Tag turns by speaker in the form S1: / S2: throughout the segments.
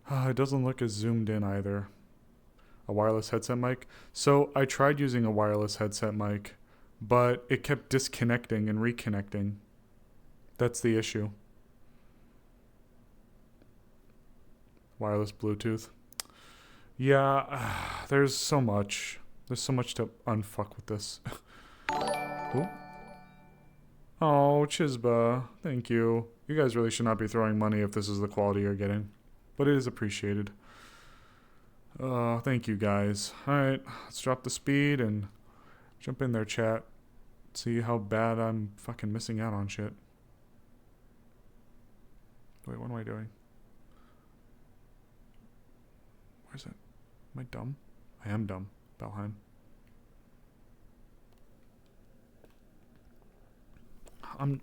S1: It doesn't look as zoomed in either. A wireless headset mic. So I tried using a wireless headset mic, but it kept disconnecting and reconnecting. That's the issue. Wireless Bluetooth. Yeah, there's so much. There's so much to unfuck with this. Ooh. Oh, Chizba. Thank you. You guys really should not be throwing money if this is the quality you're getting. But it is appreciated. Thank you guys. Alright, let's drop the speed and jump in there, chat. See how bad I'm fucking missing out on shit. Wait, what am I doing? Where's it? Am I dumb? I am dumb. Valheim.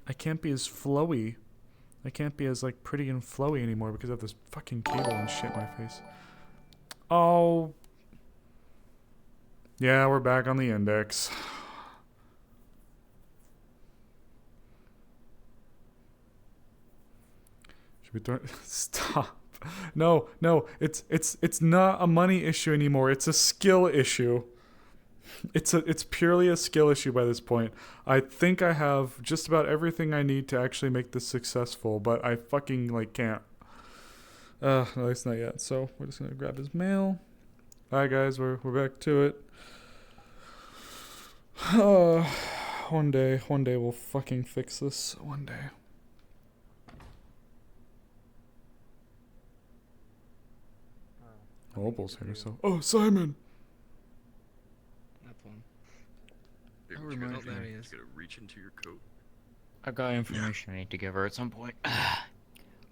S1: I can't be as flowy. I can't be as like pretty and flowy anymore because I have this fucking cable and shit in my face. Oh. Yeah, we're back on the index. Should we throw stop. No, it's not a money issue anymore. It's a skill issue. It's purely a skill issue by this point. I think I have just about everything I need to actually make this successful, but I fucking like can't. At least not yet. So we're just gonna grab his mail. Alright guys, we're back to it. One day we'll fucking fix this. One day. Opal's here, so. Oh, Simon!
S2: I'll remind you. Gonna reach into your coat.
S3: I got information I need to give her at some point.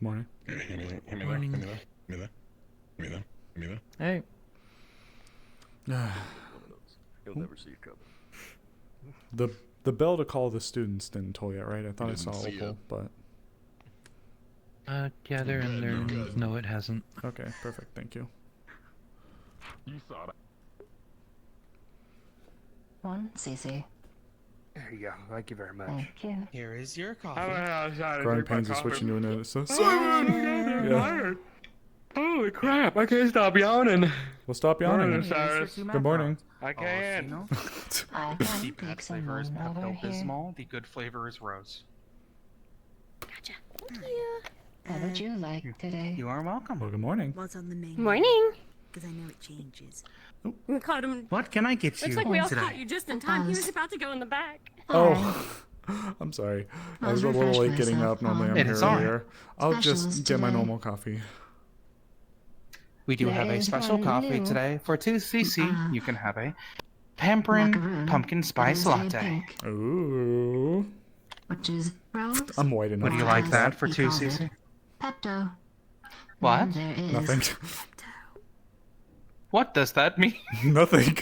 S1: Morning.
S3: Morning. Hey.
S2: He'll never see you coming.
S1: The bell to call the students didn't toll yet, right? I thought I saw
S2: Didn't see
S1: Opal, but
S4: Yeah, they're in there. No, it hasn't.
S1: okay, perfect. Thank you.
S2: You thought it.
S5: One, Cece.
S6: There you go. Thank you very much.
S5: Thank you.
S7: Here is your coffee.
S1: Growing pains is switching to an so Simon! Yeah.
S6: Holy crap, I can't stop yawning.
S1: Well, stop yawning.
S6: Osiris.
S1: Good morning.
S6: I can't.
S5: I
S7: The
S5: can
S7: bad
S5: take some
S7: flavor is
S5: one over here.
S7: Pepto-Bismol. The good flavor is rose.
S5: Gotcha. Thank you. What would you like today?
S7: You are welcome.
S1: Well, good morning.
S8: What's on the menu?
S9: Morning.
S8: Because I know it changes.
S9: We caught him.
S7: What can I get you
S9: Looks like we all
S7: today?
S9: caught you just in time. He was about to go in the back.
S1: Oh, I'm sorry. I was a little late getting up. Normally I'm
S7: It
S1: here
S7: is on.
S1: earlier. I'll just
S5: Specials
S1: get my
S5: today.
S1: normal coffee.
S7: We do have a
S5: There's
S7: special
S5: one
S7: coffee
S5: new.
S7: today. For 2cc, you can have a Pampering
S5: Macaroon.
S7: Pumpkin Spice
S5: It is a
S7: Latte.
S5: pink,
S1: Ooh.
S5: which is rose.
S1: I'm white enough.
S7: Would you
S5: Or
S7: like
S5: as
S7: that for
S5: we call
S7: 2cc?
S5: it, Pepto.
S7: What?
S5: And there is
S1: Nothing.
S7: What does that mean?
S1: Nothing.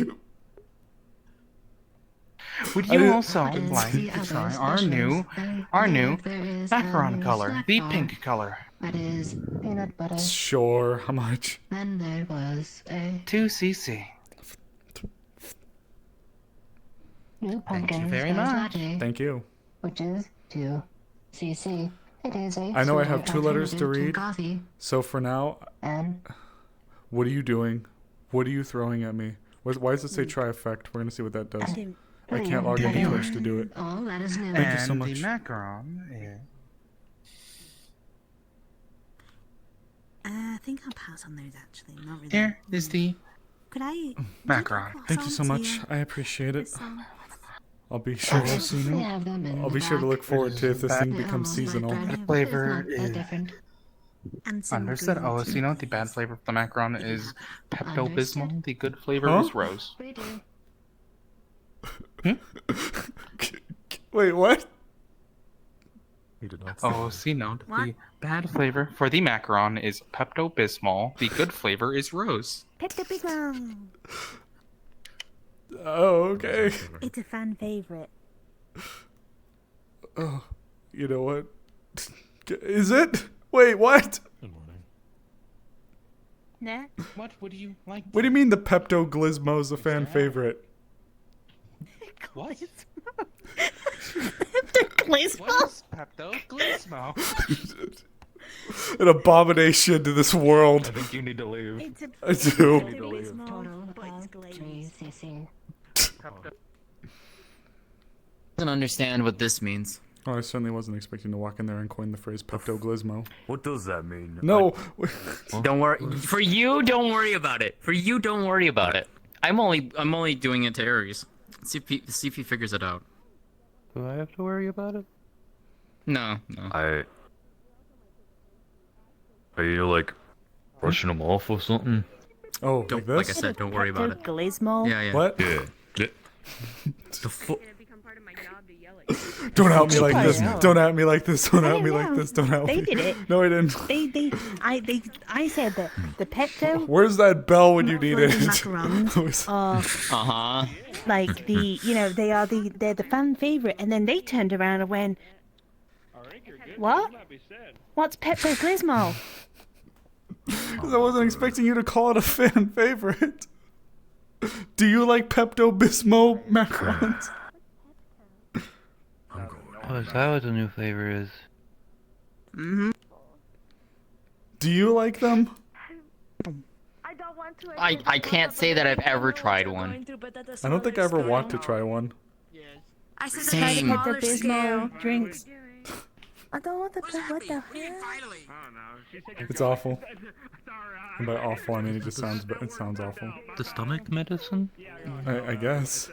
S7: Would
S1: I
S7: you
S1: didn't-
S7: also
S5: What is
S7: like
S5: the
S7: to
S5: other
S7: try
S5: specials?
S7: our new
S5: There is
S7: macaron
S5: a
S7: color,
S5: snack
S7: the
S5: bar
S7: pink color?
S5: That is peanut butter.
S1: Sure. How much?
S5: Then there was a
S7: 2cc.
S5: new
S7: Thank
S5: pumpkin
S7: you very
S5: spice
S7: much.
S5: latte,
S1: Thank you.
S5: which is 2cc. It is a
S1: I know I
S5: sweeter
S1: have 2 letters to
S5: alternative
S1: read.
S5: Coffee
S1: So for now,
S5: and
S1: what are you doing? What are you throwing at me? Why does it say try effect? We're gonna see what that does. I can't log into
S5: Anyway.
S1: Twitch to do it.
S5: all that is new.
S1: Thank you so
S7: And
S1: much.
S7: the macaron is...
S8: I think I'll pass on those actually. Not really.
S7: Here is the
S8: Could I?
S7: macaron.
S1: Thank you so much. I appreciate it. I'll be sure to
S5: We have them in
S1: I'll
S5: the
S1: be sure to
S5: back.
S1: look forward to if this thing
S5: They're
S1: becomes
S5: almost like
S1: seasonal.
S5: bread,
S7: The
S5: but
S7: flavor
S5: it's not that
S7: is-
S5: different.
S8: And some
S7: Understood.
S8: green
S7: Oh,
S8: tea,
S7: so you know what the bad
S8: please.
S7: flavor of the macaron is Pepto-Bismol.
S5: Understood.
S7: The good flavor
S1: Huh?
S7: is rose.
S5: We do.
S1: Wait, what?
S2: He did not.
S7: Oh, see, note.
S8: What?
S7: The bad flavor for the macaron is Pepto-Bismol. The good flavor is rose.
S8: Pepto-Bismol.
S1: Oh, okay.
S8: It's a fan favorite.
S1: Oh, you know what? Is it? Wait, what?
S2: Good morning.
S8: Nah.
S7: What would you like?
S1: What do you mean the Pepto Glismo is a fan favorite?
S7: What?
S8: Pepto-Bismol.
S7: What is Pepto-Glismo?
S1: an abomination to this world.
S3: I think you need to leave.
S8: It's a
S1: I do.
S8: Pepto-Bismol,
S5: Total
S8: but it's glazed.
S5: processing.
S3: Doesn't understand what this means.
S1: Oh, I certainly wasn't expecting to walk in there and coin the phrase Pepto-Glismo.
S10: What does that mean?
S1: No!
S3: Don't worry. For you, don't worry about it. For you, don't worry about it. I'm only doing it to Ares. See if he figures it out.
S4: Do I have to worry about it?
S3: No.
S10: Are you like brushing them off or something?
S1: Oh,
S3: Don't,
S1: like
S3: like I
S1: this?
S3: said, don't worry about it.
S8: Glismo.
S3: Yeah.
S1: What?
S10: Yeah.
S2: The fuck?
S1: Don't help me like this.
S8: Yeah.
S1: Don't at me like this. Don't
S8: I
S1: help me
S8: don't
S1: like
S8: know.
S1: this. Don't help
S8: They
S1: me.
S8: did it.
S1: No, I didn't.
S8: I said that the Pepto
S1: Where's that bell when you need it?
S8: macarons are like they're the fan favorite, and then they turned around and went, what? What's Pepto Glismo?
S1: Because I wasn't expecting you to call it a fan favorite. Do you like Pepto-Bismol macarons?
S4: Oh, is that what the new flavor is?
S1: Do you like them?
S3: I can't say that I've ever tried one.
S1: I don't think I ever want to try one.
S9: I said
S3: Same.
S9: the
S8: Pepto
S9: smaller scale.
S8: Bismol drinks. I don't want to put what the hell?
S1: It's awful. And by awful, I mean it just sounds awful.
S4: The stomach medicine?
S1: I guess.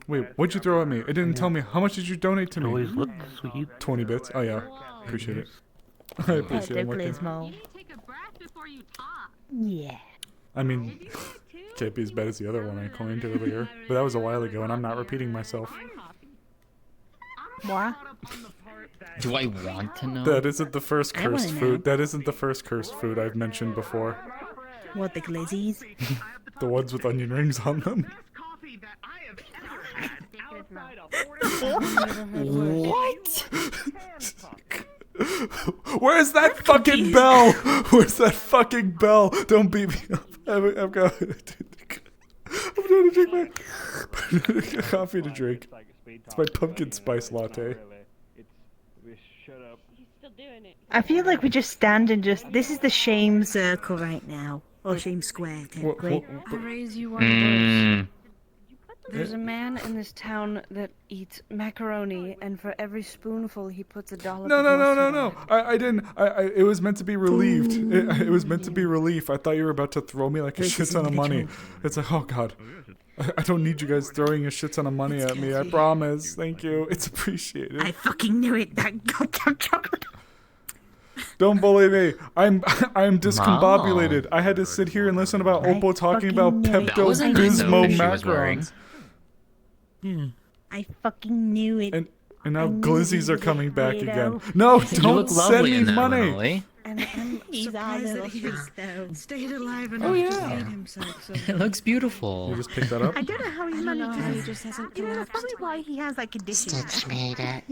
S1: Wait, what'd you throw at me? It didn't tell me. How much did you donate to
S4: It
S1: me?
S4: always looked sweet.
S1: 20 bits. Oh yeah, appreciate it. I appreciate it.
S8: Pepto
S1: Working.
S8: Glismo.
S9: Take a breath before you talk.
S8: Yeah.
S1: I mean, can't be as bad as the other one I coined earlier, but that was a while ago, and I'm not repeating myself.
S8: What?
S3: Do I want to know?
S1: That isn't the first
S8: I wanna
S1: cursed
S8: know.
S1: food. That isn't the first cursed food I've mentioned before.
S8: What, the glizzies?
S1: The ones with onion rings on them.
S3: What?
S1: Where's that fucking bell? Where's that fucking bell? Don't beat me up. I'm going. I'm trying to drink my coffee to drink. It's my pumpkin spice latte.
S8: I feel like we just stand and just. This is the shame circle right now. Or shame square, technically.
S5: I raise you one
S3: Mm.
S5: There's a man in this town that eats macaroni, and for every spoonful he puts a dollop
S1: No,
S5: of
S1: no, no,
S5: mustard
S1: no,
S5: on
S1: no.
S5: it.
S1: I didn't. It was meant to be relieved. It was meant to be relief. I thought you were about to throw me like a shit ton of money. It's like, oh god. I don't need you guys throwing a shit ton of money at me. I promise. Thank you. It's appreciated.
S8: I fucking knew it. That goddamn chocolate.
S1: Don't bully me. I'm discombobulated. I had to sit here and listen about
S8: I
S1: Oppo talking about
S8: fucking knew it.
S3: That was a nice
S1: Pepto-Bismol
S3: outfit she was wearing.
S1: macarons.
S8: I fucking knew it.
S1: And now
S8: I knew
S1: glizzies
S8: you
S1: are coming back again.
S8: weirdo.
S1: No,
S3: You
S1: don't
S3: look
S1: send
S3: lovely
S1: me
S3: in that,
S1: money.
S3: Molly.
S5: And I'm
S8: He's
S5: surprised
S8: on
S5: that
S8: the
S5: he
S8: list, though.
S5: stayed alive enough to feed himself. So
S3: It looks beautiful.
S1: You just picked that up?
S8: I don't know how he's
S5: I don't know
S8: managed
S5: how
S8: to
S5: he just hasn't
S8: You know, that's
S5: collapsed.
S8: probably why he has like conditions.
S5: Stitch made it.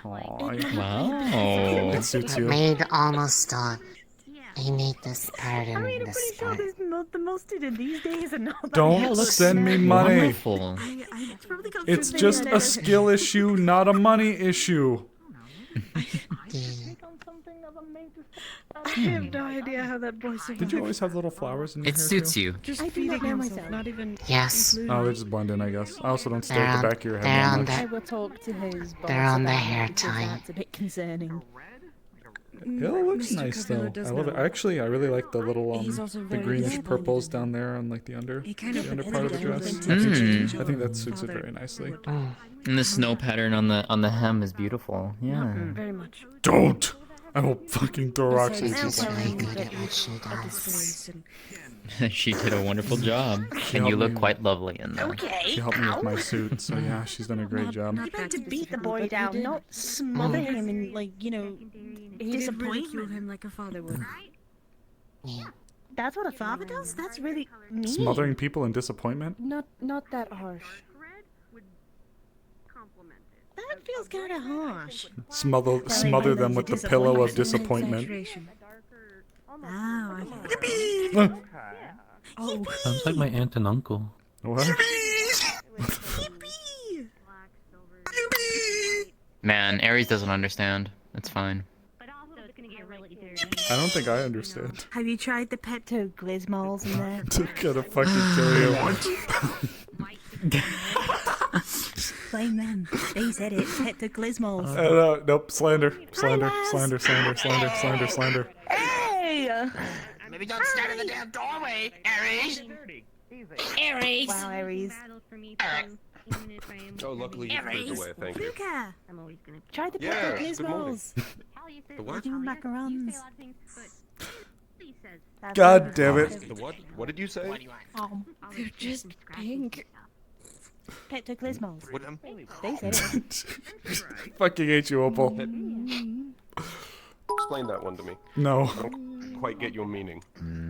S3: Wow.
S1: It suits you.
S5: Made almost done. I need this part
S8: I
S5: in
S8: mean, I'm
S5: this
S8: pretty sure
S5: part.
S8: there's not the mustard in these days and all that.
S1: Don't
S3: Yeah, it looks
S1: send me money.
S3: Wonderful.
S8: It's probably got
S1: It's
S8: something
S1: just
S8: in
S1: a
S8: it.
S1: skill issue, not a money issue.
S5: I have no idea how that boy survived.
S1: Did you always have little flowers in your
S3: It
S1: hair
S3: suits
S1: too?
S3: you.
S5: Just
S8: I do
S5: feeding
S8: not know
S5: himself,
S8: myself.
S5: not even.
S11: Yes.
S1: Oh, they just blend in, I guess. I also don't stare at the back of your
S11: They're
S1: head that
S11: on
S1: much.
S11: the-
S8: I will talk to his boss
S11: They're on the
S8: about
S11: hair
S8: it because
S11: tie.
S8: that's a bit concerning.
S1: It looks
S5: Mr.
S1: nice
S5: Carrillo
S1: though.
S5: does
S1: I love it.
S5: know.
S1: Actually, I really like the little
S5: He's also
S1: the
S5: very
S1: greenish
S5: disappointed
S1: purples
S5: in
S1: down there on like the under
S5: He kind
S1: the
S5: of
S1: under part of the dress.
S3: Mm.
S1: I think that suits it very nicely.
S3: And the snow pattern on the hem is beautiful. Yeah.
S5: Very much.
S1: Don't! I will fucking throw rocks at
S11: She's
S1: you.
S11: just very
S5: Telling
S11: good
S5: that
S11: at what she does.
S5: displays and
S3: She did a wonderful job.
S1: She
S3: And you
S1: helped
S3: look
S1: me-
S3: quite lovely in that.
S8: Okay,
S1: She helped me with my
S8: ow.
S1: suit, so yeah, she's done a great job.
S5: not
S8: You meant
S5: that
S8: to beat the
S5: specifically,
S8: boy
S5: but
S8: down,
S5: he did.
S8: not smother him and like,
S5: He did ridicule
S8: disappointment.
S5: him like a father would.
S11: Yeah.
S8: That's what a father does? That's really mean.
S1: Smothering people in disappointment?
S5: Not that harsh.
S8: That feels kind of harsh.
S1: Smother them with the pillow of disappointment.
S5: Exaggeration.
S8: Oh,
S5: Oh,
S4: Sounds like my aunt and uncle.
S1: What?
S3: Man, Ares doesn't understand. It's fine.
S9: But also, it's gonna get
S1: I don't think I understand.
S8: Have you tried the Pepto Glismols in there?
S1: To gonna fucking kill you.
S8: Blame them. They said it. Pepto Glismols.
S1: Nope. Slander. Slander. Slander. Slander. Slander. Slander. Slander.
S8: Hey!
S9: Maybe don't stand in the damn doorway, Aries.
S8: Aries. Wow, Aries.
S12: Oh, luckily you cleared the way. Thank you.
S8: Luca. Try the
S12: Yeah,
S8: Pepto
S12: good morning.
S8: Glismols.
S12: The what?
S8: Do macarons.
S1: God damn it.
S12: The what? What did you say?
S5: They're just pink.
S8: Pepto Glismols.
S12: What?
S8: They said it.
S1: Fucking hate you, Opal.
S12: Explain that one to me.
S1: No.
S12: I don't quite get your meaning.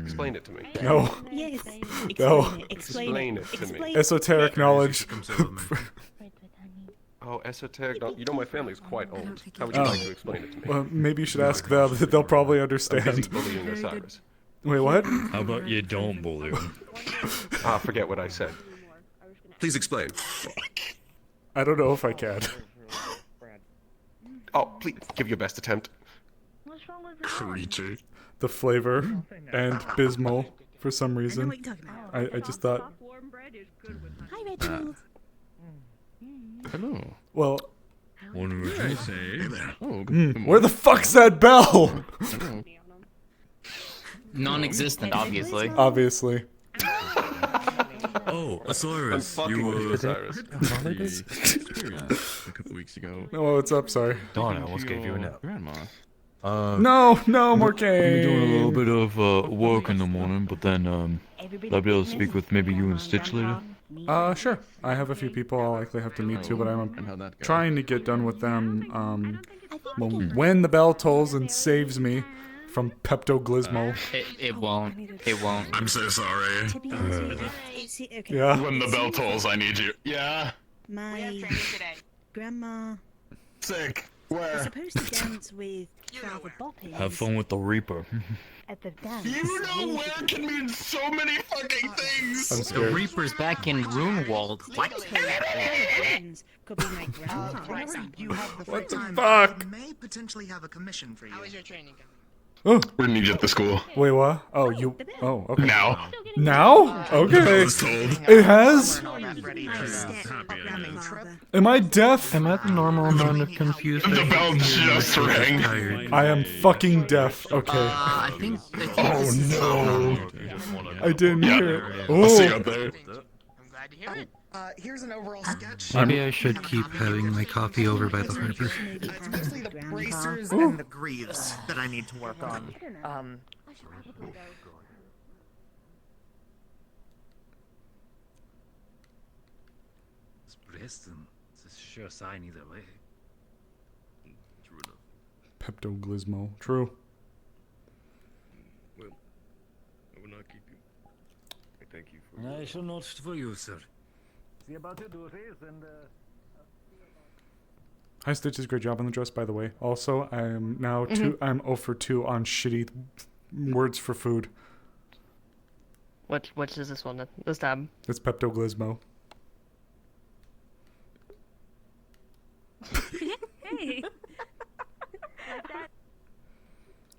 S12: Explain it to me.
S1: No.
S8: Yes.
S1: No.
S8: Explain it.
S12: to me.
S1: Esoteric knowledge.
S12: Oh, esoteric. You know my family's quite old. How would you like to explain it to me?
S1: Well, maybe you should ask them. They'll probably
S12: I'm busy
S1: understand.
S12: bullying Osiris.
S1: Wait, what?
S10: How about you don't bully him?
S12: Ah, forget what I said. Please explain.
S1: I don't know if I can.
S12: Oh, please give your best attempt.
S1: The flavor and Bismol for some
S8: I know
S1: reason.
S8: what you're talking about.
S1: I just thought.
S8: Hi, Reginald.
S6: Hello.
S1: Well,
S10: What would you say?
S6: Oh,
S1: where the fuck's that bell?
S3: Non-existent, obviously.
S1: Obviously.
S10: Oh, Osiris.
S12: I'm fucking
S10: You
S12: with you,
S10: were
S12: Osiris.
S6: a couple weeks ago.
S1: Oh, what's up? Sorry.
S10: Dawn, I almost gave you a nap.
S6: Grandma.
S1: No, no more
S4: I've been doing a little
S1: game.
S4: bit of work in the morning, but then I'll be able to speak with maybe you and Stitch later.
S1: Sure. I have a few people I'll likely have to meet too, but I'm
S6: And how'd that go?
S1: trying to get done with them. When the bell tolls and saves me from Pepto Glismo.
S3: It won't. It won't.
S10: I'm so sorry.
S8: To be honest with you, it's, okay.
S1: Yeah.
S10: When the bell tolls, I need you. Yeah.
S8: My grandma
S10: Sick.
S8: was
S10: Where?
S8: supposed to dance with Father Boppy
S4: Have fun with the Reaper.
S8: at the dance.
S10: You know where can mean so many fucking things.
S1: I'm
S3: The
S1: scared.
S3: Reaper's back in Runewald. What?
S8: Could be my grandma.
S13: You have the free
S1: What the
S13: time.
S1: fuck?
S13: I may potentially have a commission for you. How was your training?
S1: Oh,
S10: We're gonna need you at the school.
S1: wait, what? Oh, you. Oh, okay.
S10: Now.
S1: Now? Okay.
S10: I was told.
S1: It has?
S8: Grandma.
S1: Am I deaf?
S4: Am I the normal amount of confused?
S10: The bell just rang.
S1: I am fucking deaf. Okay.
S3: I think.
S10: Oh no.
S1: I didn't hear it.
S10: I'll see you
S1: Oh.
S10: out there.
S13: I'm glad to hear it. Here's an overall sketch.
S4: Maybe I should keep having my coffee over by the harbor.
S13: It's mostly the bracers and the greaves that I need to work on.
S2: It's a sure sign either way.
S12: True enough.
S1: Pepto Glismo. True.
S12: Well, I will not keep you. I thank you for.
S2: I shall not for you, sir. See about your duties and.
S1: Hi, Stitches. Great job on the dress, by the way. Also, I'm now I'm 0 for 2 on shitty words for food.
S14: Which is this one? This tab.
S1: It's Pepto Glismo.
S5: Hey.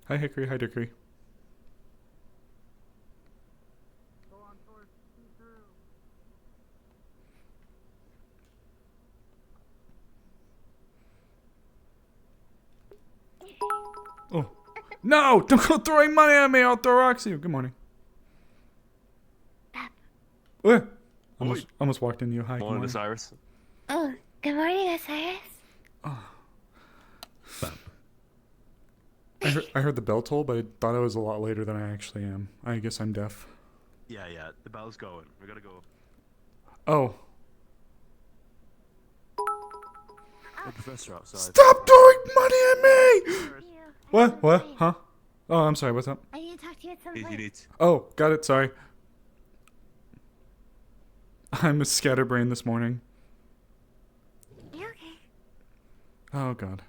S1: Hi, Hickory. Hi, Dickory. Oh. No! Don't go throwing money at me! I'll throw rocks at you. Good morning. Almost walked into you. Hi, good
S12: Morning,
S1: morning.
S12: Osiris.
S8: Oh, good morning, Osiris.
S1: I heard the bell toll, but I thought I was a lot later than I actually am. I guess I'm deaf.
S12: Yeah, the bell's going. We gotta go.
S1: Oh.
S12: The professor outside.
S1: Stop throwing money at me! What? What? Huh? Oh, I'm sorry. What's up?
S8: I need to talk to you at some point.
S1: Oh, got it. Sorry. I'm a scatterbrain this morning.
S8: You okay?
S1: Oh, God.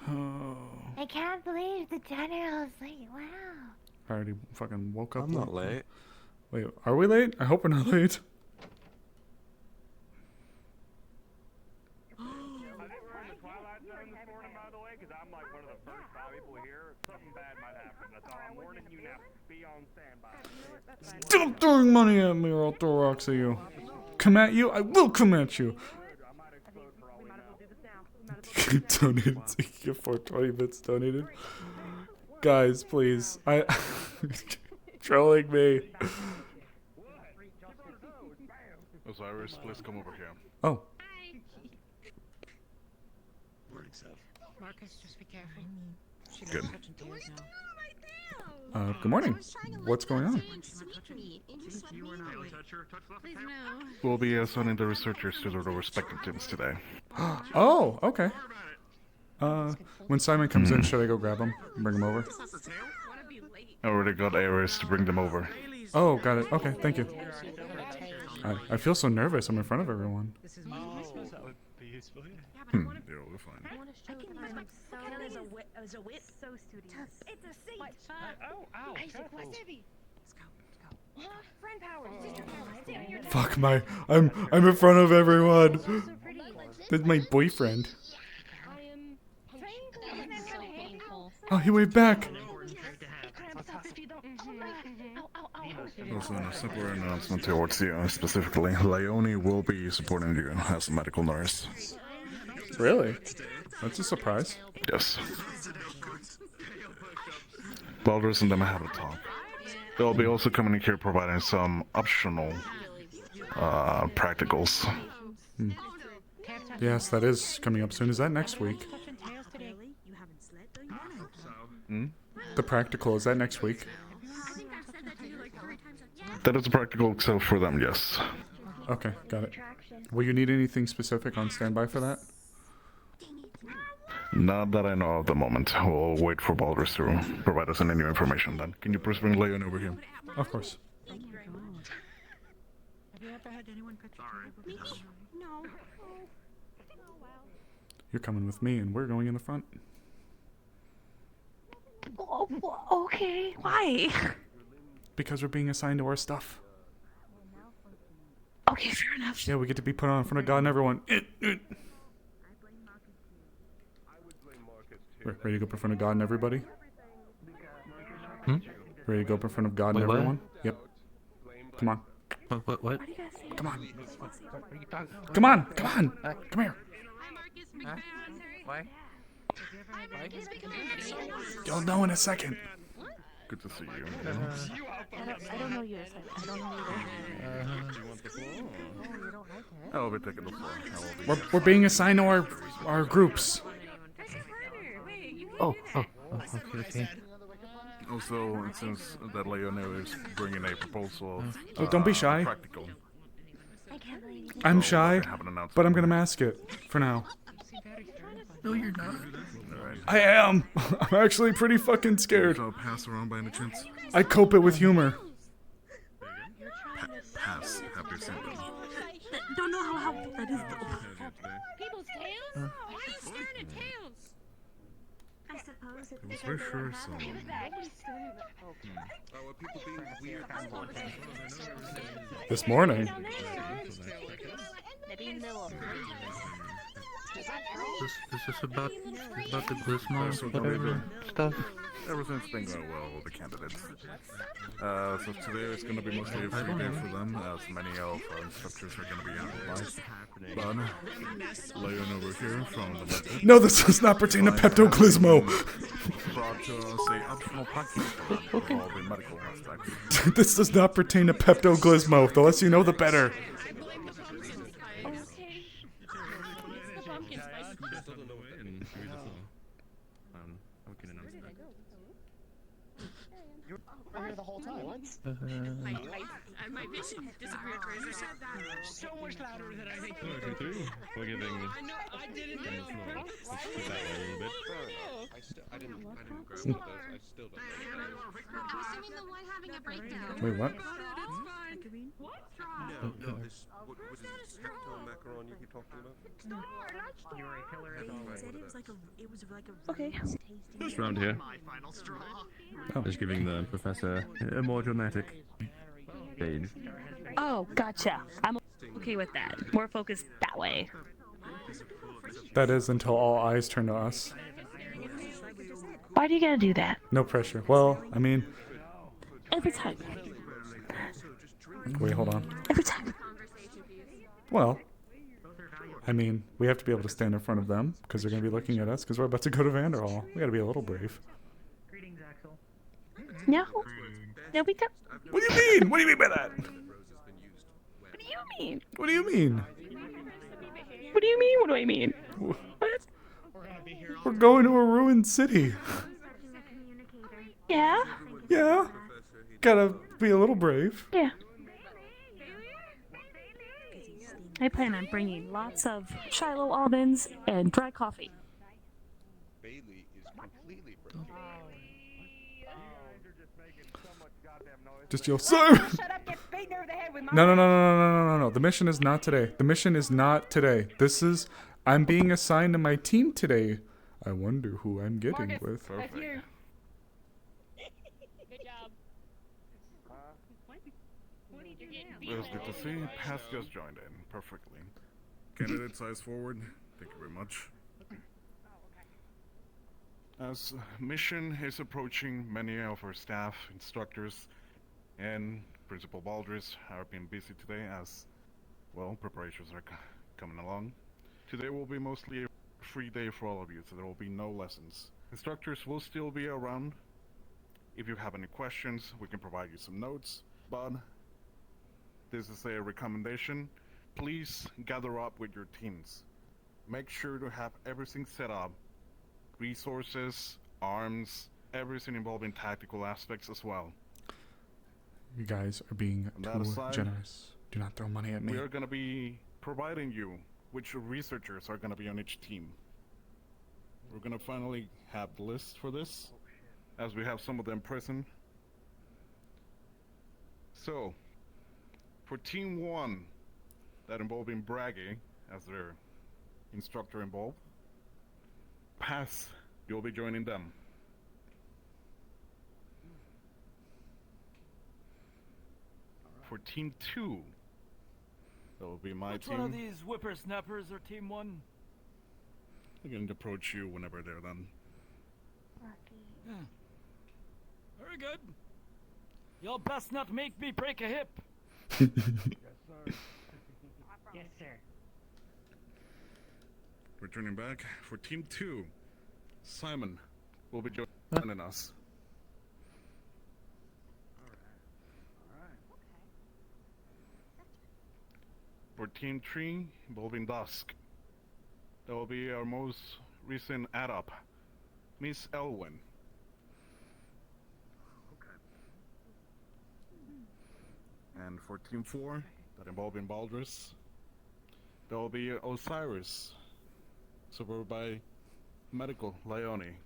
S1: Oh.
S8: I can't believe the general is late. Wow.
S1: I already fucking woke up.
S12: I'm not late.
S1: Wait, are we late? I hope we're not late. Stop throwing money at me or I'll throw rocks at you. Come at you? I will come at you. Donated. Get 420 bits donated. Guys, please. Trolling me.
S15: Osiris, please come over here.
S1: Oh.
S16: Marcus, just be careful.
S15: Good.
S1: Good morning. What's going on?
S15: We'll be assigning the researchers to their respective teams today.
S1: Oh, okay. When Simon comes in, should I go grab him and bring him over?
S15: I already got Ares to bring them over.
S1: Oh, got it. Okay, thank you. I feel so nervous. I'm in front of everyone.
S15: Yeah, we're fine.
S1: Fuck I'm in front of everyone. That's my boyfriend. Oh, he waved back.
S15: Also, a separate announcement towards you, specifically. Leone will be supporting you as a medical nurse.
S1: Really? That's a surprise.
S15: Yes. Baldur's and them have a talk. They'll be also coming here providing some optional practicals.
S1: Yes, that is coming up soon. Is that next week? The practical, is that next week?
S15: That is a practical except for them, yes.
S1: Okay, got it. Will you need anything specific on standby for that?
S15: Not that I know of the moment. We'll wait for Baldur's to provide us any new information then. Can you please bring Leon over here?
S1: Of course.
S16: Have you ever had anyone cut your tail before? No.
S1: You're coming with me and we're going in the front.
S8: Okay, why?
S1: Because we're being assigned to our stuff.
S8: Okay, fair enough.
S1: Yeah, we get to be put on in front of God and everyone. Ready to go up in front of God and everybody? Ready to go up in front of God and everyone? Yep. Come on.
S3: What?
S1: Come on. Come on. Come on. Come here.
S17: Why?
S1: You'll know in a second.
S15: Good to see you.
S8: I don't know you. I don't know you.
S15: I'll be taking the floor.
S1: We're being assigned to our groups.
S4: Okay.
S15: Also, since that Leonel is bringing a proposal of
S1: Don't be shy.
S15: practical.
S1: I'm shy,
S15: have an announcement.
S1: but I'm gonna mask it for now.
S15: No, you're not.
S1: I am. I'm actually pretty fucking scared.
S15: Pass around by any chance?
S1: I cope it with humor.
S15: Pass. Happy symptom.
S16: Don't know how helpful that is though. People's tails? Why are you staring at tails? I suppose
S15: It was very sure, so...
S1: This morning.
S4: Is this about the Glismo, whatever stuff?
S15: Everything's been going well with the candidates. So today is going to be mostly a free day for them, as many of our instructors are going to be out of But Leon over here from the...
S1: No, this does not pertain to Pepto-Glismo.
S15: Brought to us a optional package for all the medical aspects.
S1: This does not pertain to Pepto-Glismo. The less you know, the better.
S17: The whole time.
S16: My vision disappeared for a second. So much louder than I think.
S12: We're giving.
S16: I know. I didn't know.
S12: Let's put that a little bit. I didn't grab one of those. I still don't.
S16: I'm assuming the one having a breakdown.
S1: Wait, what?
S12: No, this. What is this macaron you keep talking about?
S8: Okay.
S12: Just around here. Just giving the professor a more dramatic stage.
S8: Oh, gotcha. I'm okay with that. More focused that way.
S1: That is until all eyes turn to us.
S8: Why do you gotta do that?
S1: No pressure. Well, I mean,
S16: Every time.
S1: wait, hold on.
S16: Every time.
S1: Well, I mean, we have to be able to stand in front of them because they're going to be looking at us because we're about to go to Vanderhall. We got to be a little brave.
S8: No. No, we don't.
S1: What do you mean? What do you mean by that?
S8: What do you mean?
S1: What do you mean?
S8: What do you mean? What do I mean? What?
S1: We're going to a ruined city.
S8: Yeah?
S1: Yeah. Gotta be a little brave.
S8: Yeah.
S16: I plan on bringing lots of Shiloh almonds and dry coffee.
S1: Just yell, sir! No. The mission is not today. The mission is not today. This is, I'm being assigned to my team today. I wonder who I'm getting with.
S15: Perfect.
S8: Good
S15: job. It was good to see. Pass just joined in. Perfectly. Candidate size forward. Thank you very much. As mission is approaching, many of our staff, instructors, and Principal Baldris are being busy today as, well, preparations are coming along. Today will be mostly a free day for all of you, so there will be no lessons. Instructors will still be around. If you have any questions, we can provide you some notes, but this is a recommendation. Please gather up with your teams. Make sure to have everything set up. Resources, arms, everything involving tactical aspects as well.
S1: You guys are being
S15: On
S1: too
S15: that aside,
S1: generous. Do not throw money at me.
S15: We are going to be providing you which researchers are going to be on each team. We're going to finally have the list for this, as we have some of them present. So, for Team 1, that involving Braggy as their instructor involved, Pass, you'll be joining them. For Team 2, that will be my
S18: Which
S15: team.
S18: one of these whippersnappers are Team 1?
S15: I'm going to approach you whenever they're done.
S18: Yeah. Very good. You'll best not make me break a hip.
S17: Yes, sir. Yes, sir.
S15: Returning back for Team 2, Simon will be joining us. For Team 3, involving Dusk, that will be our most recent add-up, Miss Elwyn. And for Team 4, that involving Baldris, there will be Osiris, supported by Medical Leone.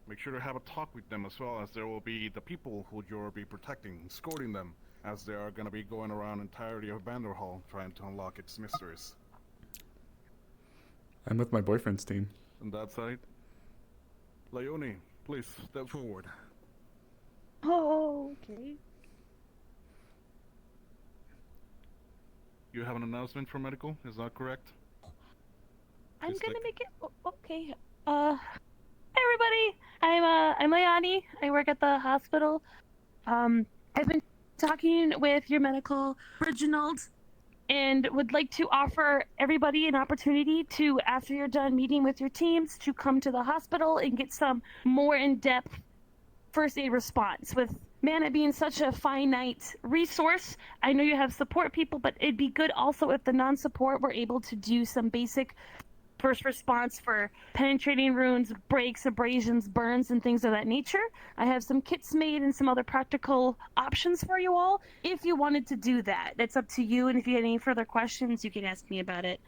S15: Make sure to have a talk with them as well, as there will be the people who you'll be protecting, escorting them, as they are going to be going around entirety of Vanderhall trying to unlock its mysteries.
S1: I'm with my boyfriend's team.
S15: On that side, Leone, please step forward.
S8: Oh, okay.
S15: You have an announcement for Medical, is that correct?
S8: I'm
S15: Just
S8: gonna
S15: like-
S8: make it. Okay. Hey everybody. I'm Leone. I work at the hospital. I've been talking with your medical Reginald, and would like to offer everybody an opportunity to, after you're done meeting with your teams, to come to the hospital and get some more in-depth first aid response. With mana being such a finite resource, I know you have support people, but it'd be good also if the non-support were able to do some basic first response for penetrating wounds, breaks, abrasions, burns, and things of that nature. I have some kits made and some other practical options for you all if you wanted to do that. That's up to you, and if you had any further questions, you can ask me about it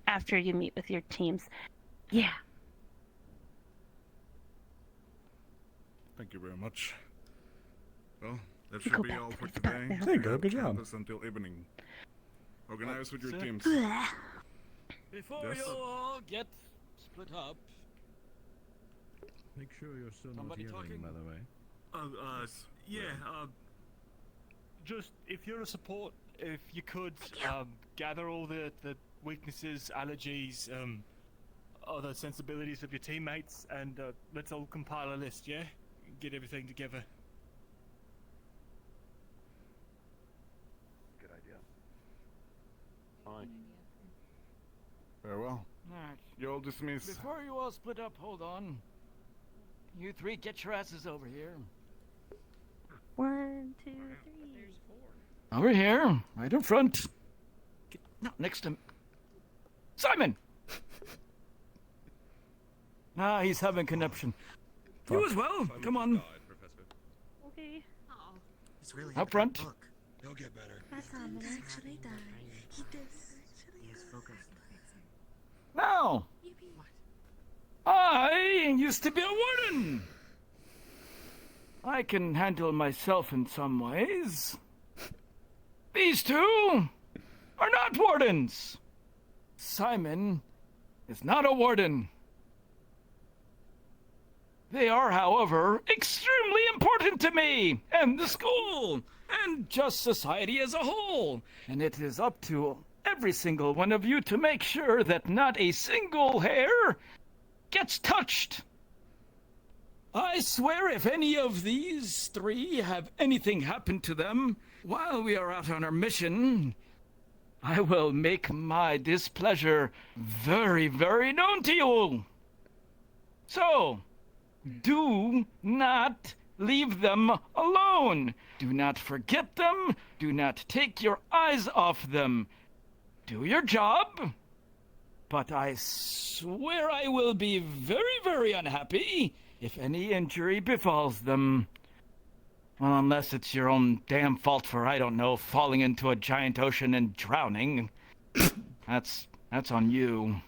S8: after you meet with your teams. Yeah.
S15: Thank you very much. Well, that
S8: You
S15: should
S8: go
S15: be
S8: back
S15: all
S8: to
S15: for
S8: the spot
S15: today.
S8: now.
S1: There you go, good job.
S15: Campus until evening. Organize with your
S18: Sir?
S15: teams.
S18: Before
S15: Yes?
S18: you all get split up,
S12: Make sure your son was
S18: Somebody
S12: yelling,
S18: talking?
S12: by the way.
S18: yeah, just if you're a support if you could gather all the weaknesses, allergies, other sensibilities of your teammates, and let's all compile a list, yeah? Get everything together.
S12: Good idea. Fine.
S15: Very well.
S18: Alright.
S15: You're all dismissed.
S18: Before you all split up, hold on. You three, get your asses over here.
S8: 1, 2, 3.
S18: Over here, right in front. No, next to Simon! He's having conniption. You as well, come on.
S8: Okay.
S13: He's really
S18: Up front.
S12: He'll get better.
S16: Actually died. He does.
S13: He is focused.
S18: Now, I used to be a warden. I can handle myself in some ways. These two are not wardens. Simon is not a warden. They are, however, extremely important to me, and the school, and just society as a whole. And it is up to every single one of you to make sure that not a single hair gets touched. I swear if any of these three have anything happen to them while we are out on our mission, I will make my displeasure very, very known to you. So, do not leave them alone. Do not forget them. Do not take your eyes off them. Do your job. But I swear I will be very, very unhappy if any injury befalls them. Well, unless it's your own damn fault for, I don't know, falling into a giant ocean and drowning. That's on you.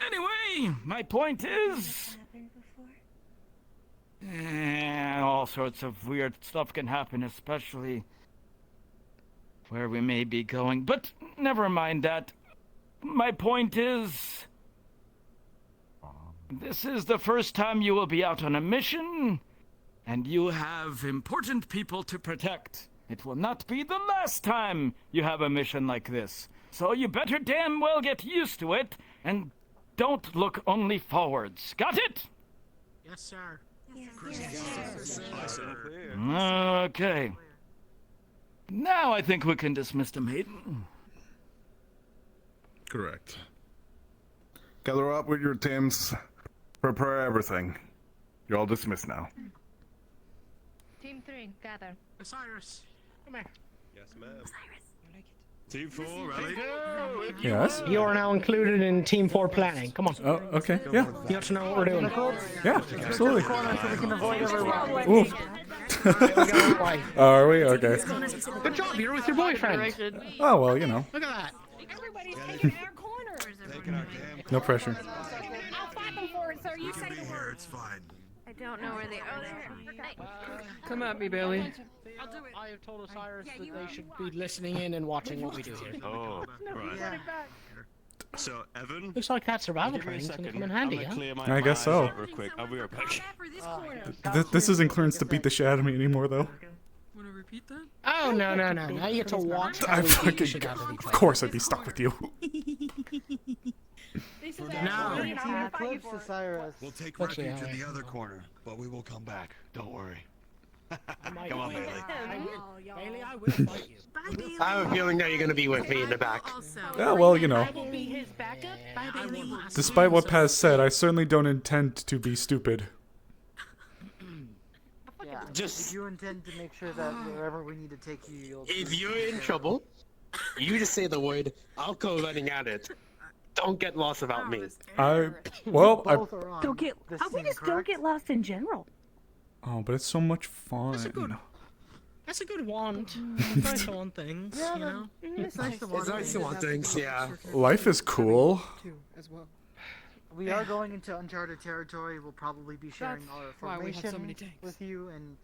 S18: Anyway, my point is... all sorts of weird stuff can happen, especially where we may be going. But never mind that. My point is... this is the first time you will be out on a mission, and you have important people to protect. It will not be the last time you have a mission like this. So you better damn well get used to it, and don't look only forwards. Got it?
S9: Yes, sir.
S18: Okay. Now I think we can dismiss the maiden.
S15: Correct. Gather up with your teams. Prepare everything. You're all dismissed now.
S16: Team 3, gather.
S9: Osiris, come here.
S12: Yes, ma'am. Team 4, rally.
S1: Yes?
S11: You are now included in Team 4 planning. Come on.
S1: Oh, okay. Yeah.
S11: You have to know what we're doing.
S1: Yeah, absolutely. Ooh.
S11: Why?
S1: Are we? Okay.
S11: Good job. You're with your boyfriend.
S1: Oh, well, you know.
S11: Look at that.
S16: Everybody's taking our corners.
S1: No pressure.
S16: I'll fight them for it, sir. You say the word.
S12: It's fine.
S16: I don't know where they are.
S11: Come at me, Bailey.
S16: I'll do it.
S11: I have told Osiris that they should be listening in and watching what we do here.
S12: Oh, right. So, Evan?
S11: Looks like that survival
S12: give me a
S11: training's gonna
S12: second.
S11: come in handy,
S12: I'm
S11: huh?
S12: gonna clear my
S1: I guess
S12: eyes
S1: so.
S12: out real quick. I'll be right back.
S1: This isn't clearance to beat the shit out of me anymore, though.
S3: Want to repeat that?
S11: Oh, no. Now you get to watch how
S1: I
S11: we beat the
S1: fucking...
S11: shit out of each
S1: Of
S11: other.
S1: course I'd be stuck with you.
S12: We'll take refuge in the other corner, but we will come back. Don't worry. Come on, Bailey.
S18: Bailey, I will fight you.
S16: Bye, Bailey.
S11: I have a feeling that you're gonna be with me in the back.
S1: Yeah, well, you know.
S16: I will be his backup. Bye, Bailey.
S1: Despite what Paz said, I certainly don't intend to be stupid.
S11: Just
S13: If you intend to make sure that wherever we need to take you, you'll...
S11: if you're in trouble, you just say the word. I'll go running at it. Don't get lost about me.
S1: Well, I...
S8: Don't get. How we just don't get lost in general.
S1: Oh, but it's so much fun.
S11: That's a good wand.
S9: It's nice to want things, you know?
S13: It's nice to
S11: It's nice to want things, yeah.
S1: Life is cool.
S13: as well. We are going into uncharted territory. We'll probably be sharing our
S9: why we have so
S13: formation
S9: many tanks.
S13: with you, and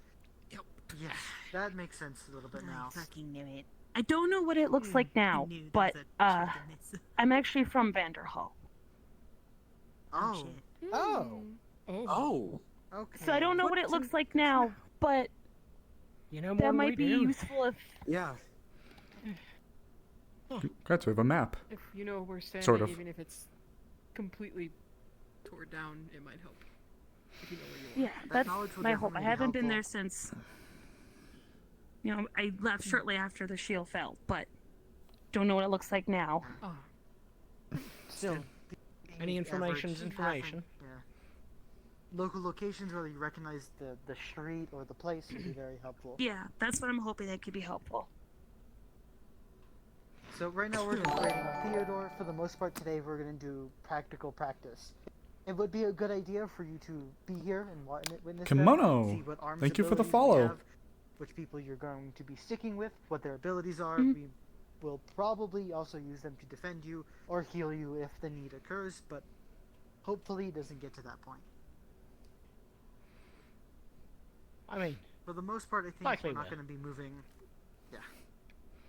S13: yes, that makes sense a little bit now.
S16: Fucking knew it.
S8: I don't know what it looks like now, but I'm actually from Vanderhall.
S13: Oh.
S11: Oh.
S13: Okay.
S8: So I don't know what it looks like now, but
S11: You know more
S8: that
S11: than
S8: might
S11: we
S8: be
S11: do.
S8: useful if
S13: Yeah.
S1: Congrats, we have a map.
S17: If you know where we're standing,
S1: Sort of.
S17: even if it's completely tore down, it might help. If you know where you are.
S8: Yeah, that's my hope. I haven't been there since. You know, I left shortly after the shield fell, but don't know what it looks like now.
S13: Oh. Still,
S9: Any information's
S13: average
S9: information.
S13: Yeah. Local locations where you recognize the street or the place would be very helpful.
S8: Yeah, that's what I'm hoping that could be helpful.
S13: So right now we're just waiting on Theodore. For the most part today we're going to do practical practice. It would be a good idea for you to be here and witness
S1: Kimono!
S13: them, see what arms
S1: Thank you for the
S13: abilities we
S1: follow.
S13: have, which people you're going to be sticking with, what their abilities are.
S8: Mm-hmm.
S13: We will probably also use them to defend you or heal you if the need occurs, but hopefully it doesn't get to that point.
S9: I mean,
S13: for the most part, I think
S9: likely
S13: we're not
S9: will.
S13: going to be moving. Yeah.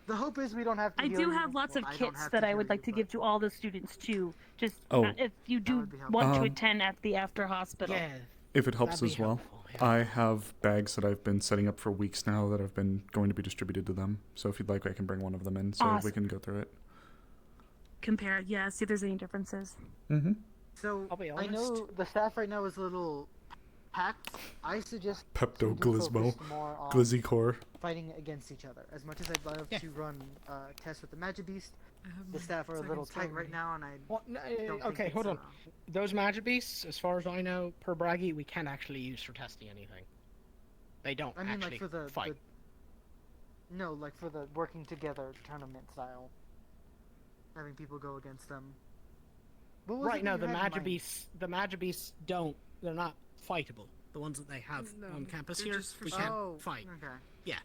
S13: The hope is we don't have to
S8: I
S13: heal
S8: do
S13: you.
S8: have lots
S13: Well,
S8: of
S13: I don't
S8: kits
S13: have
S8: that
S13: to
S8: I
S13: heal
S8: would like
S13: you,
S8: to give to all the students too. Just
S1: Oh.
S8: if you do
S13: would be helpful.
S8: want to
S1: Um,
S8: attend at the after hospital.
S9: yeah.
S1: If it helps
S9: That'd
S1: as
S9: be
S1: well,
S9: helpful, yeah.
S1: I have bags that I've been setting up for weeks now that have been going to be distributed to them. So if you'd like, I can bring one of them in so we
S8: Awesome.
S1: can go through it.
S8: Compare, yeah, see if there's any differences.
S1: Mm-hmm.
S13: So
S9: I'll be
S13: I know
S9: honest.
S13: the staff right now is a little packed. I suggest
S1: Pepto
S13: to focus
S1: Glismo.
S13: more on
S1: Glizzy Core.
S13: fighting against each other. As much as I'd love to run tests with the Magic Beast, the staff are a little tight right now, and I
S9: Well, no,
S13: don't think
S9: okay,
S13: it's,
S9: hold on. Those magic beasts, as far as I know, per Braggy, we can't actually use for testing anything. They don't
S13: I mean,
S9: actually
S13: like for the
S9: fight.
S13: no, like for the working together tournament style, having people go against them. What was
S9: Right
S13: it
S9: now,
S13: that
S9: the
S13: you had in mind?
S9: the magic beasts don't. They're not fightable. The ones that they have
S17: No,
S9: on campus
S17: they're
S9: here,
S17: just for
S9: we
S17: show.
S9: can't
S13: Oh,
S9: fight.
S13: okay.
S9: Yeah.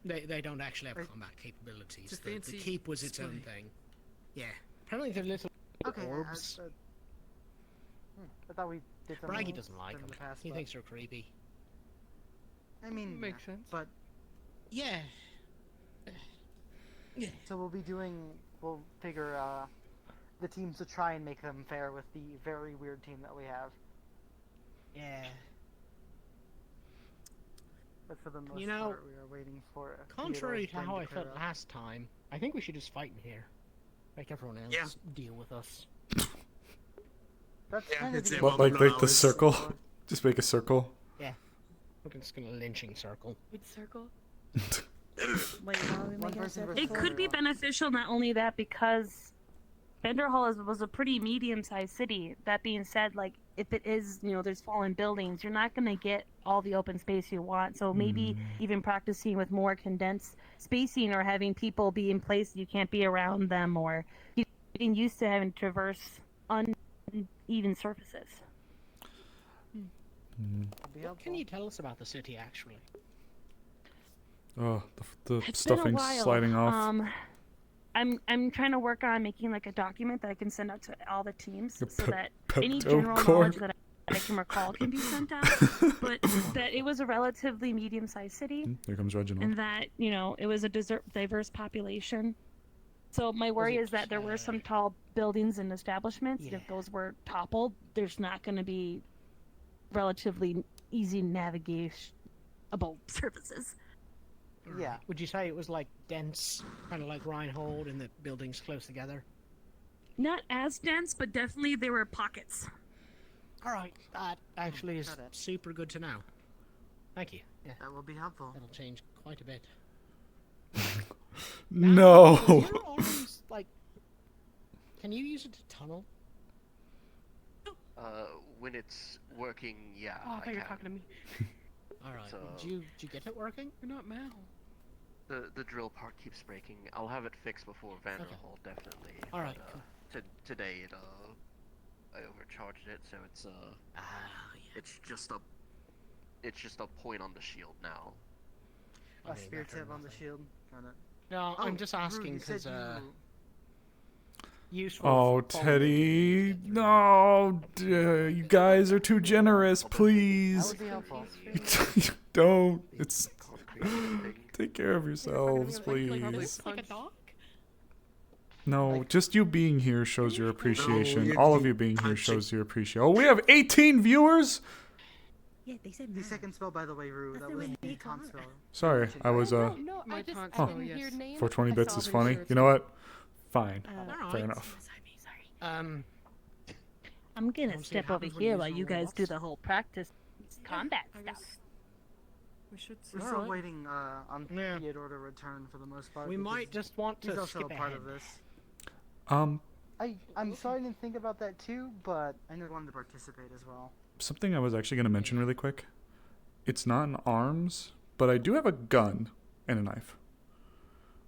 S9: They don't actually have
S13: Right.
S9: combat capabilities.
S17: It's a
S9: The
S17: fancy
S9: keep was its own
S17: display.
S9: thing. Yeah. Apparently they're little
S13: Okay.
S9: orbs.
S13: I thought we did something
S9: Braggy
S13: else
S9: doesn't like
S13: in
S9: them.
S13: the past,
S9: He
S13: but-
S9: thinks they're creepy.
S13: I mean,
S17: Makes sense.
S13: But
S9: Yeah. Yeah.
S13: so we'll figure the teams to try and make them fair with the very weird team that we have.
S9: Yeah.
S13: But for the most
S9: You know,
S13: part, we are waiting for.
S9: Contrary to
S13: Theodore's
S9: how
S13: friend
S9: I
S13: to clear
S9: felt
S13: up.
S9: last time, I think we should just fight in here. Make everyone else deal with us.
S13: That's
S2: Yeah,
S13: kind of
S2: it's
S13: the
S2: it.
S1: What,
S2: Well,
S1: like
S2: no,
S1: the
S2: it's-
S1: circle? Just make a circle.
S9: Yeah. We're just gonna lynching circle.
S5: Which circle?
S13: One person versus
S8: It could be
S13: four.
S8: beneficial not only that because Bender Hall was a pretty medium-sized city. That being said, like if it is, you know, there's fallen buildings, you're not going to get all the open space you want. So maybe even practicing with more condensed spacing or having people be in place you can't be around them, or getting used to having to traverse uneven surfaces.
S9: What can you tell us about the city, actually?
S1: Oh, the
S8: It's been a
S1: stuffing's
S8: while.
S1: sliding off.
S8: I'm trying to work on making like a document that I can send out to all the teams so that any
S1: Pepto
S8: general
S1: Core.
S8: knowledge that I can recall can be sent out. But that it was a relatively medium-sized city,
S1: Here comes Reginald.
S8: and that, you know, it was a diverse population. So my worry is that there were some tall buildings and establishments. And if those were toppled, there's not going to be relatively easy navigatable surfaces.
S13: Yeah.
S9: Would you say it was like dense, kind of like Reinhold, and the buildings close together?
S8: Not as dense, but definitely there were pockets.
S9: All right, that actually is
S13: got it.
S9: super good to know. Thank you. Yeah,
S13: That will be helpful.
S9: that'll change quite a bit.
S1: No.
S9: Is your arms, like, can you use it to tunnel?
S11: When it's working, yeah.
S17: Oh, I thought you were talking to me.
S9: All right.
S11: So-
S9: Did you get it working?
S17: You're not Mal.
S11: The drill part keeps breaking. I'll have it fixed before Vanderhall, definitely.
S9: All right,
S11: But, today it I overcharged it, so it's it's just a point on the shield now.
S13: A spear tip on the shield. Got it.
S9: No,
S13: Oh,
S9: I'm just
S13: Rue,
S9: asking
S13: you said
S9: because
S13: you-
S9: useful.
S1: Oh,
S9: for
S1: Teddy. No. You guys are too generous,
S13: That
S1: please.
S13: would be helpful.
S1: Don't. It's. Take care of yourselves, please.
S9: like a dog.
S1: No, just you being here shows your appreciation.
S2: you-
S1: All of you being here shows your appreciation. Oh, we have 18 viewers?
S16: Yeah, they said
S13: The second spell, by the way, Rue, that was the taunt spell.
S1: Sorry, I was
S17: No, I just
S1: Oh.
S17: didn't hear names.
S1: 420
S17: I
S1: bits
S17: saw
S1: is
S17: them,
S1: funny.
S17: sure,
S1: You know what? Fine.
S9: Alright.
S1: Fair enough.
S8: I'm gonna
S9: Don't see
S8: step
S9: it
S8: over
S9: happens when
S8: here
S9: you
S8: while
S9: use
S8: you
S9: your
S8: guys do
S9: robots.
S8: the whole practice combat
S17: I
S8: stuff.
S17: guess we should see.
S13: We're still
S9: Alright.
S13: waiting on
S9: Yeah.
S13: Theodore to return for the most part.
S9: We
S13: because
S9: might just want
S13: he's
S9: to
S13: also
S9: skip
S13: a part
S9: ahead.
S13: of this. I'm starting to think about that too, but I know I wanted to participate as well.
S1: Something I was actually going to mention really quick. It's not in arms, but I do have a gun and a knife.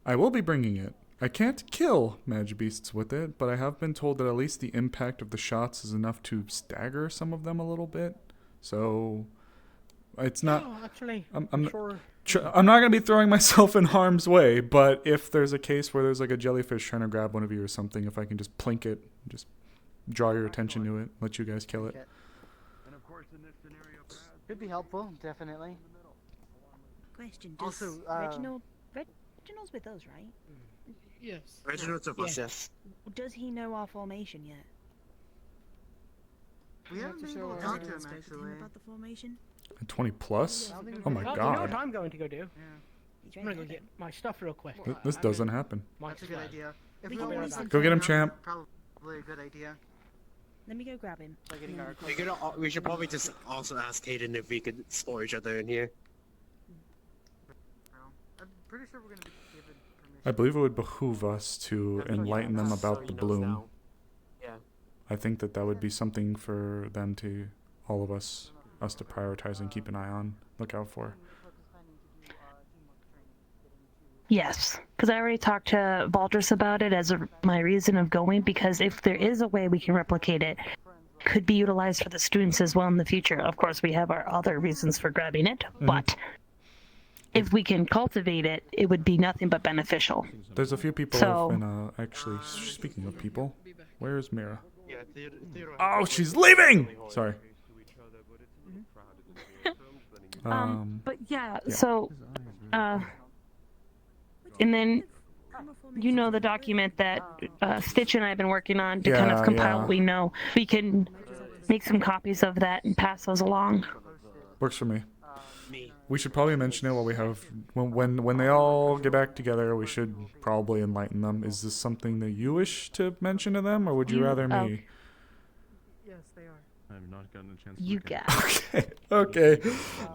S1: I will be bringing it. I can't kill beasts with it, but I have been told that at least the impact of the shots is enough to stagger some of them a little bit. So it's not.
S9: No, actually,
S1: I'm
S9: sure.
S1: I'm not going to be throwing myself in harm's way, but if there's a case where there's like a jellyfish trying to grab one of you or something, if I can just plink it, just draw your attention to it, let you guys kill it.
S13: Could be helpful, definitely.
S16: Question. Does
S13: Also,
S16: Reginald's with us, right?
S9: Yes.
S11: Reginald's of us, yes.
S16: Does he know our formation yet?
S13: We haven't been able to talk to him actually.
S16: About the formation?
S1: 20 plus? Oh my
S9: You know what
S1: god.
S9: I'm going to go do?
S16: He's
S9: I'm gonna go get my stuff real quick.
S1: This doesn't happen.
S13: That's a good idea. If
S9: We
S13: we
S9: can
S13: always
S9: always
S1: Go get him,
S13: that's
S1: champ.
S13: Probably a good idea.
S16: Let me go grab him.
S13: Like getting our
S11: We should probably just also ask Hayden if we could store each other in here.
S13: I'm pretty sure we're gonna be given permission.
S1: I believe it would behoove us to enlighten them about the bloom.
S11: Yeah.
S1: I think that that would be something for them to, all of us to prioritize and keep an eye on, look out for.
S8: Yes, because I already talked to Valdris about it as my reason of going, because if there is a way we can replicate it, could be utilized for the students as well in the future. Of course, we have our other reasons for grabbing it, but if we can cultivate it, it would be nothing but beneficial.
S1: There's a few people
S8: So-
S1: who've been, actually, speaking of people, where's Mira?
S11: Yeah, Theodore.
S1: Oh, she's leaving! Sorry.
S8: But yeah, so, and then, you know, the document that Stitch and I have been working on to kind of
S1: Yeah,
S8: compile
S1: yeah.
S8: what we know. We can make some copies of that and pass those along.
S1: Works for me. We should probably mention it while we have, when they all get back together, we should probably enlighten them. Is this something that you wish to mention to them, or would you rather me?
S12: Yes, they are. I've not gotten a chance to
S8: You
S12: look at
S8: got
S1: Okay.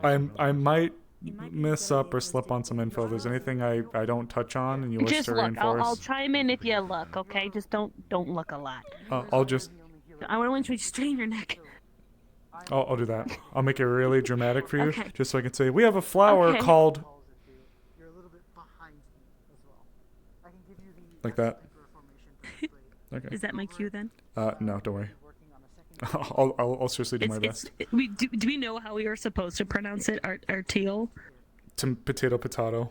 S1: I might mess up or slip on some info. If there's anything I don't touch on and you wish
S8: Just
S1: to
S8: look.
S1: reinforce,
S8: I'll chime in if you look. Okay, just don't look a lot.
S1: I'll just
S8: I want you to strain your neck.
S1: I'll do that. I'll make it really dramatic for you,
S8: Okay.
S1: just so I can say we have a flower
S8: Okay.
S1: called
S13: You're a little bit behind me as well. I can give you the
S1: like that.
S13: information.
S1: Okay.
S8: Is that my cue then?
S1: No, don't worry. I'll seriously do my best.
S8: Do we know how we are supposed to pronounce it? Arteal?
S1: Potato.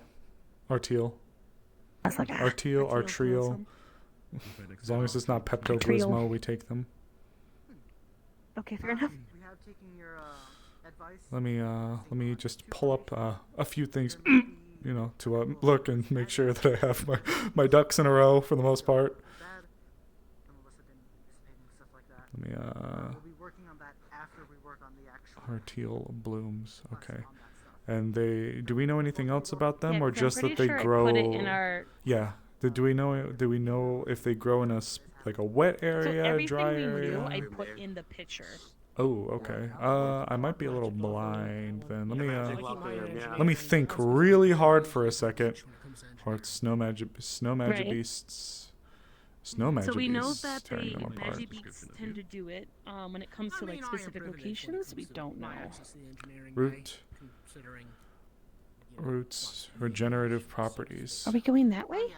S1: Arteal.
S8: That's like
S1: Arteal, Artreal. As long as it's not Pepto Bismol, we take them.
S8: Okay, fair enough.
S13: We have taken your advice.
S1: Let me just pull up a few things, you know, to look and make sure that I have my ducks in a row for the most part. Let me
S13: We'll be working on that after we work on the actual.
S1: Arteal blooms. Okay. And do we know anything else about them,
S8: Yeah,
S1: or
S8: 'cause I'm
S1: just that
S8: pretty
S1: they
S8: sure I
S1: grow?
S8: put it in our-
S1: Yeah. Do we know if they grow in like a wet
S8: So
S1: area,
S8: everything
S1: dry
S8: we
S1: area?
S8: knew, I put in the picture.
S1: Oh, okay. I might be a little blind then. Let me think really hard for a second. Or it's snow magic
S8: Right.
S1: beasts. Snow magic
S8: So we know
S1: beasts
S8: that
S1: tearing
S8: the
S1: them apart.
S8: magic beasts tend to do it. When it comes to like specific locations, we don't know.
S1: Roots, regenerative properties.
S8: Are we going that way?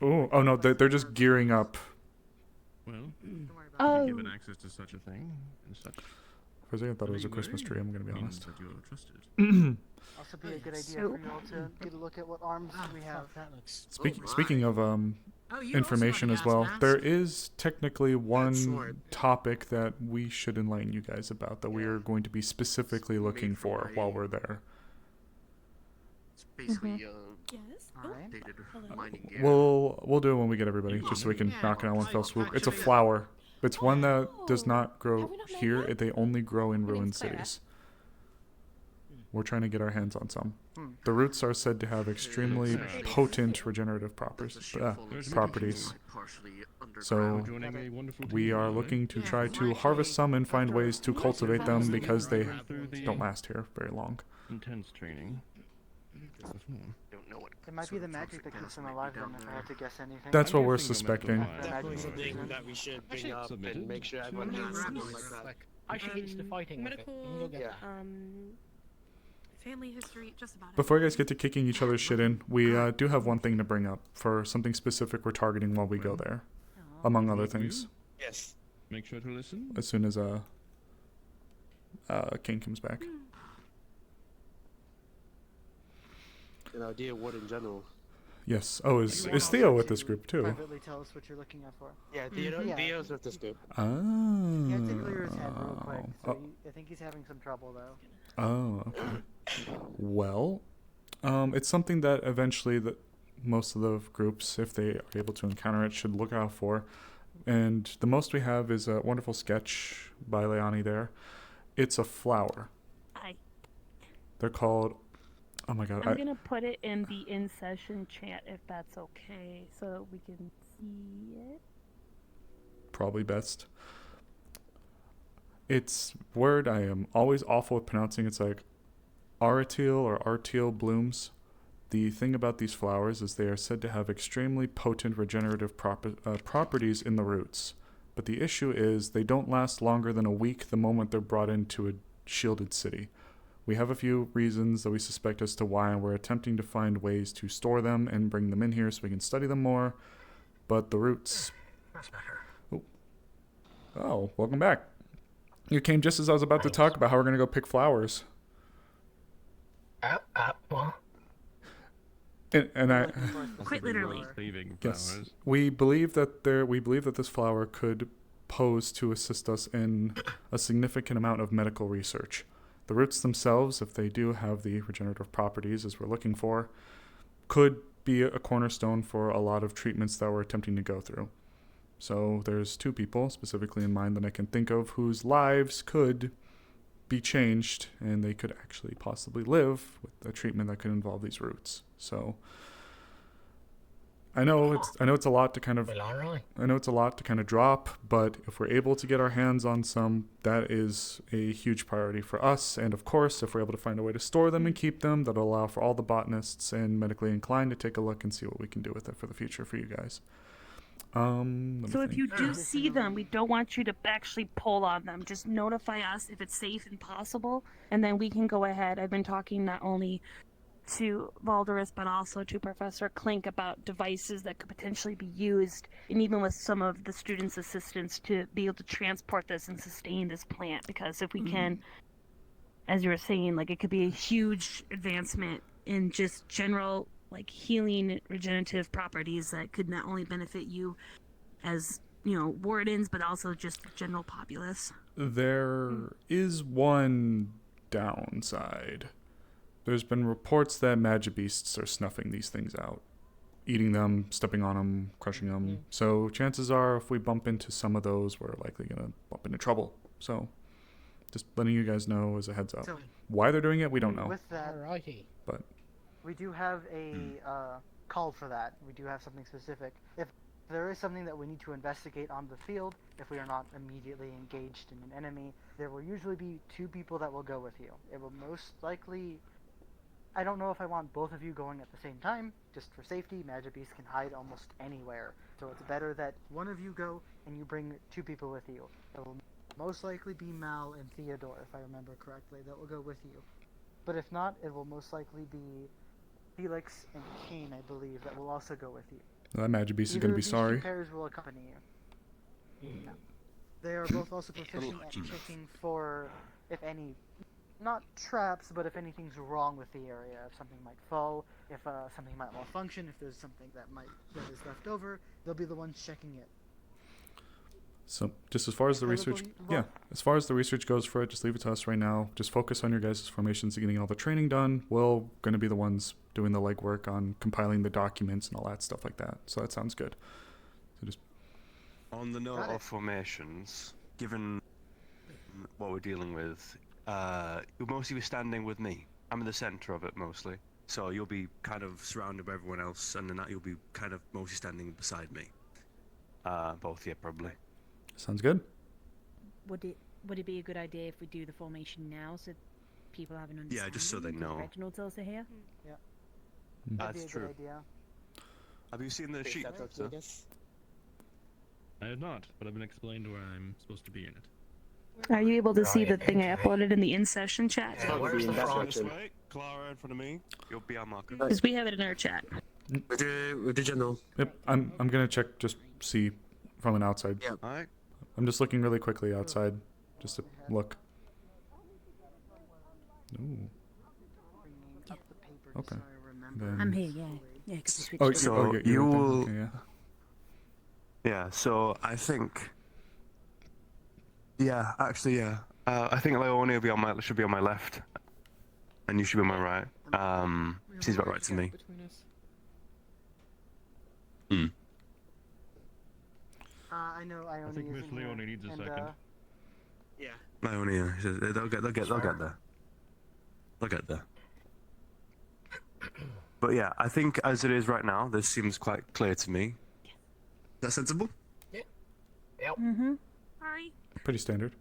S1: Oh no, they're just gearing up.
S12: Well,
S8: Oh.
S12: given access to such a thing and such.
S1: For a second, I thought it was a Christmas tree. I'm gonna be honest.
S12: That you are trusted.
S13: Also, be a good idea for you all to get a look at what arms we have.
S1: Speaking of information as well, there is technically one topic that we should enlighten you guys about that we are going to be specifically looking for while we're there.
S11: It's basically
S16: Yes.
S11: updated mining gear.
S1: We'll do it when we get everybody, just so we can knock it out one fell swoop. It's a flower. It's one that does not grow here. They only grow in ruined cities. We're trying to get our hands on some.
S13: Hmm.
S1: The roots are said to have extremely protent regenerative properties. So we are looking to try to harvest some and find ways to cultivate them because they don't last here very long.
S12: Intense training.
S13: It might be the magic that keeps them alive then, if I had to guess anything.
S1: That's what we're suspecting.
S11: Definitely something that we should bring up and make sure everyone knows something like that.
S9: I should get into fighting with it. We'll get that.
S16: Family history, just about
S1: Before you guys get to kicking each other's shit in, we do have one thing to bring up for something specific we're targeting while we go there, among other things.
S11: Yes.
S12: Make sure to listen.
S1: As soon as King comes back.
S11: An idea what in general.
S1: Yes. Oh, is Theo with this group too?
S13: Privately tell us what you're looking out for.
S11: Yeah, Theo's with this group.
S1: Oh.
S13: He had to clear his head real quick, so I think he's having some trouble though.
S1: Oh, okay. Well, it's something that eventually most of the groups, if they are able to encounter it, should look out for. And the most we have is a wonderful sketch by Leani there. It's a flower.
S8: Hi.
S1: They're called... Oh my god.
S8: I'm gonna put it in the in-session chat if that's okay, so we can see it.
S1: Probably best. It's word I am always awful with pronouncing. It's like Aratiel or Artiel blooms. The thing about these flowers is they are said to have extremely potent regenerative properties in the roots. But the issue is they don't last longer than a week the moment they're brought into a shielded city. We have a few reasons that we suspect as to why, and we're attempting to find ways to store them and bring them in here so we can study them more. But the roots... Oh, welcome back. You came just as I was about to talk about how we're going to go pick flowers.
S11: What?
S1: And I...
S8: Quite literally.
S1: Yes. We believe that this flower could pose to assist us in a significant amount of medical research. The roots themselves, if they do have the regenerative properties as we're looking for, could be a cornerstone for a lot of treatments that we're attempting to go through. So there's two people specifically in mind that I can think of whose lives could be changed and they could actually possibly live with a treatment that could involve these roots. So I know it's a lot to kind of drop, but if we're able to get our hands on some, that is a huge priority for us. And of course, if we're able to find a way to store them and keep them, that'll allow for all the botanists and medically inclined to take a look and see what we can do with it for the future for you guys.
S8: So if you do see them, we don't want you to actually pull on them. Just notify us if it's safe and possible, and then we can go ahead. I've been talking not only to Valderus, but also to Professor Klink about devices that could potentially be used, and even with some of the students' assistance to be able to transport this and sustain this plant. Because if we can, as you were saying, like it could be a huge advancement in just general healing regenerative properties that could not only benefit you as wardens, but also just the general populace.
S1: There is one downside. There's been reports that Magibeasts are snuffing these things out, eating them, stepping on them, crushing them. So chances are, if we bump into some of those, we're likely gonna bump into trouble. So just letting you guys know as a heads up.
S13: So,
S1: why they're doing it, we don't know.
S13: With that,
S1: But
S13: we do have a call for that. We do have something specific. If there is something that we need to investigate on the field, if we are not immediately engaged in an enemy, there will usually be two people that will go with you. It will most likely... I don't know if I want both of you going at the same time, just for safety. Magibeasts can hide almost anywhere. So it's better that one of you go and you bring two people with you. It will most likely be Mal and Theodore, if I remember correctly, that will go with you. But if not, it will most likely be Felix and Kane, I believe, that will also go with you.
S1: that Magibeast is going to be sorry.
S13: Two pairs will accompany you. Yeah. They are both also proficient at checking for, if any, not traps, but if anything's wrong with the area. If something might fall, if something might malfunction, if there's something that is left over, they'll be the ones checking it.
S1: So just as far as the research, as far as the research goes for it, just leave it to us right now. Just focus on your guys' formations and getting all the training done. We're going to be the ones doing the legwork on compiling the documents and all that stuff like that. So that sounds good. So just
S19: on the note of formations, given what we're dealing with, you'll mostly be standing with me. I'm in the center of it mostly. So you'll be kind of surrounded by everyone else, and then you'll be kind of mostly standing beside me. Both, yeah, probably.
S1: Sounds good.
S20: Would it be a good idea if we do the formation now so people have an understanding?
S19: Yeah, just so they know.
S20: Reginald's also here.
S13: Yeah.
S19: That's
S13: That'd be a
S19: true.
S13: good idea.
S19: Have you seen the sheet, Doctor?
S12: I have not, but I've been explained where I'm supposed to be in it.
S8: Are you able to see the thing I uploaded in the in-session chat?
S19: Where's the front? Way. Clara in front of me. You'll be our marker.
S8: Because we have it in our chat.
S11: Did you know?
S1: Yep, I'm gonna check, just see from an outside.
S11: Yeah.
S19: Alright.
S1: I'm just looking really quickly outside, just to look. Ooh. Okay. Then...
S20: I'm here, yeah. Yeah, because we switched.
S1: Oh,
S20: over.
S19: So
S1: you're
S19: you
S1: right there.
S19: will.
S1: Okay, yeah.
S19: Yeah. So I think. Yeah. Actually, yeah. I think Leone will be on should be on my left, and you should be on my right. Seems about right to me. Hmm.
S13: I know Ione
S12: I think
S13: is
S12: Miss
S13: in here,
S12: Leone needs a
S13: and,
S12: second.
S11: Yeah.
S19: Leone, yeah. They'll get there. They'll get there. But yeah, I think as it is right now, this seems quite clear to me. Is that sensible?
S9: Yeah. Yep.
S20: Mm-hmm. Sorry.
S1: Pretty standard.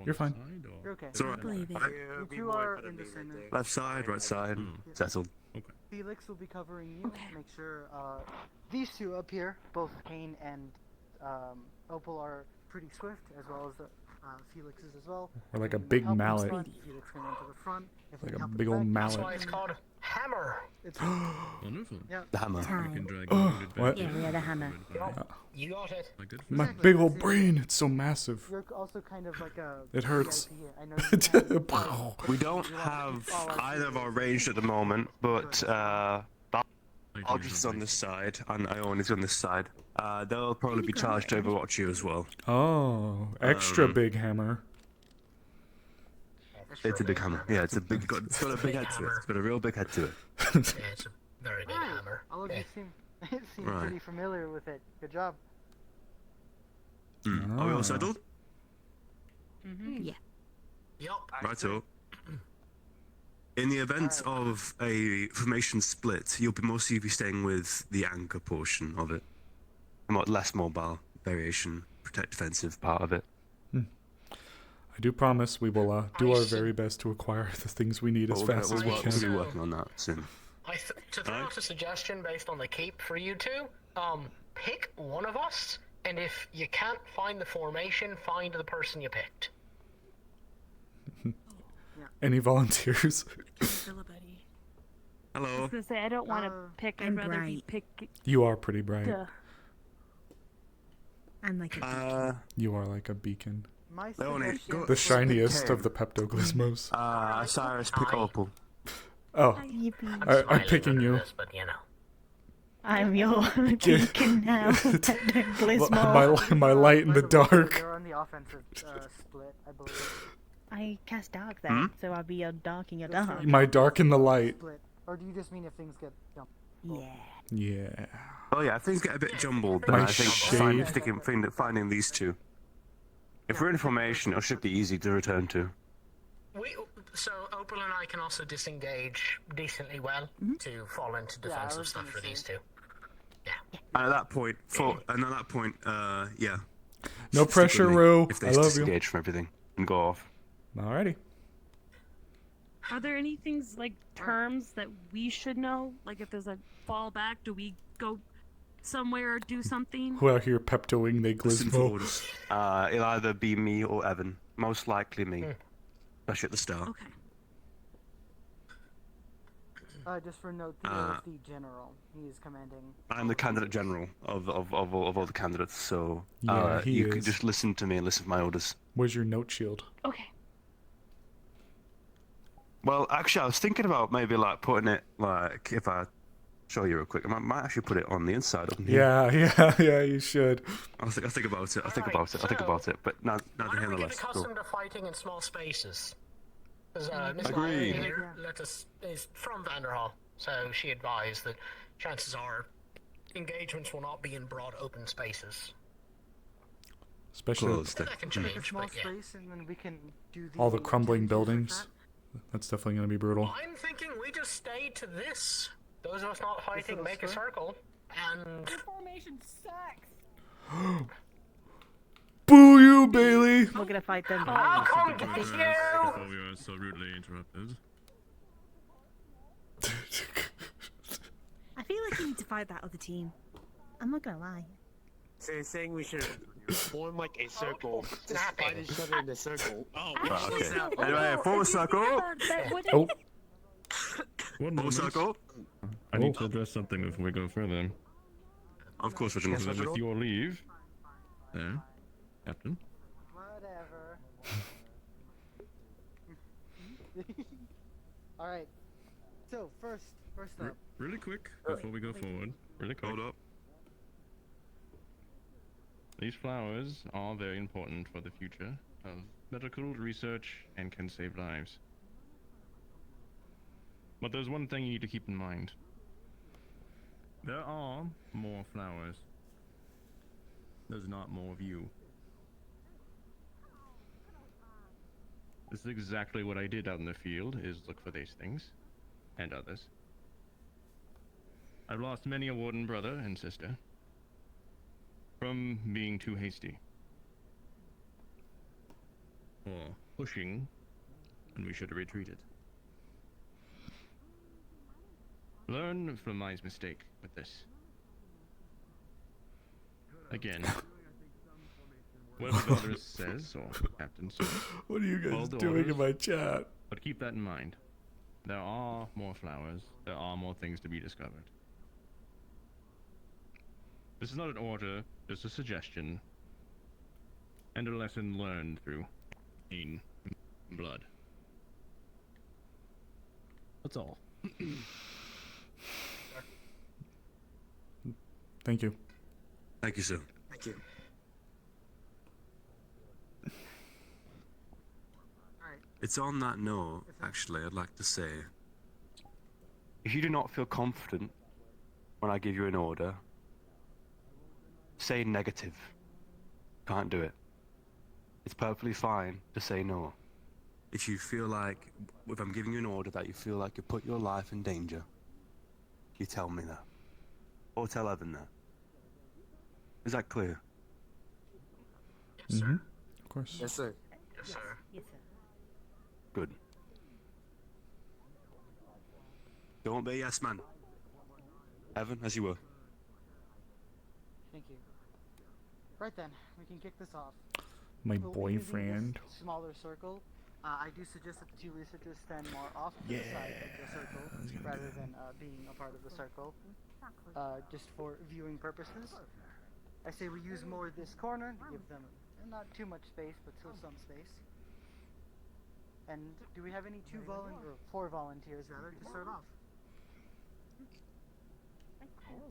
S1: You're fine.
S13: You're okay.
S19: It's alright.
S20: Believe it.
S13: You two are in the center.
S19: Left side, right side, settled.
S13: Felix will be covering you. Make sure these two up here, both Kane and Opal, are pretty swift, as well as Felix's as well.
S1: Or like a
S13: If you
S1: big
S13: help in the
S1: mallet.
S13: front, Felix can run to the front. If
S1: Like
S13: you
S1: a
S13: help in
S1: big
S13: the
S1: old
S13: back,
S9: That's why
S1: mallet.
S9: it's called hammer.
S13: It's
S12: Wonderful.
S13: yeah.
S19: The hammer.
S20: Time.
S1: What?
S20: Yeah, we had a hammer.
S9: You got it.
S1: My big old brain, it's so massive.
S13: You're also kind of like a.
S1: It hurts.
S13: VIP here. I know you have,
S19: We don't have either of our ranged at the moment, but Aldrich is on this side and Ione is on this side. They'll probably be charged to overwatch you as well.
S1: Oh, extra big hammer.
S19: It's a big hammer. Yeah, it's got a big head to it. It's got a real big head to it.
S9: Yeah, it's a very big hammer.
S13: All of you seem
S19: Right.
S13: pretty familiar with it. Good job.
S19: Are we all settled?
S20: Mm-hmm. Yeah.
S9: Yup.
S19: Right, so. In the event of a formation split, you'll be mostly be staying with the anchor portion of it. A less mobile variation, protect defensive part of it.
S1: I do promise we will do our very best to acquire the things we need as fast as we
S19: We'll be
S1: can.
S19: working on that soon.
S9: To throw out a suggestion based on the keep for you two, pick one of us, and if you can't find the formation, find the person you picked.
S1: Any volunteers?
S8: I
S19: Hello.
S8: was gonna say I don't want to pick. I'd
S20: I'm
S8: rather be
S20: bright.
S8: pick.
S1: You are pretty bright.
S8: Duh.
S20: I'm like a
S1: You are like a beacon.
S13: My
S19: Leone,
S13: suggestion
S19: go-
S1: The shiniest
S19: Okay.
S1: of the Pepto-Glismos.
S19: Osiris, pick Opal.
S1: Oh,
S20: yippee.
S1: I'm picking you.
S9: This, but you know.
S20: I'm your beacon now. Glismo.
S1: My light in the dark.
S13: They're on the offensive split, I believe.
S20: I cast dark then, so I'll be your dark in your dark.
S1: My dark in the light.
S13: Split. Or do you just mean if things get jumped?
S20: Yeah.
S1: Yeah.
S19: Oh yeah, if things get a bit jumbled, then
S1: My
S19: I think
S1: shade.
S19: finding these two. If we're in formation, it should be easy to return to.
S9: So Opal and I can also disengage decently well to fall into defensive stuff for these two.
S19: And at that point, yeah.
S1: No
S19: Stick
S1: pressure,
S19: with me
S1: Rue.
S19: If they
S1: I love you.
S19: disengage from everything and go off.
S1: Alrighty.
S8: Are there any things like terms that we should know? Like if there's a fallback, do we go somewhere or do something?
S1: Who out here peptoing the
S19: Listen for
S1: Glismo?
S19: orders. It'll either be me or Evan. Most likely me. Especially at the start.
S8: Okay.
S13: Just for note, Theo is the general. He is commanding.
S19: I'm the candidate general of all the candidates, so
S1: Yeah, he
S19: you
S1: is.
S19: can just listen to me and listen to my orders.
S1: Where's your note shield?
S8: Okay.
S19: Well, actually, I was thinking about maybe like putting it like if I show you real quick, I might actually put it on the inside of here.
S1: Yeah, you should.
S19: I'll think about it. I'll think about it. But not
S9: Why
S19: here
S9: don't we get
S19: nonetheless.
S9: accustomed to fighting in small spaces? Because Miss
S19: Agreed.
S9: Lyon here is from Vanderhall, so she advised that chances are engagements will not be in broad open spaces.
S1: Especially
S19: Closed.
S9: That can change,
S13: Small
S9: but yeah.
S13: space, and then we can do
S1: all the crumbling buildings. That's definitely gonna be brutal.
S9: I'm thinking we just stay to this. Those of us not fighting make a circle, and...
S20: The formation sucks!
S1: Boo you, Bailey!
S20: We're gonna fight them.
S9: I'll come get you!
S12: Before we were so rudely interrupted.
S20: I feel like you need to fight that other team. I'm not gonna lie.
S11: So you're saying we should form like a circle, just fight each other in a circle? Oh,
S19: okay. Anyway, full circle.
S1: Oh.
S12: Full
S19: circle.
S12: I need to address something before we go further.
S19: Of course, Reginald.
S12: With your leave. There. Captain.
S13: Whatever. Alright. So, first up.
S12: Really quick, before we go forward. Really quick.
S19: Hold up.
S12: These flowers are very important for the future of medical research and can save lives. But there's one thing you need to keep in mind. There are more flowers. There's not more of you. This is exactly what I did out in the field, is look for these things. And others. I've lost many a warden brother and sister. From being too hasty. Or pushing when we should have retreated. Learn from my mistake with this. Again. Whatever the Osiris says, or Captain says.
S1: What are you guys
S12: follow the
S1: doing
S12: orders,
S1: in my chat?
S12: But keep that in mind. There are more flowers. There are more things to be discovered. This is not an order, just a suggestion. And a lesson learned through pain and blood. That's all.
S1: Thank you.
S19: Thank you, sir.
S11: Thank you.
S19: It's on that note, actually, I'd like to say, if you do not feel confident when I give you an order, say negative. Can't do it. It's perfectly fine to say no. If you feel like, if I'm giving you an order that you feel like you put your life in danger, you tell me that. Or tell Evan that. Is that clear?
S1: Yes, sir. Of course.
S11: Yes, sir.
S9: Yes, sir.
S20: Yes, sir.
S19: Good. Don't be a yes man. Evan, as you were.
S13: Thank you. Right then, we can kick this off.
S1: My
S13: We'll be using this
S1: boyfriend.
S13: smaller circle. I do suggest that the two researchers stand more off to the side of the circle rather than being a part of the circle, just for viewing purposes. I say we use more this corner to give them not too much space, but still some space. And do we have any four volunteers rather to start off?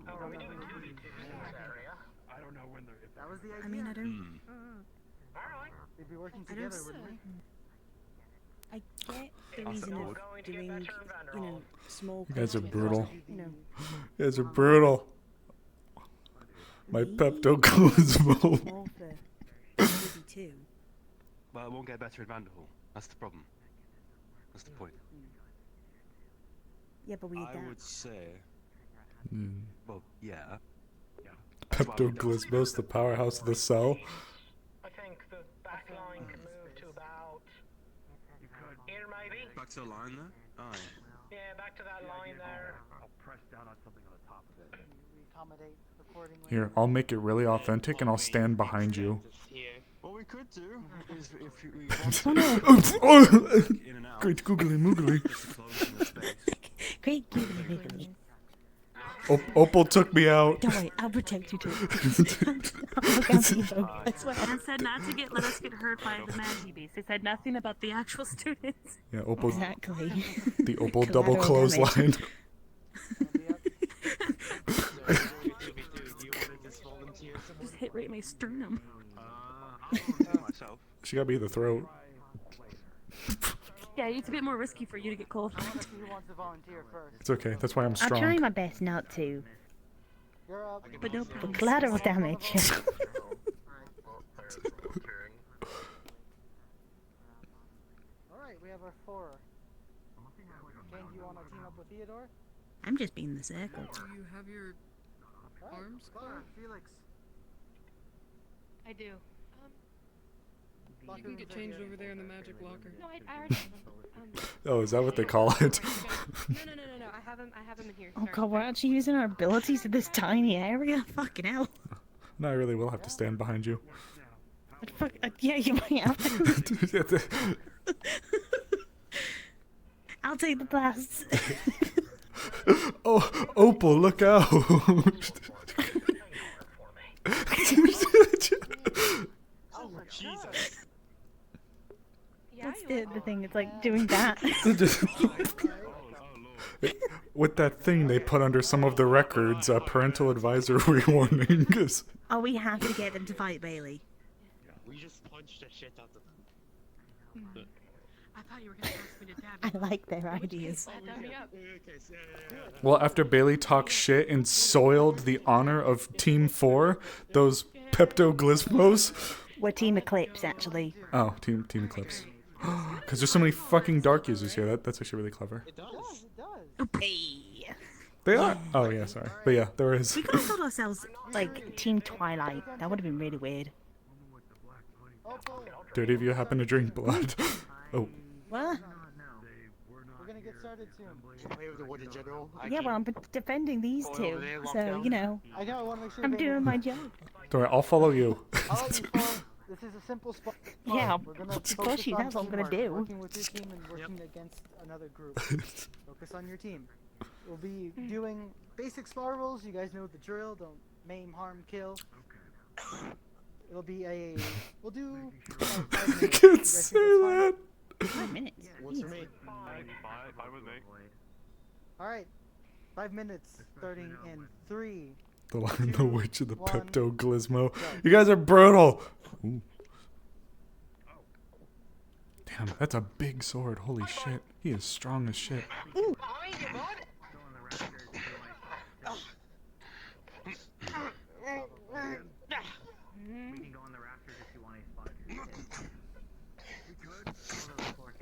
S9: How are we doing 2v2s in this area?
S11: I don't know when they're.
S13: That was the idea.
S20: I mean, I don't.
S9: Alright.
S13: We'd be working
S20: I don't
S13: together, wouldn't we?
S20: I get the reason of doing, you know, small.
S1: You guys are
S20: quantities,
S1: brutal.
S20: You know,
S1: You guys are brutal. My Pepto goes
S20: more
S1: mode.
S20: for 2v2.
S19: Well, it won't get better in Vanderhall. That's the problem. That's the point.
S20: Yeah, but we
S19: I
S20: adapt.
S19: would say,
S1: Mm.
S19: well, yeah.
S1: Pepto Glismos, the powerhouse of the cell.
S9: I think the back line can move to about here, maybe?
S19: Back to the line there? Aye.
S9: Yeah, back to that line there.
S11: I'll press down on something on the top of it.
S13: We accommodate accordingly.
S1: Here, I'll make it really authentic and I'll stand behind you.
S19: What we could do is if we in and out.
S1: Great googly moogly.
S20: Great googly moogly.
S1: Opal took me out.
S20: Don't worry, I'll protect you too. I'll look out for you both. I swear.
S8: And said not to let us get hurt by the Magi beast. They said nothing about the actual students.
S1: Yeah, Opal.
S20: Exactly.
S1: The Opal double
S20: Collateral
S1: clothesline.
S8: Just hit right in my sternum.
S1: She gotta be the throat.
S8: Yeah, it's a bit more risky for you to get cold.
S13: Who wants to volunteer first?
S1: It's okay. That's why I'm
S20: I'll try
S1: strong.
S20: my best not to.
S13: You're up.
S8: But no
S20: For collateral damage.
S13: Alright, we have our four Ken, do you want to team up with Theodore?
S20: I'm just being the circle.
S17: Do you have your arms clear?
S13: Felix.
S8: I do.
S17: You can get changed over there in the magic locker.
S8: No, I already.
S1: Oh, is that what they call it?
S8: No. I have him in here.
S20: Oh god, we're actually using our abilities in this tiny area. Fucking hell.
S1: No, I really will have to stand behind you.
S20: Fuck, yeah, you might have to. I'll take the blast.
S1: Oh, Opal, look out!
S11: Oh, Jesus.
S20: That's the thing, it's like doing that.
S1: With that thing they put under some of the records, parental advisory warning.
S20: Oh, we have to get them to fight Bailey.
S11: We just punched the shit out of them.
S20: I thought you were gonna ask me to dab. I like their ideas.
S1: Well, after Bailey talked shit and soiled the honor of Team 4, those Pepto-Glismos.
S20: We're Team Eclipse, actually.
S1: Oh, Team Eclipse. Because there's so many fucking dark users here. That's actually really clever.
S13: It does.
S20: Hey.
S1: They are. Oh yeah, sorry. But yeah, there is.
S20: We could have called ourselves like Team Twilight. That would have been really weird.
S1: Do any of you happen to drink blood? Oh.
S20: What?
S13: We're gonna get started soon.
S11: Play with the Wood in general.
S20: Yeah, well, I'm defending these two, so you know.
S13: I want to make sure
S20: I'm doing my job.
S1: Don't worry, I'll follow you.
S13: This is a simple spot.
S20: Yeah,
S13: We're gonna
S20: of course you. That's what I'm gonna
S13: teamwork,
S20: do.
S13: Working with your team and working against another group. Focus on your team. We'll be doing basic spar rolls. You guys know the drill. Don't maim, harm, kill. It'll be a. We'll do. 5 minutes.
S1: I can't say that.
S20: 5 minutes.
S11: What's for me?
S15: Fine with me.
S13: All right. 5 minutes starting in 3.
S1: The Lion, the Witch, and the Pepto-Glismo. You guys are brutal. Ooh. Damn, that's a big sword. Holy shit. He is strong as shit.
S20: Ooh.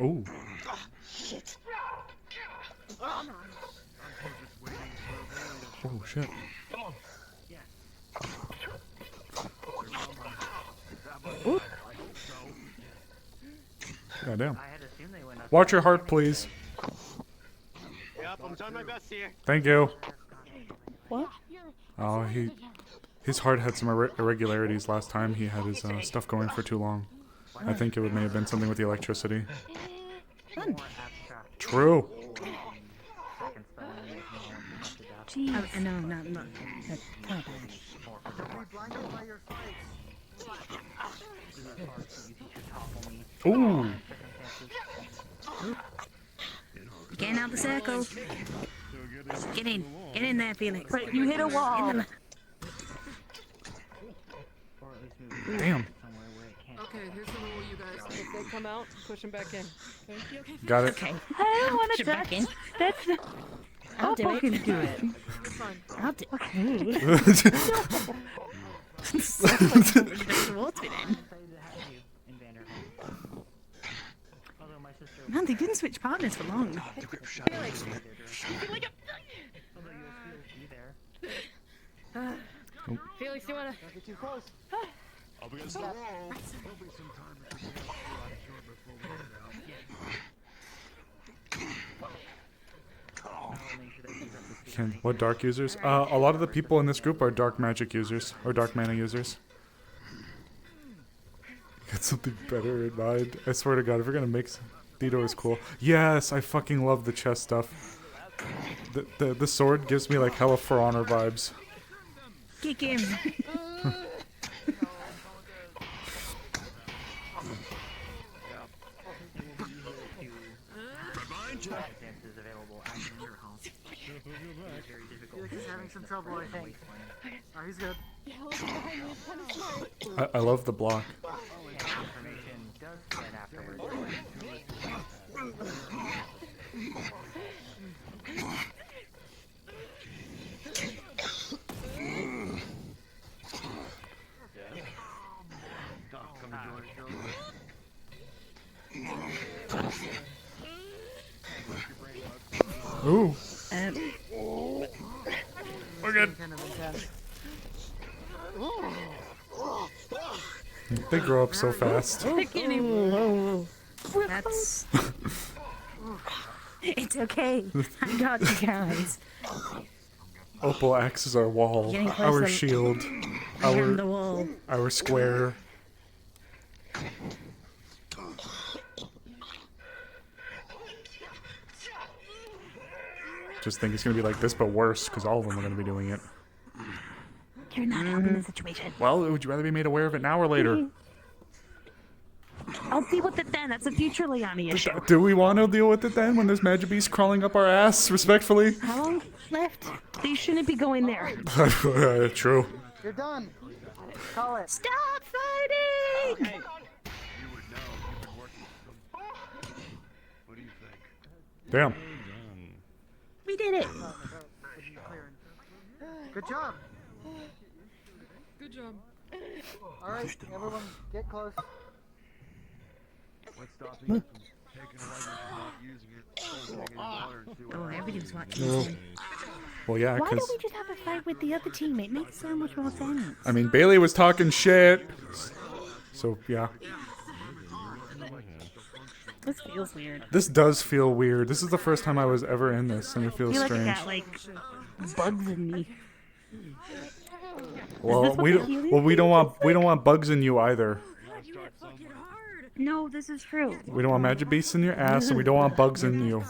S1: Ooh.
S11: Shit.
S1: Oh shit.
S9: Come on.
S1: Ooh. Goddamn. Watch your heart, please.
S11: Yep, I'm trying my best here.
S1: Thank you.
S20: What?
S1: Oh, his heart had some irregularities last time. He had his stuff going for too long. I think it may have been something with the electricity.
S20: Fun.
S1: True.
S20: Jeez. No, not. Kind
S1: Ooh.
S20: Getting out the circle. Get in there, Felix.
S8: Wait, you hit a wall.
S1: Damn.
S17: Okay, here's the rule, you guys. If they come out, push them back in. Okay?
S1: Got it.
S20: Okay.
S8: I don't want to
S20: Push it back
S8: touch.
S20: in.
S8: That's.
S20: I'll do
S8: fucking
S20: it.
S8: do it.
S17: It's fine.
S20: I'll do it. Towards me then. Man, they didn't switch partners for long.
S8: Felix.
S17: Felix, you wanna?
S13: Don't get too close.
S15: Up against the wall.
S1: What dark users? A lot of the people in this group are dark magic users or dark mana users. Got something better in mind. I swear to God, if we're gonna make Theodore is cool. Yes, I fucking love the chest stuff. The sword gives me like hella For Honor vibes.
S20: Kick him.
S13: Felix is having some trouble, I think. Oh, he's good.
S1: I love the block. Ooh.
S13: We're
S1: good.
S13: Kind of intense.
S1: They grow up so fast.
S20: I can't even. That's. It's okay. I got you guys.
S1: Opal acts as our wall,
S20: Getting
S1: our
S20: closer.
S1: shield,
S20: I am the wall.
S1: our square. Just think it's gonna be like this, but worse, because all of them are gonna be doing it.
S20: You're not helping the situation.
S1: Well, would you rather be made aware of it now or later?
S20: I'll deal with it then. That's a future Leani issue.
S1: Do we want to deal with it then when there's magic beasts crawling up our ass, respectfully?
S20: How long left? They shouldn't be going there.
S1: True.
S13: You're done. Call it.
S20: Stop fighting!
S1: Damn.
S20: We did it.
S13: Good job.
S17: Good job.
S13: All right, everyone, get close.
S10: What's stopping you from taking a license and not using it?
S20: Oh, everything's watching.
S1: Well, well, yeah,
S20: Why
S1: because
S20: don't we just have a fight with the other team? It makes so much more sense.
S1: I mean Bailey was talking shit, so yeah.
S20: This feels weird.
S1: This does feel weird. This is the first time I was ever in this, and it
S20: I
S1: feels
S20: feel
S1: strange.
S20: like I got like bugs in me.
S1: Well, we don't want bugs in you either.
S20: No, this is true.
S1: We don't want magic beasts in your ass, and we don't want bugs in you.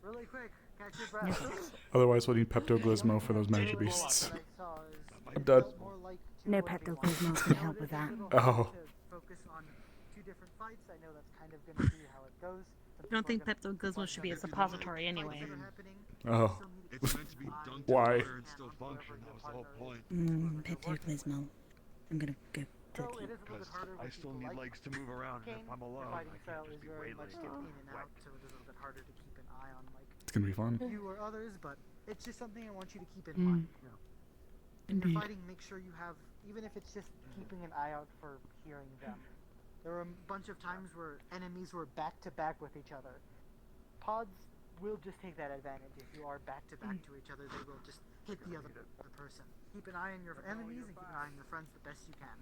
S13: Really quick, catch your breath.
S1: Otherwise, we'll need Pepto-Glismo for those magic beasts. I'm done.
S20: No Pepto-Glismo can help with that.
S1: Oh.
S13: Focus on 2 different fights. I know that's kind of going to be how it goes.
S20: I don't think Pepto-Glismo should be a suppository anyway.
S1: Oh.
S10: It's meant to be dunked
S1: Why?
S10: in water and still function. That was the whole point.
S20: Pepto-Glismo. I'm gonna go to the keep.
S10: Because I still need legs to move around. If I'm alone, I
S13: Fighting style
S10: can't
S13: is
S10: just be
S13: very
S10: way
S13: much
S10: less
S13: get in and out, so it is a little bit harder to keep an eye on like
S1: It's gonna be fun.
S13: you or others, but it's just something I want you to keep in mind. When you're fighting, make sure you have, even if it's just keeping an eye out for hearing them. There were a bunch of times where enemies were back to back with each other. Pods will just take that advantage. If you are back to back to each other, they will just hit the other person. Keep an eye on your enemies and keep an eye on your friends the best you can.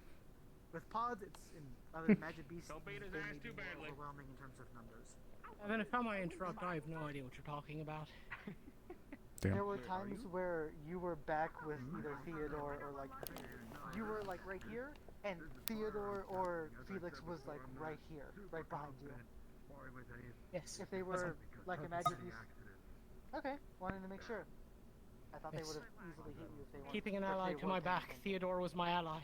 S13: With pods, it's in other magic beasts. They may be more overwhelming in terms of numbers.
S9: And then if I interrupt, I have no idea what you're talking about.
S1: Damn.
S13: There were times where you were back with either Theodore or like you were like right here, and Theodore or Felix was like right here, right behind you.
S9: Yes.
S13: If they were like a magic beast. Okay, wanted to make sure. I thought they would have easily hit you if they weren't.
S9: Keeping an
S13: if
S9: ally
S13: they
S9: to my
S13: weren't
S9: back, Theodore was my ally.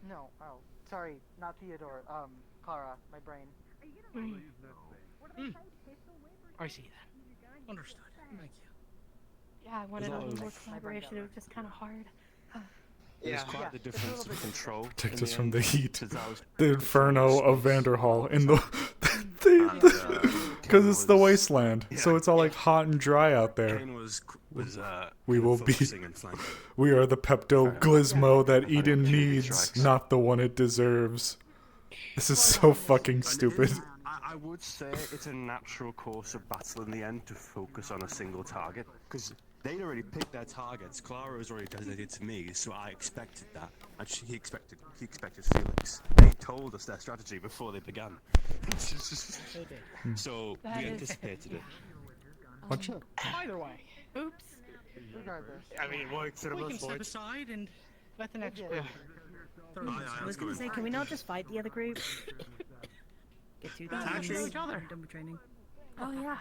S13: No, oh, sorry, not Theodore. Clara, my brain.
S9: I see that. Understood. Thank you.
S8: Yeah, I wanted a little more collaboration. It was just kind of hard.
S11: It was quite the difference of control.
S1: Protect
S11: in
S1: us from the
S11: end,
S1: heat.
S11: 'cause I was
S1: The inferno of Vanderhall in the because it's the wasteland, so it's all like hot and dry out there.
S19: Kane was
S1: We will be.
S19: focusing and flanking.
S1: We are the Pepto-Glismo that Eden needs, not the one it deserves. This is so fucking stupid.
S11: I would say it's a natural course of battle in the end to focus on a single target, because they'd already picked their targets. Clara was already designated to me, so I expected that, and he expected Felix. They told us their strategy before they began, so we anticipated it.
S9: Either way.
S13: Oops. Regardless.
S11: I mean, it works for the
S9: We can
S11: most
S9: step
S11: part.
S9: aside and let the next
S13: Yeah.
S9: group.
S20: I was gonna say, can we not just fight the other group? Get through the
S9: Actually, each other.
S20: Done with training. Oh yeah.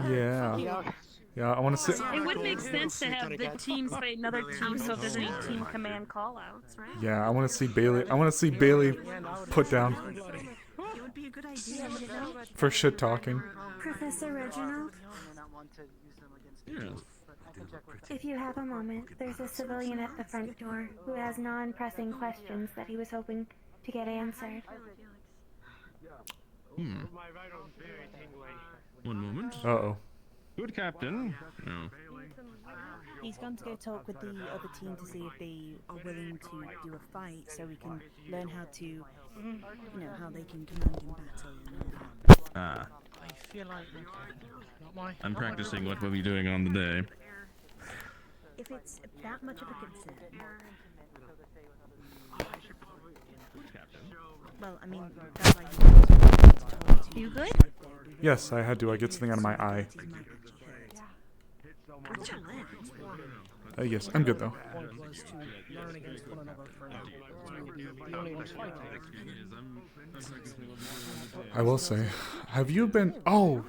S1: Yeah. Yeah, I want to see.
S8: It would make sense to have the teams fight another team, so if there's any team command call-outs, right?
S1: Yeah, I want to see Bailey. I want to see Bailey put down
S20: It would be a good idea, you know?
S1: for shit talking.
S5: Professor Reginald, if you have a moment, there's a civilian at the front door who has non-pressing questions that he was hoping to get answered.
S12: One moment.
S1: Uh-oh.
S12: Good captain. No.
S20: He's gone to go talk with the other team to see if they are willing to do a fight, so we can learn how to, you know, how they can command in battle and all that.
S12: Ah,
S9: I feel like not my.
S12: I'm practicing what we'll be doing on the day.
S20: If it's that much of a concern. Well, I mean, that's why
S8: You good?
S1: Yes, I had to. I get something out of my eye.
S20: What's your lip?
S1: Yes, I'm good though. I will say, have you been? Oh,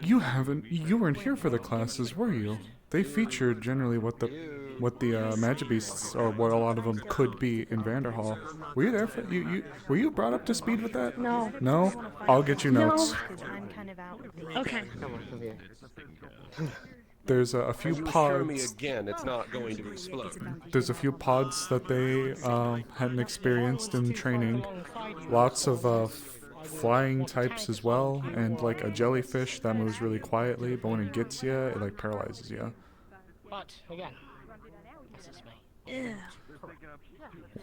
S1: you haven't. You weren't here for the classes, were you? They featured generally what the magic beasts or what a lot of them could be in Vanderhall. Were you there for you? Were you brought up to speed with that?
S8: No.
S1: No. I'll get you notes.
S20: I'm kind of out with the...
S8: Okay.
S1: There's a few
S21: Assure
S1: pods.
S21: me again, it's not going to explode.
S1: There's a few pods that they hadn't experienced in training. Lots of flying types as well, and like a jellyfish that moves really quietly, but when it gets you, it like paralyzes you.
S9: But again, this is me.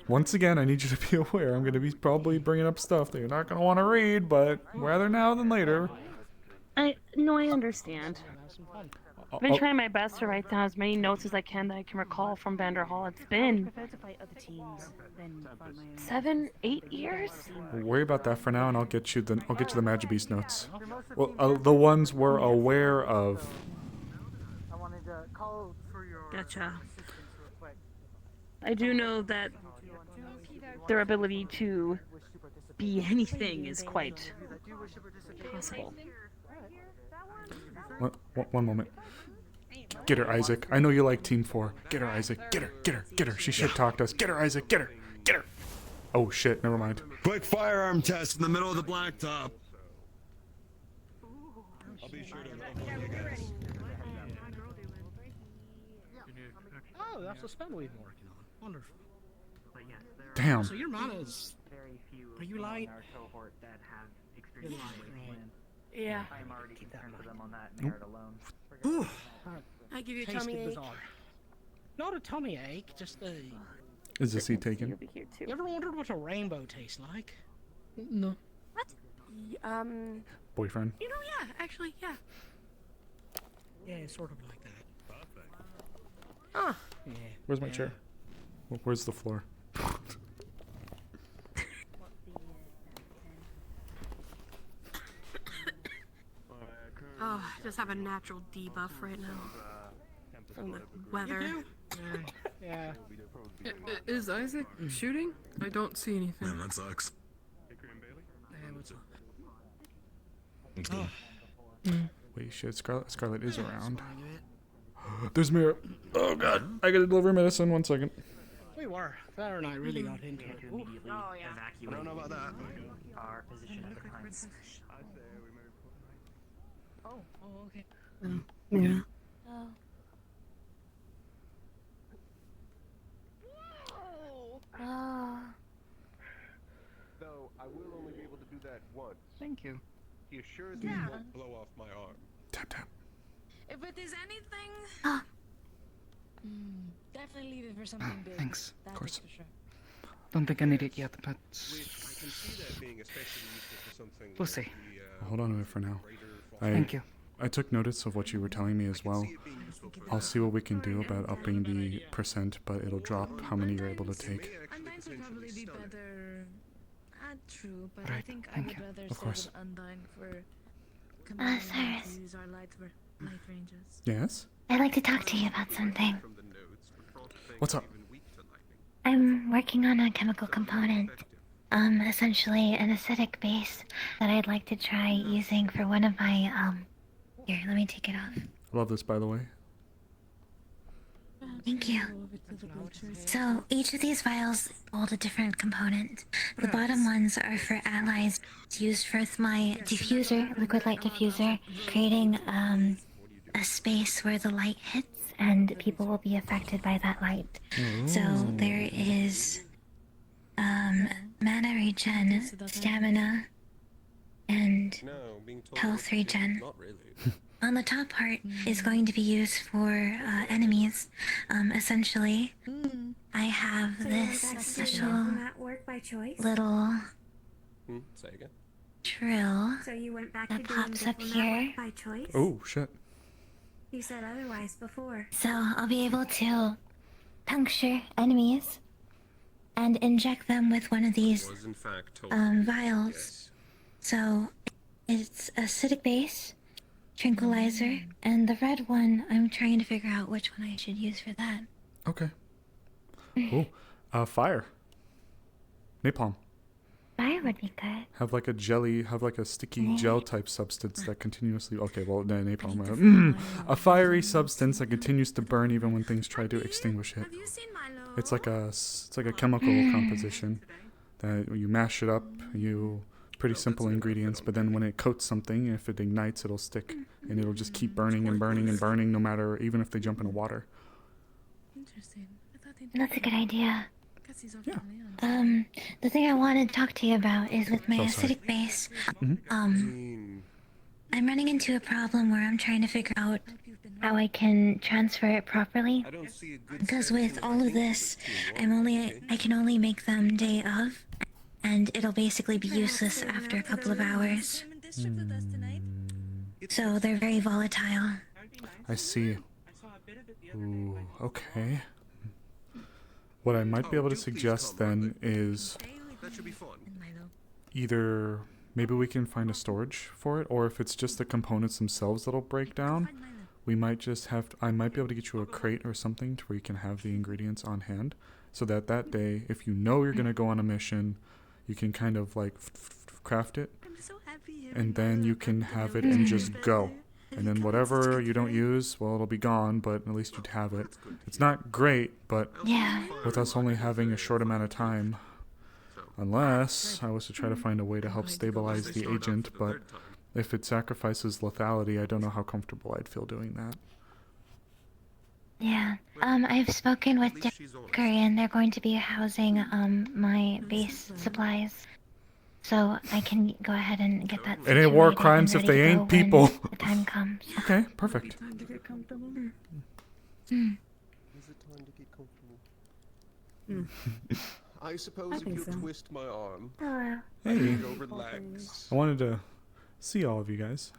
S1: Once again, I need you to be aware. I'm going to be probably bringing up stuff that you're not going to want to read, but rather now than later.
S8: I understand. I've been trying my best to write down as many notes as I can recall from Vanderhall. It's been 7, 8 years.
S1: Worry about that for now, and I'll get you the Magic Beast notes. Well, the ones we're aware of.
S13: I wanted to call for your
S8: Gotcha.
S13: assistance real quick.
S8: I do know that their ability to be anything is quite possible.
S1: One moment. Get her, Isaac. I know you like Team 4. Get her, Isaac. Get her, get her, get her. She shit talked us. Get her, Isaac. Get her, get her. Oh shit, never mind.
S19: Quick firearm test in the middle of the blacktop. I'll be sure to.
S9: Oh, that's the spell we've been working on. Wonderful.
S1: Damn.
S9: So your mana's. Are you light? You're light, right.
S8: Yeah.
S13: I'm already concerned for them on that
S1: Nope.
S13: merit alone.
S9: Ooh.
S20: I give you a
S9: Tasted
S20: tummy ache.
S9: bizarre. Not a tummy ache, just a.
S1: Is the seat taken?
S9: You ever wondered what a rainbow tastes like? No.
S1: Boyfriend.
S17: You know, yeah, actually, yeah.
S9: Yeah, it's sort of like that.
S17: Ah.
S9: Yeah.
S1: Where's my chair? Where's the floor?
S17: Oh, I just have a natural debuff right now from the weather.
S9: You do? Yeah.
S17: Is Isaac shooting? I don't see anything.
S19: Man, that sucks.
S9: Hey, what's up?
S1: Wait, shit. Scarlet is around. There's Mira. Oh god. I gotta deliver medicine. 1 second.
S9: We were. Father and I really got into it. Ooh.
S17: Oh, yeah.
S19: I don't know about that.
S13: Our position at the time.
S9: Oh, okay.
S17: Yeah.
S21: Though I will only be able to do that once.
S7: Thank you.
S21: He assures me he won't blow off my arm.
S1: Tap tap.
S16: If it is anything, definitely leave it for something big.
S7: Thanks.
S16: That
S1: Of course.
S16: is for sure.
S7: Don't think I need it yet, but
S21: Which I can see that being especially useful for something.
S7: we'll
S21: like
S7: see.
S21: the,
S1: Hold on to it for now.
S7: Thank you.
S1: I took notice of what you were telling me as well. I'll see what we can do about upping the percent, but it'll drop how many you're able to take.
S16: Undynes would probably be better. True, but I
S7: Right,
S16: think I
S7: thank
S16: would
S7: you.
S16: rather
S1: Of
S16: stay
S1: course.
S16: with Undyne for commanding
S5: Osiris.
S16: to use our light ranges.
S1: Yes?
S5: I'd like to talk to you about something.
S1: What's up?
S5: I'm working on a chemical component, essentially an acidic base that I'd like to try using for one of my, here, let me take it off.
S1: I love this, by the way.
S5: Thank you. So, each of these vials hold a different component. The bottom ones are for allies used for my diffuser, liquid light diffuser, creating, a space where the light hits and people will be affected by that light. So, there is, mana regen, stamina, and health regen.
S21: Not really.
S5: on the top part is going to be used for enemies. Essentially, I have
S16: So
S5: this
S16: that
S5: special
S16: that work by choice?
S5: little
S21: Say again.
S5: drill
S16: So you went back
S5: that
S16: to doing
S5: pops up
S16: diplomat
S5: here.
S16: work by choice?
S1: Oh shit.
S16: You said otherwise before.
S5: So I'll be able to puncture enemies and inject them with one of these
S21: Was in fact told
S5: vials. So it's acidic base, tranquilizer, and the red one, I'm trying to figure out which one I should use for that.
S1: Okay. Oh, fire. Napalm.
S5: Fire would be good.
S1: Have like a jelly, have like a sticky gel type substance that continuously. Okay, well, no, napalm. A fiery substance that continues to burn even when things try to extinguish it. It's like a chemical composition that you mash it up. Pretty simple ingredients, but then when it coats something, if it ignites, it'll stick, and it'll just keep burning and burning and burning, no matter even if they jump into water.
S17: Interesting.
S5: That's a good idea.
S1: Yeah.
S5: The thing I wanted to talk to you about is with my
S1: So sorry.
S5: acidic base. I'm running into a problem where I'm trying to figure out how I can transfer it properly. Because with all of this, I can only make them day of, and it'll basically be useless after a couple of hours. So they're very volatile.
S1: I see. Ooh, okay. What I might be able to suggest then is either maybe we can find a storage for it, or if it's just the components themselves that'll break down, we might just have I might be able to get you a crate or something to where you can have the ingredients on hand, so that that day, if you know you're gonna go on a mission, you can kind of like craft it, and then you can have it and just go. And then whatever you don't use, well, it'll be gone, but at least you'd have it. It's not great, but with us only having a short amount of time, unless I was to try to find a way to help stabilize the agent, but if it sacrifices lethality, I don't know how comfortable I'd feel doing that.
S5: Yeah. I've spoken with Dicker, and they're going to be housing my base supplies. So I can go ahead and get that.
S1: It ain't war
S5: situated
S1: crimes
S5: and
S1: if
S5: ready
S1: they
S5: to
S1: ain't
S5: go
S1: people.
S5: when the time comes.
S1: Okay, perfect.
S21: Is it time to get comfortable? I suppose if you twist my arm,
S5: Hello.
S21: I
S1: Hey.
S21: can go relax.
S1: I wanted to see all of you guys.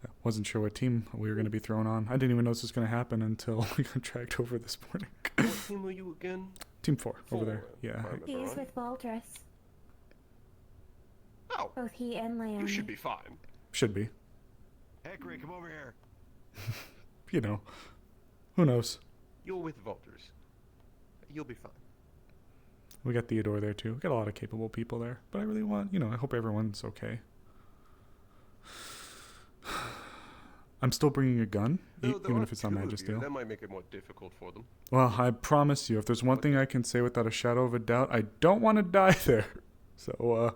S1: I wasn't sure what team we were going to be thrown on. I didn't even know this was going to happen until we got dragged over this morning.
S21: What team were you again?
S1: Team 4, over there. Yeah.
S16: He's with Waltrus.
S21: Oh.
S16: Both he and Leon.
S21: You should be fine.
S1: Should be.
S21: Hickory, come over here.
S1: You know. Who knows?
S21: You're with Vultures. You'll be fine.
S1: We got Theodore there too. We got a lot of capable people there. But I really want, I hope everyone's okay. I'm still bringing a gun, even if it's not Magisteel.
S21: That might make it more difficult for them.
S1: Well, I promise you, if there's one thing I can say without a shadow of a doubt, I don't want to die there. So,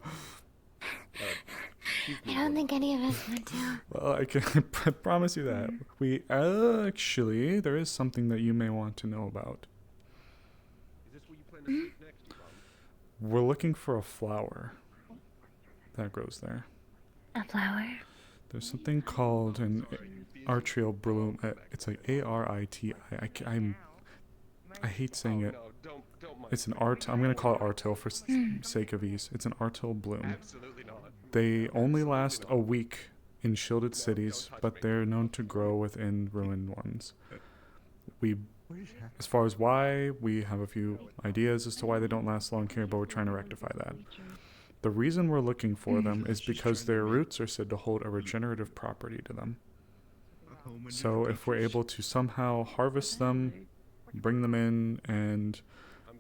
S5: I don't think any of us want to.
S1: well, I can promise you that. We actually, there is something that you may want to know about.
S21: Is this where you plan to sleep next, Bob?
S1: We're looking for a flower that grows there.
S5: A flower?
S1: There's something called an arterial bloom. It's like ARITI. I hate saying it. It's an art. I'm gonna call it artil for sake of ease. It's an artil bloom.
S21: Absolutely not.
S1: They only last a week in shielded cities, but they're known to grow within ruined ones. As far as why, we have a few ideas as to why they don't last long here, but we're trying to rectify that. The reason we're looking for them is because their roots are said to hold a regenerative property to them. So if we're able to somehow harvest them, bring them in, and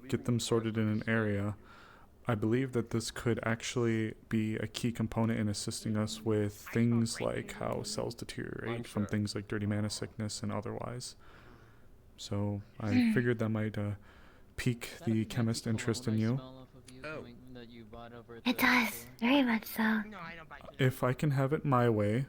S1: get them sorted in an area, I believe that this could actually be a key component in assisting us with things like how cells deteriorate from things like dirty mana sickness and otherwise. So I figured that might pique the chemist interest in you.
S5: It does, very much so.
S1: If I can have it my way,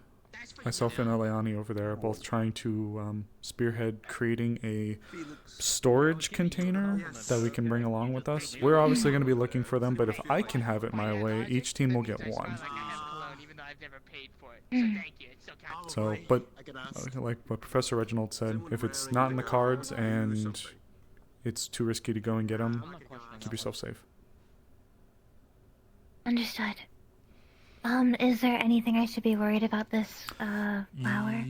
S1: myself and Eliani over there are both trying to spearhead creating a storage container that we can bring along with us. We're obviously going to be looking for them, but if I can have it my way, each team will get one.
S6: one's ever paid for it. So thank you. It's so kind.
S1: So, but like what Professor Reginald said, if it's not in the cards and it's too risky to go and get them, keep yourself safe.
S5: Understood. Is there anything I should be worried about this flower?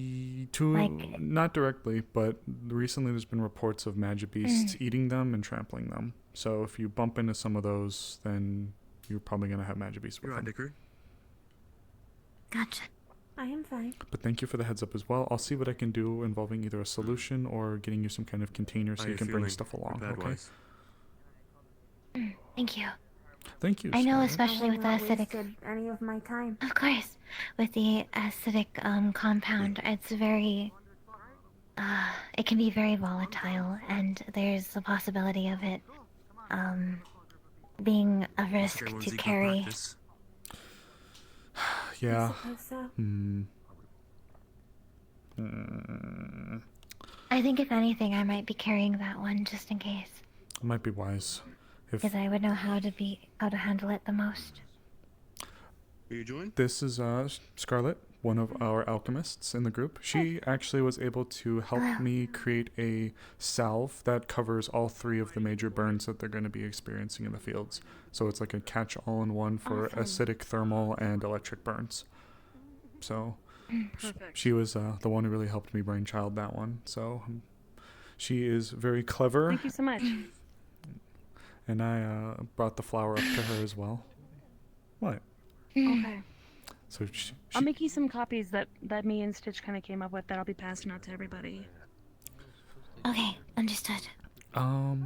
S1: Not directly, but recently there's been reports of magic beasts eating them and trampling them. So if you bump into some of those, then you're probably going to have magic beasts with them.
S5: Gotcha.
S20: I am fine.
S1: But thank you for the heads up as well. I'll see what I can do involving either a solution or getting you some kind of container so you can bring stuff along, okay?
S5: Thank you.
S1: Thank you.
S5: I know,
S1: Scarlett.
S5: especially with the acidic.
S20: Any of my time.
S5: Of course, with the acidic compound, it's very. It can be very volatile, and there's the possibility of it, being a risk to carry.
S1: Yeah.
S20: So.
S5: I think if anything, I might be carrying that one just in case,
S1: It might be wise.
S5: because I would know how to handle it the most.
S19: Are you joined?
S1: This is Scarlett, one of our alchemists in the group. She actually was able to help me create a salve that covers all 3 of the major burns that they're going to be experiencing in the fields. So it's like a catch-all-in-one for acidic, thermal, and electric burns. So she was the one who really helped me brainchild that one. So she is very clever.
S8: Thank you so much.
S1: And I brought the flower up to her as well. What?
S8: Okay.
S1: So
S8: I'll make you some copies that me and Stitch kind of came up with that I'll be passing out to everybody.
S5: Okay, understood.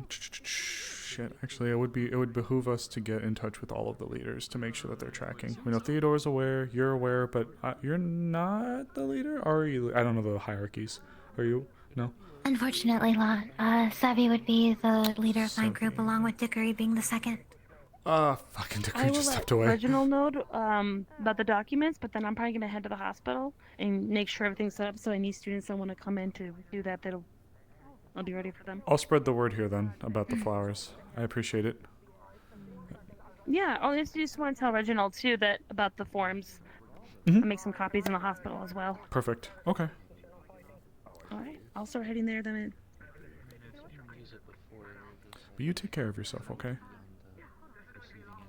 S1: Shit. Actually, it would behoove us to get in touch with all of the leaders to make sure that they're tracking. We know Theodore's aware, you're aware, but you're not the leader, are you? I don't know the hierarchies. Are you? No.
S5: Unfortunately, Savvy would be the leader of my group, along with Dickory being the second.
S1: Fucking Dickory just stepped away.
S8: Reginald know about the documents, but then I'm probably gonna head to the hospital and make sure everything's set up. So any students that want to come in to do that, I'll be ready for them.
S1: I'll spread the word here then about the flowers. I appreciate it.
S8: Yeah, I just want to tell Reginald too that about the forms.
S1: Mhm.
S8: I'll make some copies in the hospital as well.
S1: Perfect. Okay.
S8: All right, I'll start heading there then.
S1: But you take care of yourself, okay?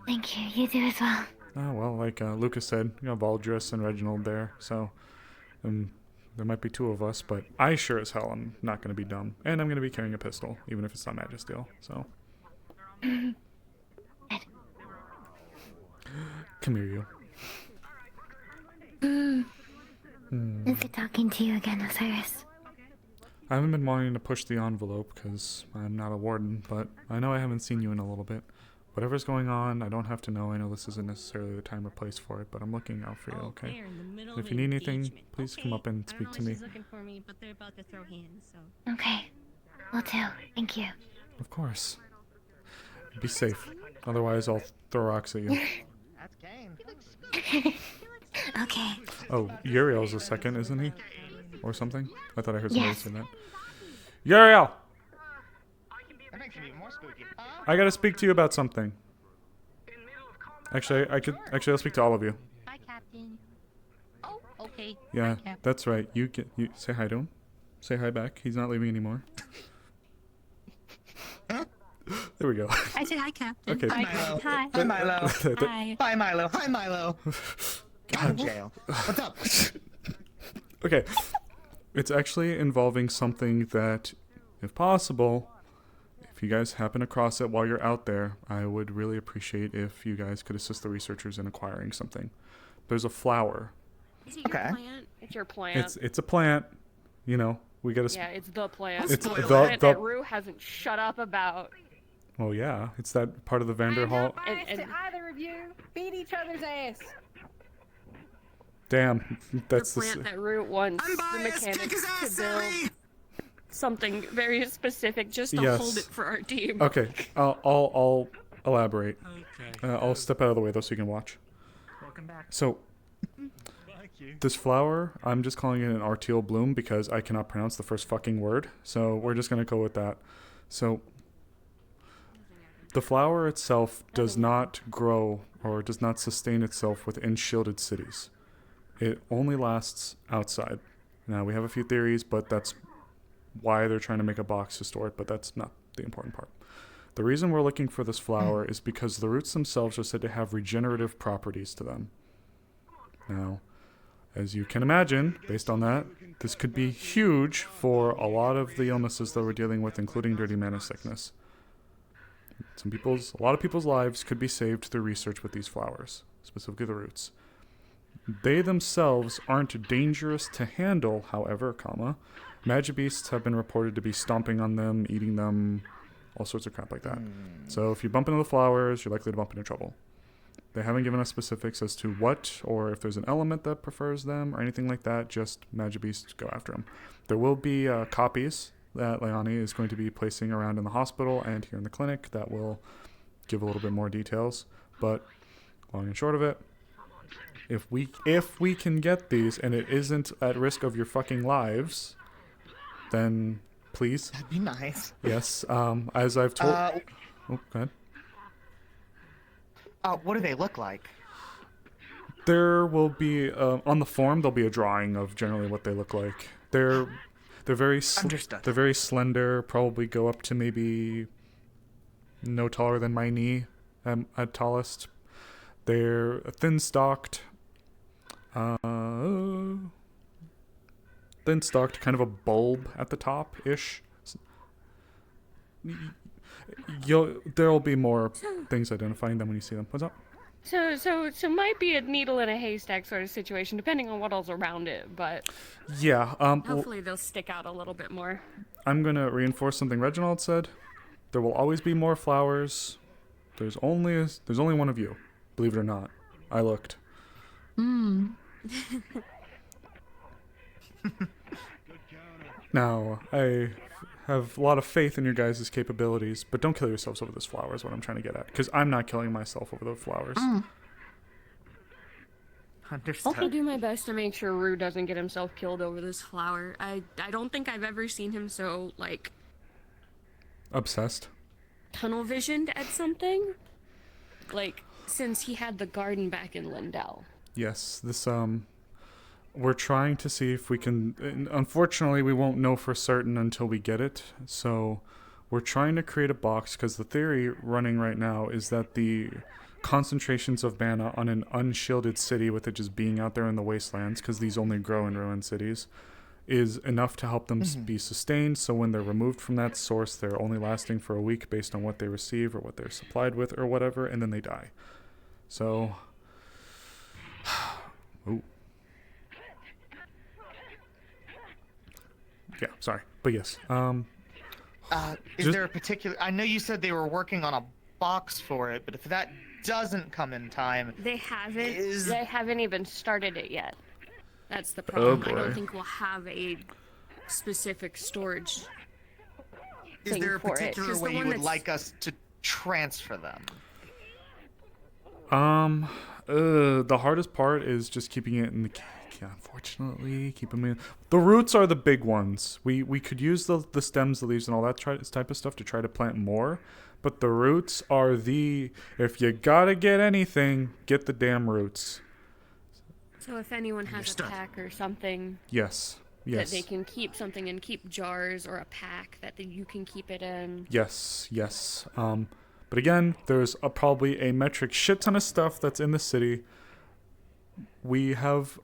S5: Thank you. You do as well.
S1: Oh, well, like Lucas said, you have Valdris and Reginald there, so there might be 2 of us, but I sure as hell am not going to be dumb. And I'm going to be carrying a pistol, even if it's not Magisteel, so. Come here, you.
S5: It's good talking to you again, Osiris.
S1: I haven't been wanting to push the envelope because I'm not a warden, but I know I haven't seen you in a little bit. Whatever's going on, I don't have to know. I know this isn't necessarily the time or place for it, but I'm looking out for you, okay? If you need anything, please come up and speak to me.
S16: Looking for me, but they're about to throw hands, so.
S5: Okay. Will do. Thank you.
S1: Of course. Be safe. Otherwise, I'll throw rocks at you.
S5: Okay.
S1: Oh, Uriel's a second, isn't he? Or something? I thought I heard somebody
S5: Yes.
S1: say that. Uriel! I gotta speak to you about something. Actually, I'll speak to all of you.
S16: Hi, Captain. Oh, okay.
S1: Yeah,
S16: Hi, Captain.
S1: that's right. You say hi to him. Say hi back. He's not leaving anymore. There we go.
S16: I said hi, Captain.
S1: Okay.
S16: Hi, Captain. Hi.
S22: Hi, Milo.
S16: Hi.
S22: Bye, Milo. Hi, Milo. I'm in jail. What's up?
S1: Okay. It's actually involving something that, if possible, if you guys happen across it while you're out there, I would really appreciate if you guys could assist the researchers in acquiring something. There's a flower.
S17: Is it your plant? It's your plant.
S1: It's a plant. You know, we gotta.
S17: Yeah, it's the plant.
S1: It's
S17: the
S1: the-
S17: plant
S1: the-
S17: that Rue hasn't shut up about.
S1: Oh yeah, it's that part of the Vanderhall.
S17: And
S16: either of you beat each other's ass.
S1: Damn, that's
S17: the
S1: the.
S17: plant that Rue wants the mechanics to build something very specific just to hold it for our team.
S1: Okay, I'll elaborate. I'll step out of the way though so you can watch.
S22: Welcome back.
S1: So, this flower, I'm just calling it an artial bloom because I cannot pronounce the first fucking word. So we're just gonna go with that. So, the flower itself does not grow or does not sustain itself within shielded cities. It only lasts outside. Now, we have a few theories, but that's why they're trying to make a box to store it, but that's not the important part. The reason we're looking for this flower is because the roots themselves are said to have regenerative properties to them. Now, as you can imagine, based on that, this could be huge for a lot of the illnesses that we're dealing with, including dirty mana sickness. A lot of people's lives could be saved through research with these flowers, specifically the roots. They themselves aren't dangerous to handle, however, magic beasts have been reported to be stomping on them, eating them, all sorts of crap like that. So if you bump into the flowers, you're likely to bump into trouble. They haven't given us specifics as to what, or if there's an element that prefers them, or anything like that. Just magic beasts, go after them. There will be copies that Leonie is going to be placing around in the hospital and here in the clinic that will give a little bit more details. But long and short of it, if we can get these and it isn't at risk of your fucking lives, then please.
S22: That'd be nice.
S1: Yes. As I've told. Oh, go ahead.
S22: What do they look like?
S1: There will be on the form. There'll be a drawing of generally what they look like. They're very they're very slender. Probably go up to maybe no taller than my knee at tallest. They're thin-stalked. Thin-stalked, kind of a bulb at the top-ish. There'll be more things identifying them when you see them. What's up?
S17: So might be a needle in a haystack sort of situation, depending on what all's around it, but
S1: Yeah.
S17: hopefully they'll stick out a little bit more.
S1: I'm gonna reinforce something Reginald said. There will always be more flowers. There's only one of you. Believe it or not, I looked. Now, I have a lot of faith in your guys' capabilities, but don't kill yourselves over this flower is what I'm trying to get at. Because I'm not killing myself over the flowers.
S17: I'll do my best to make sure Rue doesn't get himself killed over this flower. I don't think I've ever seen him so, like,
S1: obsessed.
S17: Tunnel visioned at something. Like, since he had the garden back in Lindell.
S1: Yes, this, we're trying to see if we can... Unfortunately, we won't know for certain until we get it. So we're trying to create a box, because the theory running right now is that the concentrations of mana on an unshielded city, with it just being out there in the wastelands, because these only grow in ruined cities, is enough to help them be sustained. So when they're removed from that source, they're only lasting for a week based on what they receive or what they're supplied with or whatever, and then they die. So... Ooh. Yeah, sorry. But yes.
S22: Is there a particular... I know you said they were working on a box for it, but if that doesn't come in time...
S17: They haven't even started it yet. That's the problem. I don't think we'll have a specific storage
S22: Is
S17: thing
S22: there a
S17: for it.
S22: particular
S17: 'Cause the
S22: way you
S17: one
S22: would
S17: that's-
S22: like us to transfer them?
S1: The hardest part is just keeping it in the... Unfortunately, keep them in... The roots are the big ones. We could use the stems, the leaves, and all that type of stuff to try to plant more. But the roots are the... If you gotta get anything, get the damn roots.
S17: So if anyone has a pack or something...
S1: Yes.
S17: That they can keep something and keep jars or a pack that you can keep it in.
S1: Yes. But again, there's probably a metric shit ton of stuff that's in the city.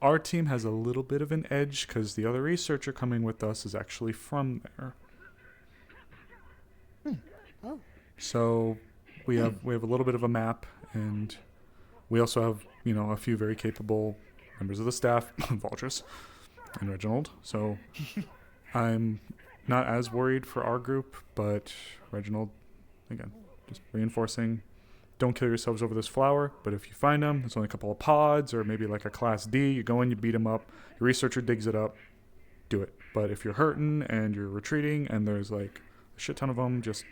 S1: Our team has a little bit of an edge because the other researcher coming with us is actually from there.
S22: Oh.
S1: So we have a little bit of a map, and we also have, a few very capable members of the staff, Vultures and Reginald. So I'm not as worried for our group, but Reginald, again, just reinforcing, don't kill yourselves over this flower, but if you find them, it's only a couple of pods or maybe like a class D, you go in, you beat them up, your researcher digs it up, do it. But if you're hurting and you're retreating and there's like a shit ton of them, just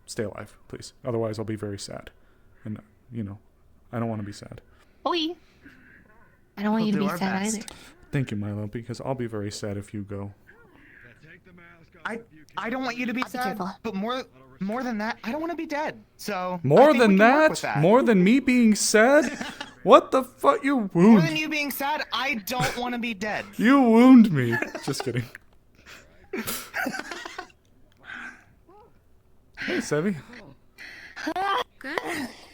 S1: stay alive, please. Otherwise I'll be very sad. And, I don't want to be sad.
S5: Oi! I don't want you to be sad either.
S1: Thank you, Milo, because I'll be very sad if you go.
S22: I don't want you to be sad, but more than that, I don't want to be dead. So
S1: More than that? More than me being sad? What the fuck? You
S22: More
S1: wound.
S22: than you being sad, I don't want to be dead.
S1: You wound me. Just kidding. Hey, Sevi.
S5: Good.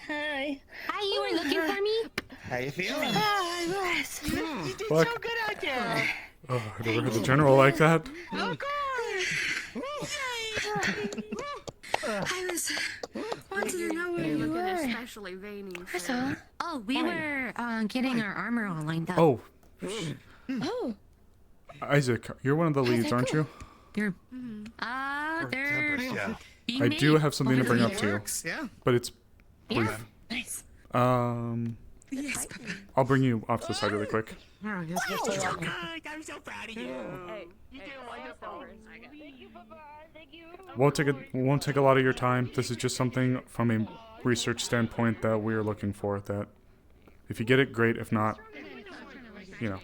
S5: Hi. Hi, you were looking for me?
S22: How you feeling?
S5: I was.
S22: You did
S1: Fuck.
S22: so good out there.
S1: Oh, I never heard the general like that.
S5: Oh, I was wanted to know where you
S17: Looking
S5: were.
S17: especially veiny.
S5: That's all. Oh, we were getting our armor all lined up.
S1: Oh,
S5: Oh.
S1: Isaac, you're one of the leads, aren't you?
S5: They're they're being
S1: I do
S5: made.
S1: have something to bring up to you,
S22: Yeah.
S1: but it's brief.
S5: Yeah. Nice.
S16: Yes.
S1: I'll bring you off to the side really quick.
S16: I'm so proud of you. You did wonderful. Thank you, Papa. Thank you.
S1: Won't take a lot of your time. This is just something from a research standpoint that we're looking for. That if you get it, great. If not, you know,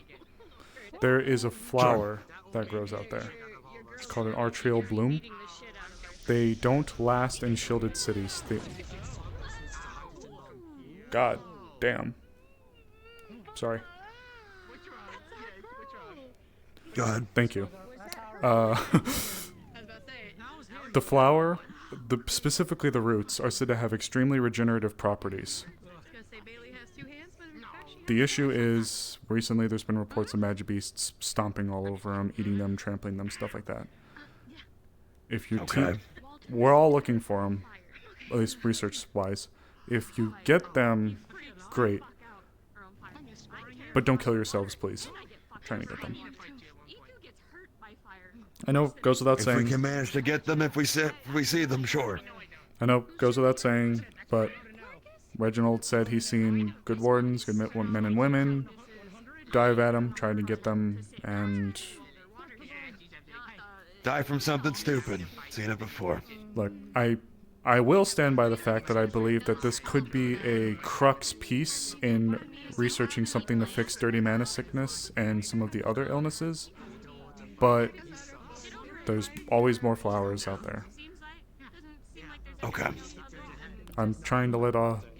S1: there is a flower that grows out there. It's called an arterial bloom. They don't last in shielded cities. God damn. Sorry.
S10: Go ahead.
S1: Thank you. The flower, specifically the roots, are said to have extremely regenerative properties. The issue is, recently there's been reports of magic beasts stomping all over them, eating them, trampling them, stuff like that. If you we're all looking for them, at least research-wise. If you get them, great. But don't kill yourselves, please. Trying to get them. I know it goes without
S10: If
S1: saying.
S10: we can manage to get them, if we see them, sure.
S1: I know it goes without saying, but Reginald said he's seen good wardens, good men and women, dive at them, trying to get them, and
S10: Die from something stupid. Seen it before.
S1: look, I will stand by the fact that I believe that this could be a crux piece in researching something to fix dirty mana sickness and some of the other illnesses, but there's always more flowers out there.
S10: Okay.
S1: I'm trying to let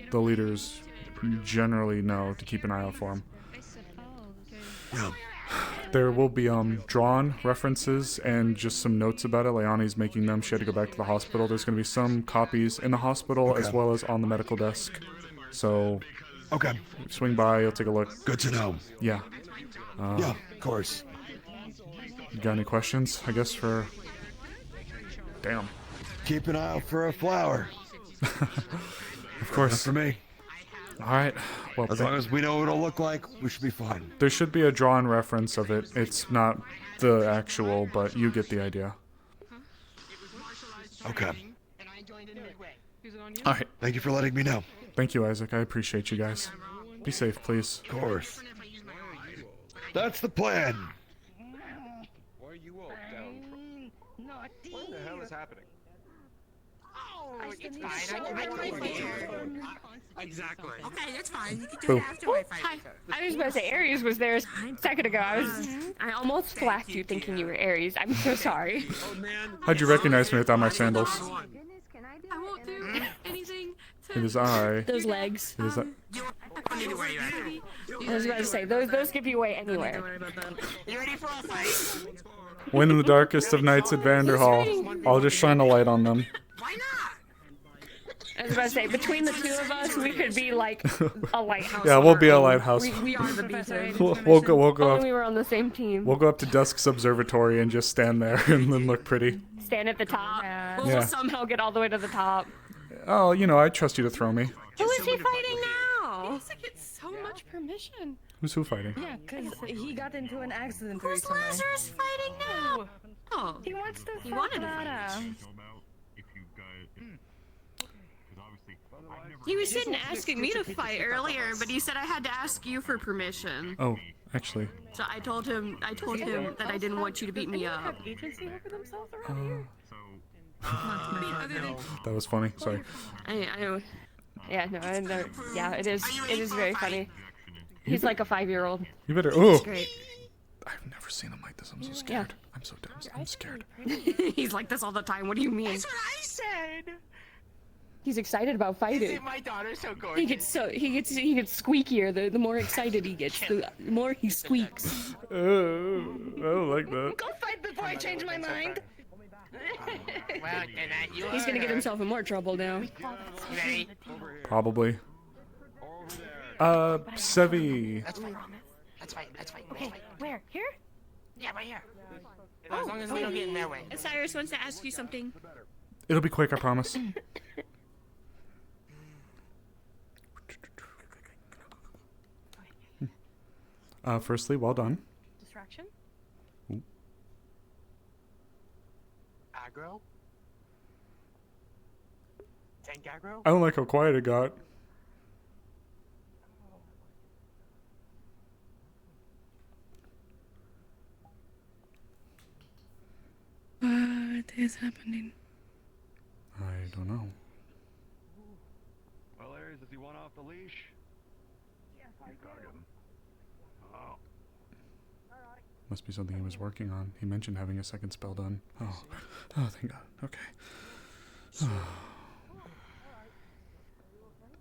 S1: the leaders generally know to keep an eye out for them.
S10: Yeah.
S1: There will be drawn references and just some notes about it. Leonie's making them. She had to go back to the hospital. There's going to be some copies in the hospital as well as on the medical desk. So,
S10: okay,
S1: swing by. You'll take a look.
S10: Good to know.
S1: Yeah.
S10: Yeah, of course.
S1: You got any questions? I guess for. Damn.
S10: Keep an eye out for a flower.
S1: Of course.
S10: Not for me.
S1: All right. Well,
S10: as long as we know what it'll look like, we should be fine.
S1: There should be a drawn reference of it. It's not the actual, but you get the idea.
S10: Okay.
S1: All right.
S10: Thank you for letting me know.
S1: Thank you, Isaac. I appreciate you guys. Be safe, please.
S10: Of course. That's the plan.
S21: Why are you all down? What the hell is happening?
S16: It's fine. I can wait there. Exactly. Okay, that's fine. You can do
S1: Boo.
S16: it after I fight.
S17: I was about to say Aries was there a second ago. I almost flacked you thinking you were Aries. I'm so sorry.
S1: How'd you recognize me without my sandals?
S16: I won't do anything to
S1: It is I.
S17: Those legs.
S1: It is I.
S17: I was about to say those give you away anywhere.
S16: You ready for a fight?
S1: When in the darkest of nights at Vanderhall, I'll just shine a light on them.
S17: I was about to say, between the two of us, we could be like a lighthouse.
S1: Yeah, we'll be a lighthouse.
S17: We are the beacon.
S1: We'll go
S17: Only
S1: up.
S17: we were on the same team.
S1: We'll go up to Dusk's observatory and just stand there and then look pretty.
S17: Stand at the top. We'll
S1: Yeah.
S17: somehow get all the way to the top.
S1: Oh, you know, I trust you to throw me.
S17: Who is he fighting now? He gets so much permission.
S1: Who's who fighting?
S20: Yeah, because he got into an accident
S16: Who's
S20: recently.
S16: Lazarus fighting now? Oh,
S20: He wants to
S16: he wanted to fight.
S20: Clara.
S17: He was sitting asking me to fight earlier, but he said I had to ask you for permission.
S1: Oh, actually.
S17: So I told him that I didn't want you to beat me up.
S1: That was funny. Sorry.
S17: Yeah, it is very funny. He's like a 5-year-old.
S1: You better.
S17: It's
S1: Oh.
S17: great.
S1: I've never seen him like this. I'm so scared. I'm so dumb. I'm scared.
S17: He's like this all the time. What do you mean?
S16: That's what I said.
S17: He's excited about fighting.
S6: Isn't my daughter so gorgeous?
S17: He gets squeakier the more excited he gets. The more he squeaks.
S1: I don't like that.
S8: Go fight before I change my mind.
S6: Well, then you
S17: He's gonna get himself in more trouble now.
S6: Ready?
S1: Probably. Sevi.
S6: That's fine. That's fine. That's fine.
S8: Okay, where? Here?
S6: Yeah, right here. As long as we don't get in their way.
S16: Osiris wants to ask you something.
S1: It'll be quick, I promise. Firstly, well done.
S8: Distraction?
S1: Ooh.
S6: Aggro? Tank aggro?
S1: I don't like how quiet it got.
S16: What is happening?
S1: I don't know.
S12: Well, Ares, is he one off the leash?
S8: Yes,
S12: You got him. Oh.
S1: Must be something he was working on. He mentioned having a second spell done. Oh, thank God. Okay.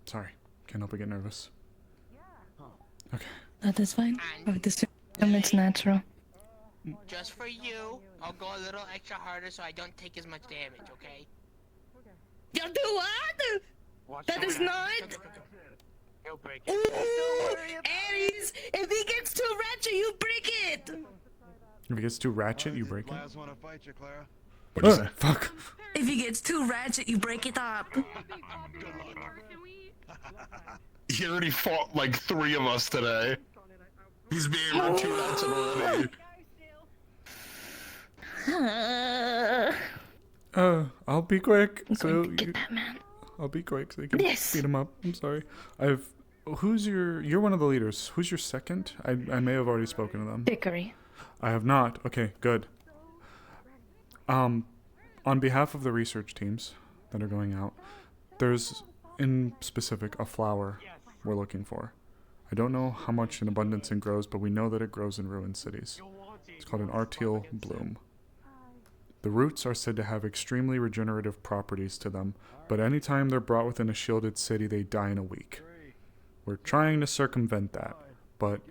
S1: Sorry. Can't help but get nervous. Okay.
S16: That is fine. With this it's natural.
S6: Just for you, I'll go a little extra harder so I don't take as much damage, okay?
S16: You'll do what? That is not.
S6: You'll break it.
S16: Ooh, Aries, if he gets too ratchet, you break it.
S1: If it gets too ratchet, you break it.
S12: Last want to fight you, Clara.
S1: What'd you say? Fuck.
S16: If he gets too ratchet, you break it up.
S4: He already fought like 3 of us today. He's being run 2 nights already.
S1: I'll be quick. So
S16: Get that man.
S1: I'll be quick so you can
S16: Yes.
S1: beat him up. I'm sorry. You're one of the leaders. Who's your second? I may have already spoken to them.
S16: Dickory.
S1: I have not. Okay, good. On behalf of the research teams that are going out, there's in specific a flower we're looking for. I don't know how much in abundance it grows, but we know that it grows in ruined cities. It's called an artial bloom. The roots are said to have extremely regenerative properties to them, but anytime they're brought within a shielded city, they die in a week. We're trying to circumvent that, but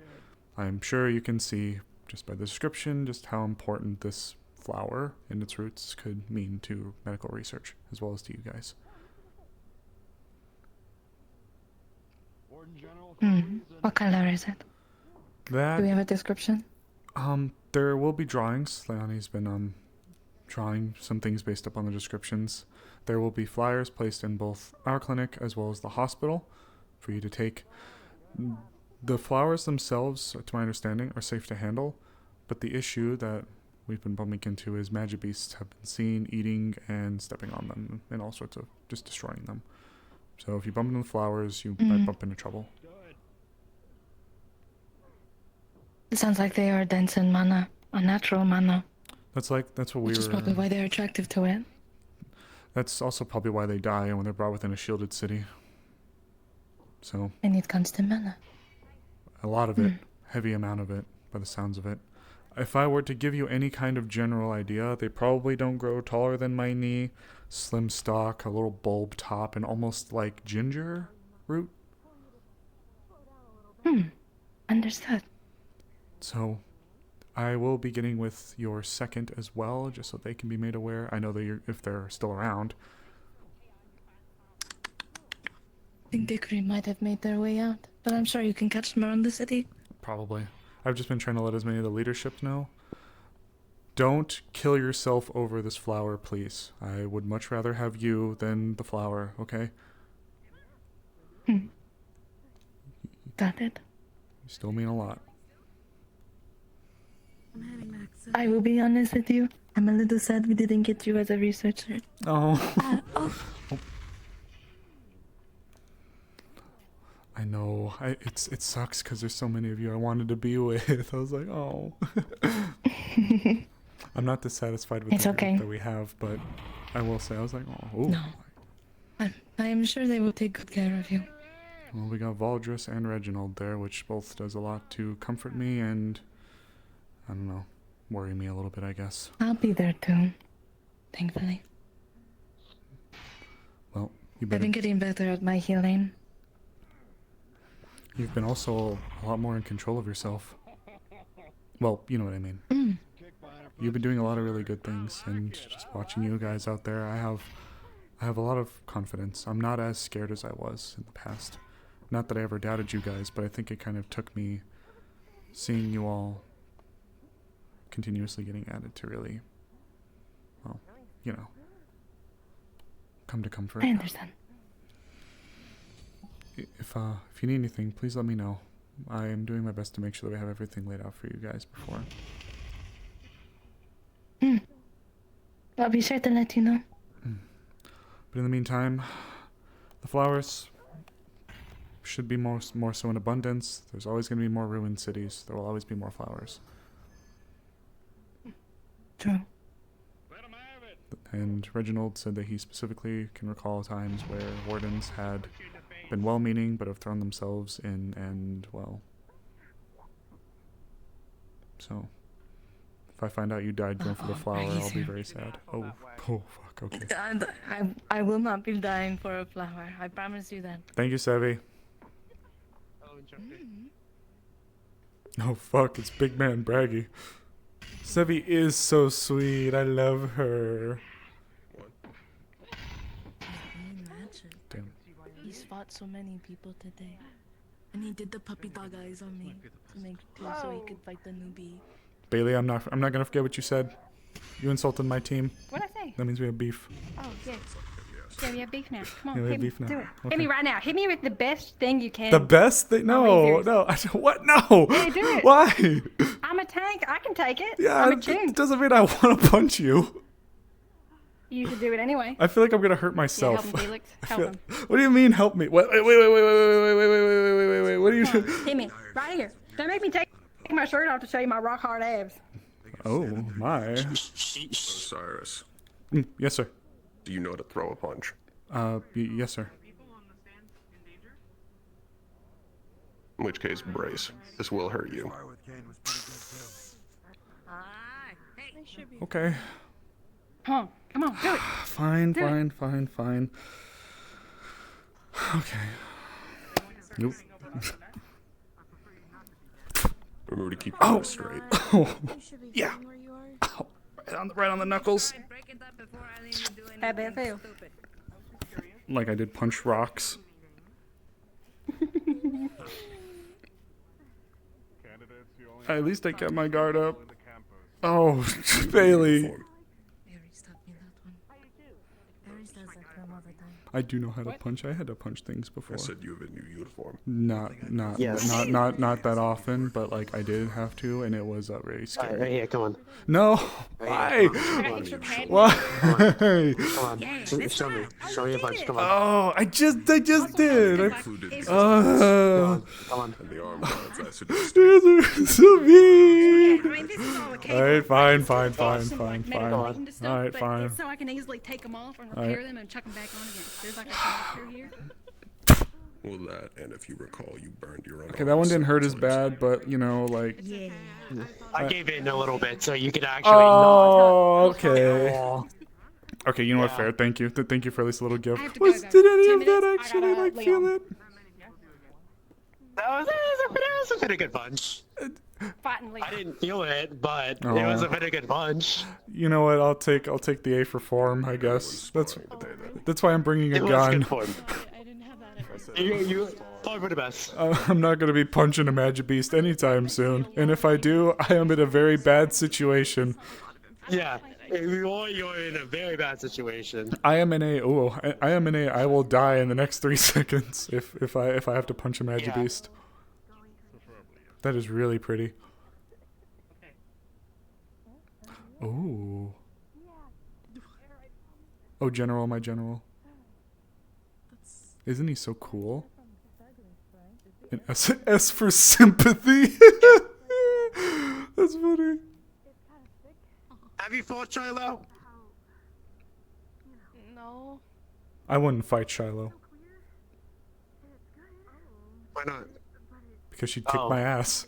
S1: I'm sure you can see, just by the description, just how important this flower and its roots could mean to medical research, as well as to you guys.
S16: What color is it?
S1: That,
S16: Do we have a description?
S1: there will be drawings. Leonie's been, drawing some things based upon the descriptions. There will be flyers placed in both our clinic as well as the hospital for you to take. The flowers themselves, to my understanding, are safe to handle, but the issue that we've been bumping into is magic beasts have been seen eating and stepping on them and all sorts of just destroying them. So if you bump into the flowers, you might bump into trouble.
S16: It sounds like they are dense in mana, unnatural mana.
S1: That's what we
S16: Which is
S1: were.
S16: probably why they're attractive to it.
S1: That's also probably why they die when they're brought within a shielded city. So
S16: They need constant mana.
S1: a lot of it, heavy amount of it, by the sounds of it. If I were to give you any kind of general idea, they probably don't grow taller than my knee, slim stalk, a little bulb top, and almost like ginger root.
S16: Understood.
S1: So I will be getting with your second as well, just so they can be made aware. I know that if they're still around.
S16: I think Dickory might have made their way out, but I'm sure you can catch them around the city.
S1: Probably. I've just been trying to let as many of the leadership know. Don't kill yourself over this flower, please. I would much rather have you than the flower, okay?
S16: Got it.
S1: You still mean a lot.
S16: I will be honest with you. I'm a little sad we didn't get you as a researcher.
S1: Oh. I know. It sucks because there's so many of you I wanted to be with. I was like, oh. I'm not dissatisfied with
S16: It's
S1: the
S16: okay.
S1: group that we have, but I will say I was like, oh. Ooh.
S16: No. I am sure they will take good care of you.
S1: Well, we got Valdris and Reginald there, which both does a lot to comfort me and, I don't know, worry me a little bit, I guess.
S16: I'll be there too. Thankfully.
S1: Well, You
S5: I've been getting better at my healing.
S1: You've been also a lot more in control of yourself. Well, you know what I mean. You've been doing a lot of really good things, and just watching you guys out there, I have a lot of confidence. I'm not as scared as I was in the past. Not that I ever doubted you guys, but I think it kind of took me seeing you all continuously getting added to really, well, you know, come to comfort.
S5: I understand.
S1: If you need anything, please let me know. I am doing my best to make sure that we have everything laid out for you guys before.
S5: I'll be sure to let you know.
S1: But in the meantime, the flowers should be more so in abundance. There's always going to be more ruined cities. There will always be more flowers.
S5: True.
S1: And Reginald said that he specifically can recall times where wardens had been well-meaning but have thrown themselves in, and, well... So, if I find out you died going for the flower, I'll be very sad. Oh, fuck, okay.
S5: I will not be dying for a flower. I promise you that.
S1: Thank you, Sevi. Oh, fuck, it's Big Man Braggy. Sevi is so sweet. I love her. Damn.
S5: He's fought so many people today. And he did the puppy dog eyes on me to make so he could fight the newbie.
S1: Bailey, I'm not gonna forget what you said. You insulted my team.
S3: What'd I say?
S1: That means we have beef.
S3: Oh, yes. Yeah, we have beef now. Come on,
S1: Yeah, we
S3: hit
S1: have
S3: me.
S1: beef now.
S3: Do it.
S1: Okay.
S3: Hit me right now. Hit me with the best thing you can.
S1: The best thing? No, no. I don't, what? No.
S3: Yeah, do it.
S1: Why?
S3: I'm a tank. I can take it.
S1: Yeah,
S3: I'm a tune.
S1: it doesn't mean I want to punch you.
S3: You should do it anyway.
S1: I feel like I'm gonna hurt myself.
S3: Yeah, help him, Felix. Help him.
S1: What do you mean, help me? What? Wait. What are you doing?
S3: Hit me. Right here. Don't make me take my shirt off to show you my rock hard abs.
S1: Oh, my.
S14: Osiris.
S1: Yes, sir.
S14: Do you know how to throw a punch?
S1: Yes, sir.
S14: In which case, brace. This will hurt you.
S1: Okay.
S3: Come on, do it.
S1: Fine.
S3: Do it.
S1: Fine. Okay. Nope.
S14: Remember to keep your nose straight.
S1: Oh, yeah. Oh, right on the knuckles.
S3: How bad feel?
S1: Like I did punch rocks. At least I kept my guard up. Oh, Bailey. I do know how to punch. I had to punch things before.
S14: I said you have a new uniform.
S1: Not that often, but like I did have to, and it was very scary.
S23: Right here, come on.
S1: No, why? Why?
S23: Come on, show me a punch. Come on.
S1: Oh, I just did.
S23: Come on.
S14: And the arm guards, I suggest.
S1: So mean. Alright, fine. Alright, fine.
S3: So I can easily take them off and
S1: All right.
S3: repair them and chuck them back on again. There's like a connector here.
S14: Well, that, and if you recall, you burned your own.
S1: Okay, that one didn't hurt as bad, but you know, like.
S23: Yeah. I gave in a little bit so you could actually
S1: Oh,
S23: not.
S1: okay. Okay, you know what? Fair. Thank you. Thank you for at least a little gift.
S3: Did
S1: Did any of that actually like feel it?
S23: That was a pretty good punch.
S3: Fighting Leon.
S23: I didn't feel it, but it was a pretty good punch.
S1: You know what? I'll take the A for form, I guess. That's why I'm bringing a
S23: It was
S1: gun.
S23: good form. You probably the best.
S1: I'm not gonna be punching a magic beast anytime soon, and if I do, I am in a very bad situation.
S23: Yeah, you're in a very bad situation.
S1: I am in a I will die in the next 3 seconds if I have to punch a magic beast. That is really pretty. Oh. Oh, General, my General. Isn't he so cool? An S for sympathy. That's funny.
S23: Have you fought Shiloh?
S3: No.
S1: I wouldn't fight Shiloh.
S23: Why not?
S1: Because she'd kick my ass.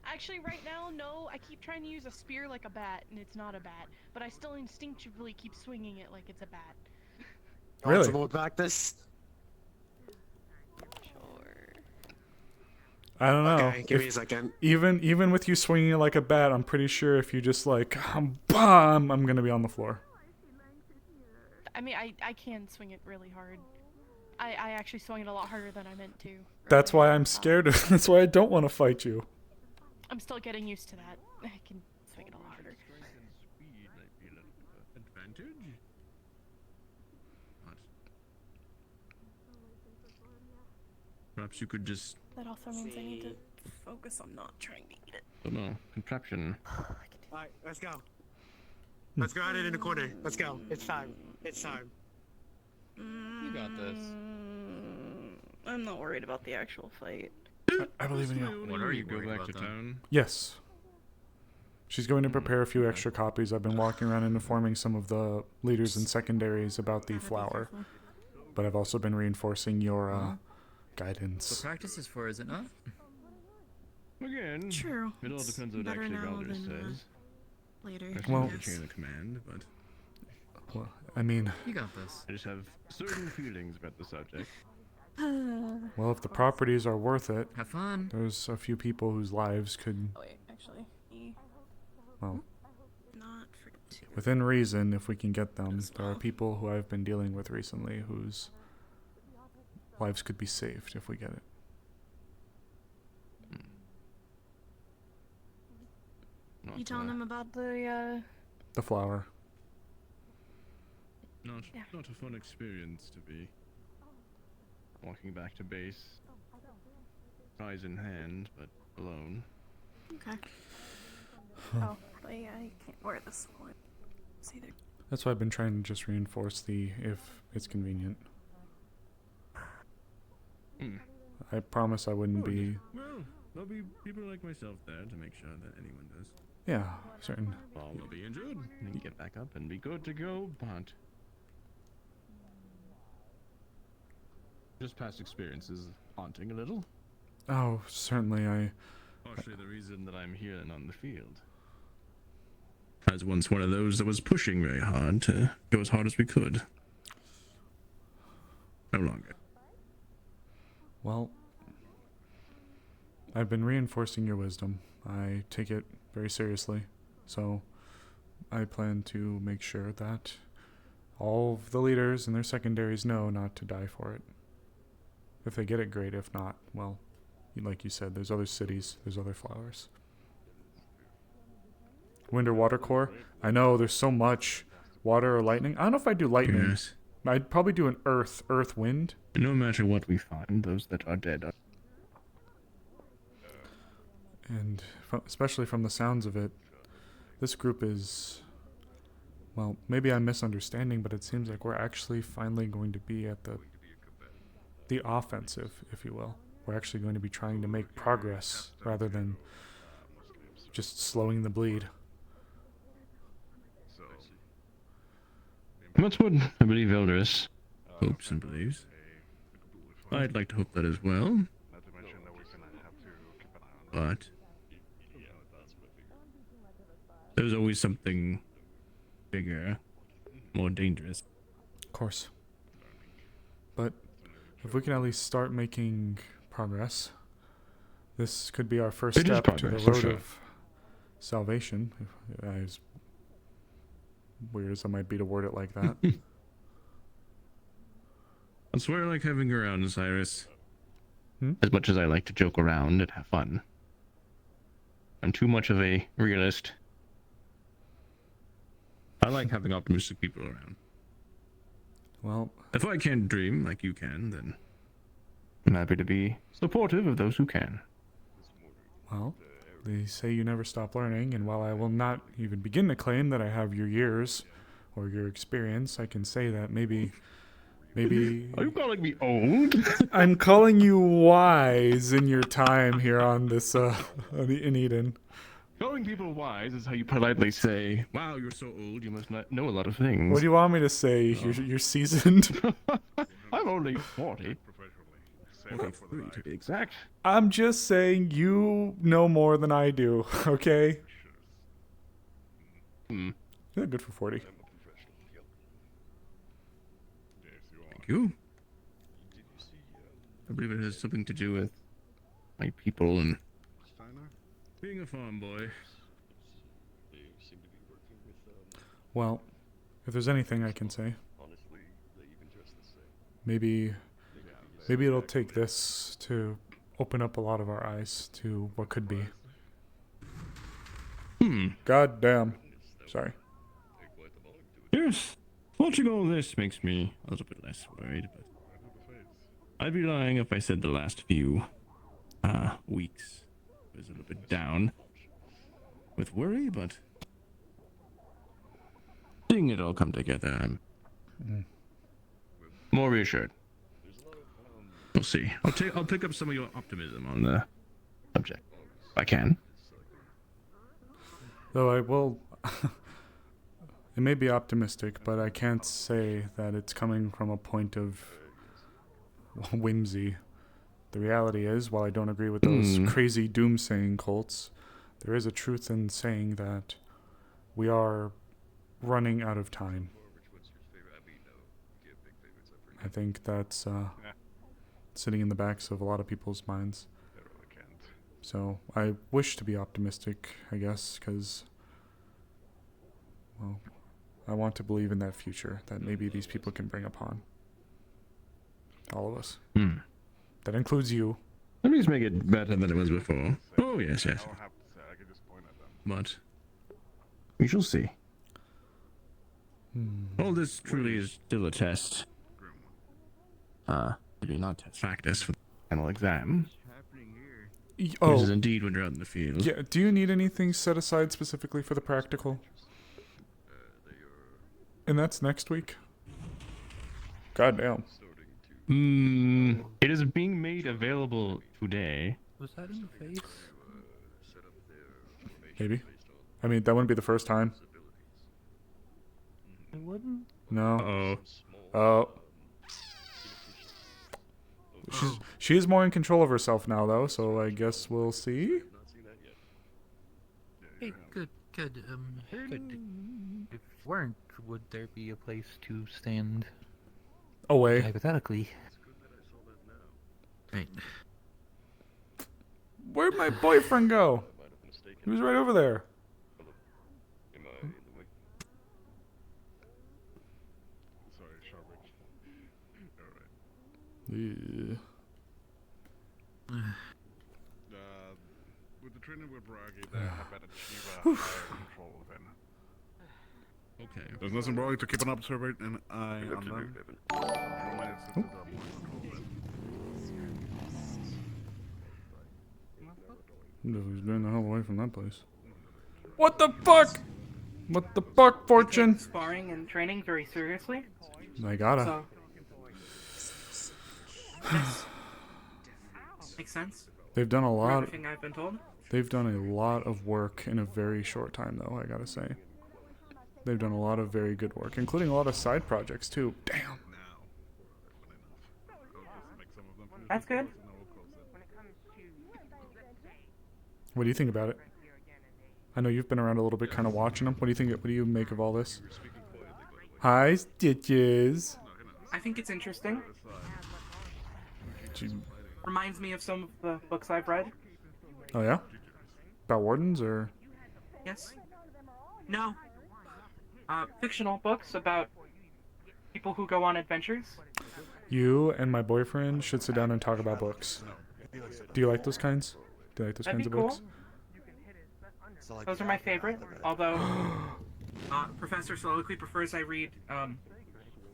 S24: Actually, right now, no. I keep trying to use a spear like a bat, and it's not a bat. But I still instinctively keep swinging it like it's a bat.
S1: Really?
S23: Some more practice.
S1: I don't know.
S23: Okay, give me a second.
S1: Even with you swinging it like a bat, I'm pretty sure if you just like, BAM! I'm gonna be on the floor.
S24: I mean, I can swing it really hard. I actually swung it a lot harder than I meant to.
S1: That's why I'm scared. That's why I don't want to fight you.
S24: I'm still getting used to that. I can swing it a lot harder.
S12: Advantage? What? Perhaps you could just.
S24: That also means I need to focus on not trying to eat it.
S12: Oh no, contraption.
S23: Alright, let's go. Let's go at it in the corner. Let's go. It's time. It's time.
S12: You got this.
S24: I'm not worried about the actual fight.
S1: I believe in you.
S12: What are you go back to town?
S1: Yes. She's going to prepare a few extra copies. I've been walking around and informing some of the leaders and secondaries about the flower. But I've also been reinforcing your guidance.
S2: What practice is for, is it not?
S12: Again,
S24: True.
S12: it all depends on what
S24: Better
S12: actually
S24: now
S12: Valdez
S24: than,
S12: says.
S24: later.
S12: There's
S1: Well-
S12: no chain of command, but
S1: Well, I mean,
S2: You got this.
S12: I just have certain feelings about the subject.
S1: well, if the properties are worth it,
S2: Have fun.
S1: there's a few people whose lives could,
S24: Oh wait, actually,
S1: well,
S24: not for two.
S1: within reason, if we can get them. There are people who I've been dealing with recently whose lives could be saved if we get it.
S24: You telling them about the
S1: The flower.
S12: Not a fun experience to be walking back to base, eyes in hand, but alone.
S24: Okay. Oh, but yeah, I can't wear this one. It's either.
S1: That's why I've been trying to just reinforce the if it's convenient. I promise I wouldn't be.
S12: Well, there'll be people like myself there to make sure that anyone does.
S1: Yeah, certain.
S12: All will be injured. You get back up and be good to go, but just past experiences haunting a little.
S1: Oh, certainly.
S12: Partially the reason that I'm here and on the field. I was once one of those that was pushing very hard to go as hard as we could. No longer.
S1: Well, I've been reinforcing your wisdom. I take it very seriously. So I plan to make sure that all of the leaders and their secondaries know not to die for it. If they get it, great. If not, well, like you said, there's other cities, there's other flowers. Wind or water core? I know there's so much. Water or lightning? I don't know if I'd do lightning.
S12: Yes.
S1: I'd probably do an earth wind.
S12: No matter what we find, those that are dead are.
S1: And especially from the sounds of it, this group is, well, maybe I'm misunderstanding, but it seems like we're actually finally going to be at the offensive, if you will. We're actually going to be trying to make progress rather than just slowing the bleed.
S12: That's what I believe Eldris hopes and believes. I'd like to hope that as well. But there's always something bigger, more dangerous.
S1: Of course. But if we can at least start making progress, this could be our first
S12: It is
S1: step to the
S12: progress, for
S1: road
S12: sure.
S1: of salvation. As weird as it might be to word it like that.
S12: I swear I like having you around, Osiris. As much as I like to joke around and have fun. I'm too much of a realist. I like having optimistic people around.
S1: Well,
S12: if I can't dream like you can, then I'm happy to be supportive of those who can.
S1: Well, they say you never stop learning, and while I will not even begin to claim that I have your years or your experience, I can say that maybe...
S12: Are you calling me old?
S1: I'm calling you wise in your time here on this, in Eden.
S12: Calling people wise is how you politely say, wow, you're so old, you must not know a lot of things.
S1: What do you want me to say? You're seasoned?
S12: I'm only 40. 43 to be exact.
S1: I'm just saying you know more than I do, okay? Yeah, good for 40.
S12: Thank you. I believe it has something to do with my people and being a farm boy.
S1: Well, if there's anything I can say, maybe it'll take this to open up a lot of our eyes to what could be. God damn. Sorry.
S12: Yes. Watching all this makes me a little bit less worried, but I'd be lying if I said the last few weeks was a little bit down with worry, but seeing it all come together, I'm more reassured. We'll see. I'll pick up some of your optimism on the subject if I can.
S1: Though I will... It may be optimistic, but I can't say that it's coming from a point of whimsy. The reality is, while I don't agree with those crazy doomsaying cults, there is a truth in saying that we are running out of time. I think that's sitting in the backs of a lot of people's minds. So I wish to be optimistic, I guess, because, well, I want to believe in that future that maybe these people can bring upon. All of us. That includes you.
S12: Let me just make it better than it was before. Oh, yes, yes. But we shall see. All this truly is still a test. Maybe not test practice for the final exam. Which is indeed when you're out in the field.
S1: Yeah, do you need anything set aside specifically for the practical? And that's next week? Goddamn.
S12: It is being made available today.
S2: Was that in the face?
S1: Maybe. I mean, that wouldn't be the first time.
S2: It wouldn't?
S1: No. Oh. She is more in control of herself now, though, so I guess we'll see.
S2: Hey, good. Good. If weren't, would there be a place to stand
S1: away?
S2: Hypothetically. Right.
S1: Where'd my boyfriend go? He was right over there. Yeah.
S11: With the training with Bragi, they have better achieve a higher control within.
S12: Okay.
S11: There's nothing wrong to keep an observer and eye on them.
S1: No, he's doing the hell away from that place. What the fuck? What the fuck, Fortune?
S15: Sparring and training very seriously.
S1: I gotta.
S15: So, makes sense.
S1: They've done a lot.
S15: Everything I've been told.
S1: They've done a lot of work in a very short time, though, I gotta say. They've done a lot of very good work, including a lot of side projects, too. Damn.
S15: That's good.
S1: What do you think about it? I know you've been around a little bit kind of watching them. What do you think? What do you make of all this? Hi, Stitches.
S15: I think it's interesting. Reminds me of some of the books I've read.
S1: Oh, yeah? About wardens, or?
S15: Yes. No. Fictional books about people who go on adventures.
S1: You and my boyfriend should sit down and talk about books. Do you like those kinds? Do you like those kinds of books?
S15: Those are my favorite, although Professor Soliloquy prefers I read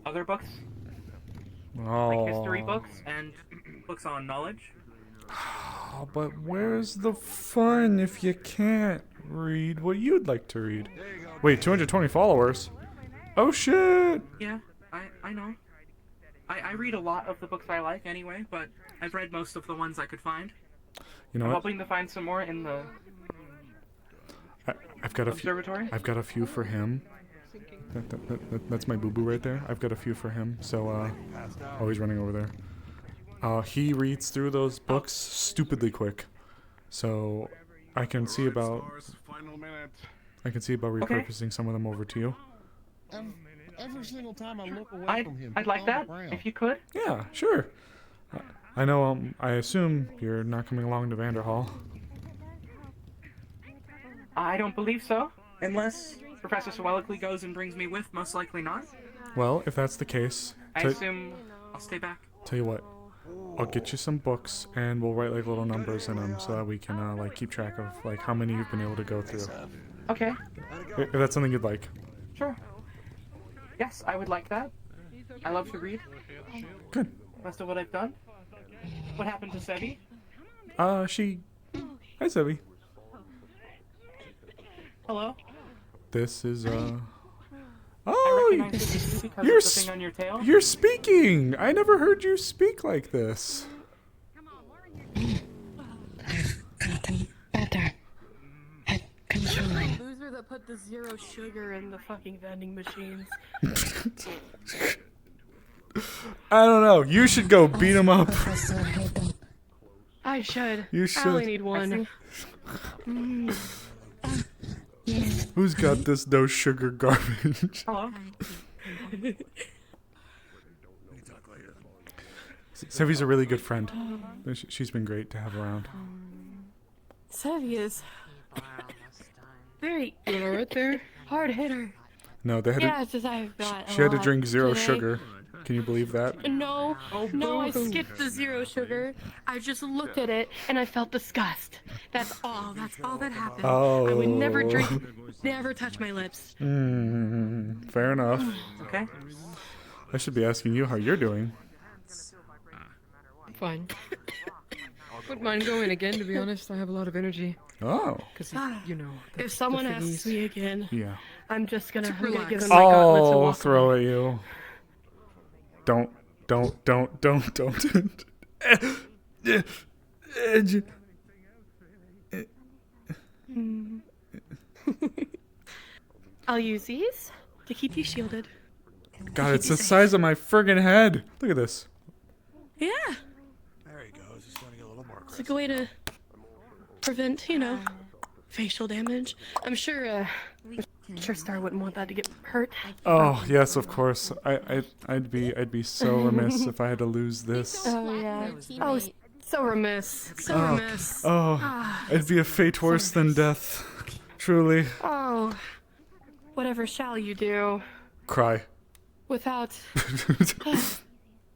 S15: other books. Like history books and books on knowledge.
S1: Oh, but where's the fun if you can't read what you'd like to read? Wait, 220 followers? Oh shit!
S15: Yeah, I know. I read a lot of the books I like anyway, but I've read most of the ones I could find.
S1: You know
S15: I'm
S1: what?
S15: hoping to find some more in the
S1: I've got a few.
S15: observatory.
S1: I've got a few for him. That's my boo-boo right there. I've got a few for him. So, oh, he's running over there. He reads through those books stupidly quick. So, I can see about. I can see about repurposing some of them over to you.
S23: every single time I look away
S15: I'd,
S23: from him.
S15: I'd like
S23: on the
S15: that,
S23: ground.
S15: if you could.
S1: Yeah, sure. I know. I assume you're not coming along to Vanderhall.
S15: I don't believe so. Unless Professor Swellickley goes and brings me with, most likely not.
S1: Well, if that's the case,
S15: I assume I'll stay back.
S1: tell you what, I'll get you some books and we'll write like little numbers in them so that we can like keep track of like how many you've been able to go through.
S15: Okay.
S1: If that's something you'd like.
S15: Sure. Yes, I would like that. I love to read.
S1: Good.
S15: Most of what I've done. What happened to Sevi?
S1: Hi, Sevi.
S15: Hello?
S1: This is
S15: I
S1: Oh,
S15: recognize this because
S1: you're
S15: of the thing on your tail.
S1: you're speaking. I never heard you speak like this.
S24: Loser that put the 0 sugar in the fucking vending machines.
S1: I don't know. You should go beat him up.
S24: I should.
S1: You
S24: I only
S1: should.
S24: need one.
S1: Who's got this no sugar garbage?
S15: Hello?
S1: Sevi's a really good friend. She's been great to have around.
S24: Sevi is very, right there, hard hitter.
S1: No, they had
S24: Yeah,
S1: to,
S24: it's just I've got.
S1: she had to drink 0
S24: today.
S1: sugar. Can you believe that?
S24: No, no, I skipped the 0 sugar. I just looked at it and I felt disgust. That's all. That's all that happened. I would never drink, never touch my lips.
S1: Fair enough.
S15: Okay.
S1: I should be asking you how you're doing.
S7: Fine. Wouldn't mind going again, to be honest. I have a lot of energy.
S1: Oh.
S7: Because, you know.
S24: If someone asks me again,
S1: Yeah.
S24: I'm just gonna
S7: relax.
S24: give them my gauntlets and
S1: I'll
S24: walk
S1: throw
S24: away.
S1: at you. Don't.
S24: I'll use these to keep you shielded.
S1: God, it's the size of my friggin' head. Look at this.
S24: Yeah,
S23: There he goes. He's going to get a little more.
S24: it's a good way to prevent, facial damage. I'm sure Star wouldn't want that to get hurt.
S1: Oh yes, of course. I'd be so remiss if I had to lose this.
S24: Oh yeah. Oh, so remiss. So remiss.
S1: Oh, it'd be a fate worse than death. Truly.
S24: Oh, whatever shall you do
S1: Cry.
S24: without